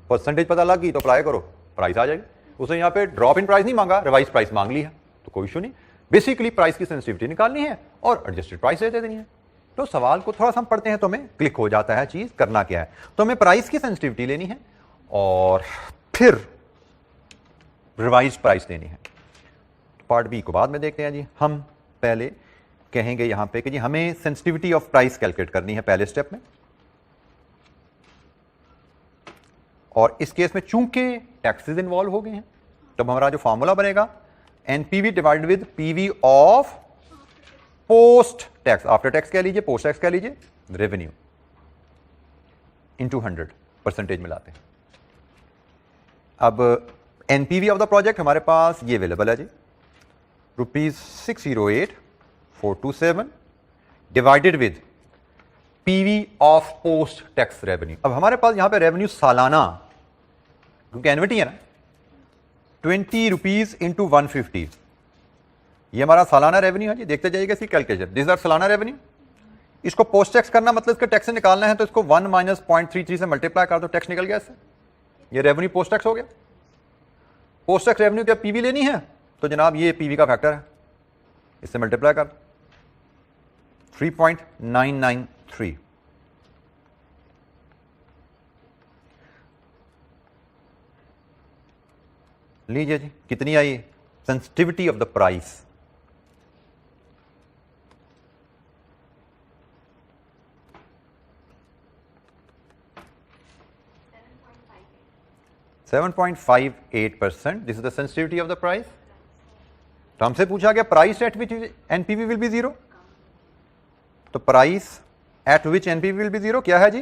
परसेंटेज पता लग गई तो अप्लाई करो, प्राइस आ जाएगी। उसने यहां पे ड्रॉप इन प्राइस नहीं मांगा, रिवाइज प्राइस मांग ली है, तो कोई इशू नहीं। बेसिकली प्राइस की सेंसिटिविटी निकालनी है और एडजस्टेड प्राइस दे देनी है। तो सवाल को थोड़ा सा हम पढ़ते हैं तो हमें क्लिक हो जाता है चीज करना क्या है। तो हमें प्राइस की सेंसिटिविटी लेनी है और फिर रिवाइज प्राइस लेनी है। पार्ट बी को बाद में देखते हैं जी। हम पहले कहेंगे यहां पे कि जी हमें सेंसिटिविटी ऑफ प्राइस कैलकुलेट करनी है पहले स्टेप में। और इस केस में चूंकि टैक्सेस इन्वॉल्व हो गए हैं, तो हमारा जो फॉर्मूला बनेगा NPV divided with PV of post tax, after tax कह लीजिए, पोस्ट टैक्स कह लीजिए, रेवेन्यू इनटू 100 परसेंटेज मिलाते हैं। अब एनपीवी ऑफ द प्रोजेक्ट हमारे पास ये अवेलेबल है जी, ₹608,427 divided with PV of post tax revenue. अब हमारे पास यहां पे रेवेन्यू सालाना, क्योंकि एन्युटी है ना, ₹20 इंटू 150, ये हमारा सालाना रेवेन्यू है जी। देखते जाइएगा इसकी कैलकुलेशन, दिस आर सालाना रेवेन्यू। इसको पोस्ट टैक्स करना मतलब इसका टैक्स निकालना है, तो इसको 1 माइनस 0.33 से मल्टीप्लाई कर दो, टैक्स निकल गया इससे। ये रेवेन्यू पोस्ट टैक्स हो गया। पोस्ट टैक्स रेवेन्यू क्या पीवी लेनी है, तो जनाब ये पीवी का फैक्टर है, इससे मल्टीप्लाई कर 3.993। लीजिए जी कितनी आई sensitivity of the price, %7.58%। This is the sensitivity of the price. तो हमसे पूछा गया price at which NPV will be 0, तो price at which NPV will be 0 क्या है जी?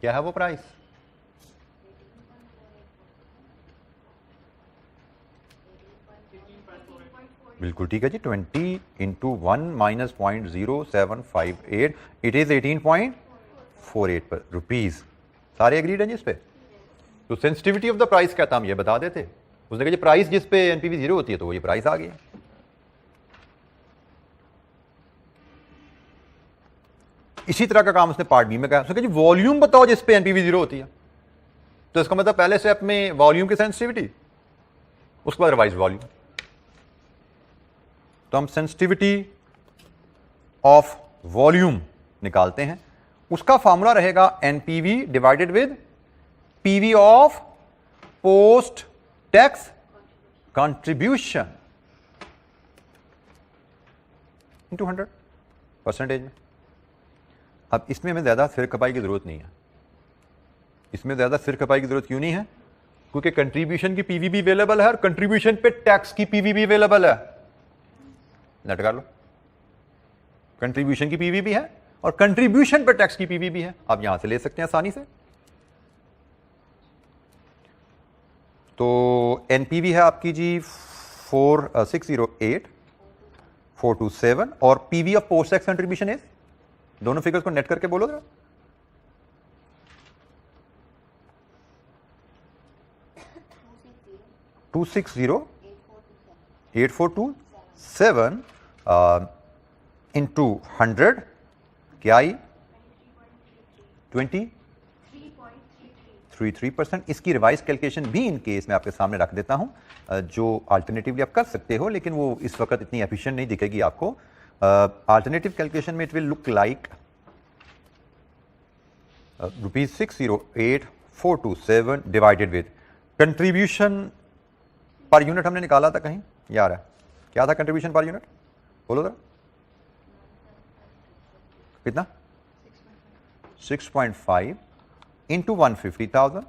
क्या है वो प्राइस? बिल्कुल ठीक है जी, 20 into 1 minus 0.0758, it is 18.48 rupees. सारे एग्रीड हैं जी इस पे। तो सेंसिटिविटी ऑफ द प्राइस क्या था, हम ये बता देते। उसने कहा जी प्राइस जिस पे एनपीवी 0 होती है, तो वो ये प्राइस आ गया। इसी तरह का काम उसने पार्ट बी में कहा, उसने कहा जी वॉल्यूम बताओ जिस पे एनपीवी 0 होती है। तो इसका मतलब पहले स्टेप में वॉल्यूम की सेंसिटिविटी, उसके बाद रिवाइज वॉल्यूम। तो हम सेंसिटिविटी ऑफ वॉल्यूम निकालते हैं, उसका फॉर्मूला रहेगा NPV divided with PV of post tax contribution into 100 percentage में। अब इसमें हमें ज़्यादा सिर खपाई की ज़रूरत नहीं है। इसमें ज़्यादा सिर खपाई की ज़रूरत क्यों नहीं है? क्योंकि कंट्रीब्यूशन की पीवी भी अवेलेबल है और कंट्रीब्यूशन पे टैक्स की पीवी भी अवेलेबल है। नेट कर लो, कंट्रीब्यूशन की पीवी भी है और कंट्रीब्यूशन पे टैक्स की पीवी भी है। आप यहां से ले सकते हैं आसानी से। तो एनपीवी है आपकी जी 4608427 और PV of post tax contribution is, दोनों फिगर्स को नेट करके बोलो जरा। $260,8427 इंटू 100 क्या आई? 23%। इसकी रिवाइज कैलकुलेशन भी इन केस मैं आपके सामने रख देता हूं, जो अल्टरनेटिवली आप कर सकते हो, लेकिन वो इस वक्त इतनी एफिशिएंट नहीं दिखेगी आपको। अल्टरनेटिव कैलकुलेशन में it will look like ₹608,427 divided with contribution per unit हमने निकाला था कहीं यार है, क्या था कंट्रीब्यूशन पर यूनिट? बोलो जरा कितना? 6.5 इंटू 150,000।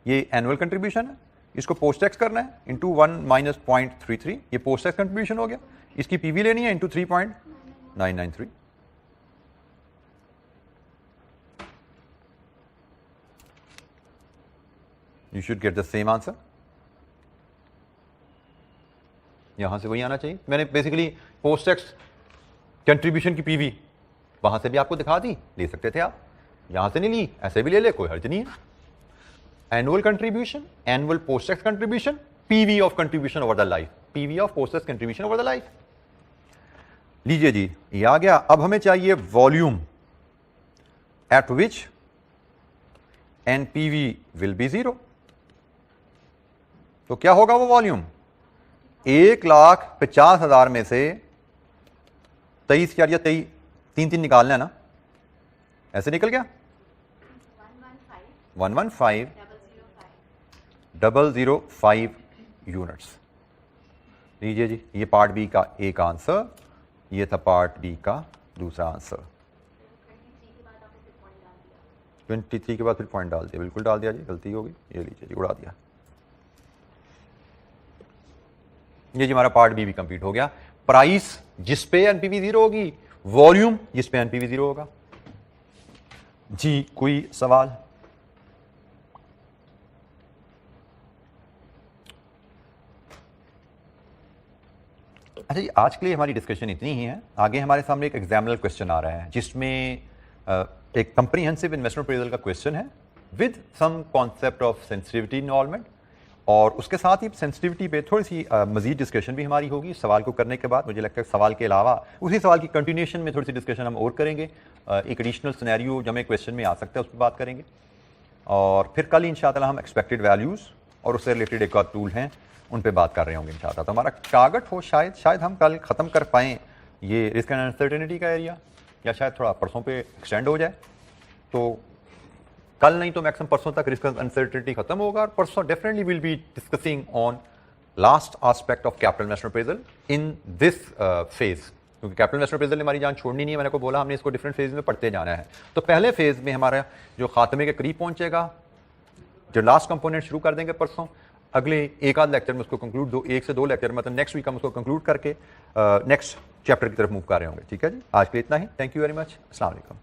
ये एनुअल कंट्रीब्यूशन है, इसको पोस्ट टैक्स करना है इंटू 1 माइनस 0.33, ये पोस्ट टैक्स कंट्रीब्यूशन हो गया। इसकी पीवी लेनी है into 3.993। You should get the same answer. यहां से वही आना चाहिए। मैंने बेसिकली पोस्ट टैक्स कंट्रीब्यूशन की पीवी वहां से भी आपको दिखा दी, ले सकते थे आप, यहां से नहीं ली, ऐसे भी ले ले, कोई हर्ज नहीं है। Annual contribution, annual post tax contribution, PV of contribution over the life, PV of post tax contribution over the life. लीजिए जी, ये आ गया। अब हमें चाहिए volume at which NPV will be 0। तो क्या होगा वो वॉल्यूम? 1,50,000 में से 23,000 या 3 निकालना है ना, ऐसे निकल गया 115,005 यूनिट्स। लीजिए जी, ये पार्ट बी का एक आंसर, ये था पार्ट बी का दूसरा आंसर। 23 के बाद फिर पॉइंट डाल दिया, बिल्कुल डाल दिया जी, गलती होगी। ये लीजिए जी, उड़ा दिया। ये जी हमारा पार्ट बी भी कंप्लीट हो गया। प्राइस जिस पे एनपीवी 0 होगी, वॉल्यूम जिस पे एनपीवी 0 होगा। जी कोई सवाल? अच्छा जी, आज के लिए हमारी डिस्कशन इतनी ही है। आगे हमारे सामने एक एग्जामिनर क्वेश्चन आ रहा है, जिसमें एक कंप्रीहेंसिव इन्वेस्टमेंट अप्रेजल का क्वेश्चन है with some concept of sensitivity involvement, और उसके साथ ही सेंसिटिविटी पे थोड़ी सी मजीद डिस्कशन भी हमारी होगी सवाल को करने के बाद। मुझे लगता है सवाल के अलावा उसी सवाल की कंटिन्यूएशन में थोड़ी सी डिस्कशन हम और करेंगे। एक एडिशनल सिनेरियो जो हमें क्वेश्चन में आ सकता है उस पर बात करेंगे, और फिर कल इंशाअल्लाह हम एक्सपेक्टेड वैल्यूज़ और उससे रिलेटेड एक और टूल हैं उन पे बात कर रहे होंगे इंशाअल्लाह। तो हमारा टारगेट हो शायद हम कल ख़त्म कर पाएँ ये रिस्क एंड अनसर्टेनिटी का एरिया, या शायद थोड़ा परसों पे एक्सटेंड हो जाए। तो कल नहीं तो मैक्सिमम परसों तक रिस्क अनसर्टेनिटी खत्म होगा, और परसों definitely will be discussing on last aspect of capital investment appraisal in this phase, क्योंकि कैपिटल इन्वेस्टमेंट अप्रेजल ने हमारी जान छोड़नी नहीं है। मैंने को बोला हमने इसको डिफरेंट फेज में पढ़ते जाना है। तो पहले फेज में हमारा जो खात्मे के करीब पहुंचेगा, जो लास्ट कंपोनेंट शुरू कर देंगे परसों, अगले एक आध लेक्चर में उसको कंक्लूड 1 से 2 लेक्चर मतलब नेक्स्ट वीक हम उसको कंक्लूड करके नेक्स्ट चैप्टर की तरफ मूव कर रहे होंगे। ठीक है जी, आज के लिए इतना ही। Thank you very much. अस्सलाम वालेकुम।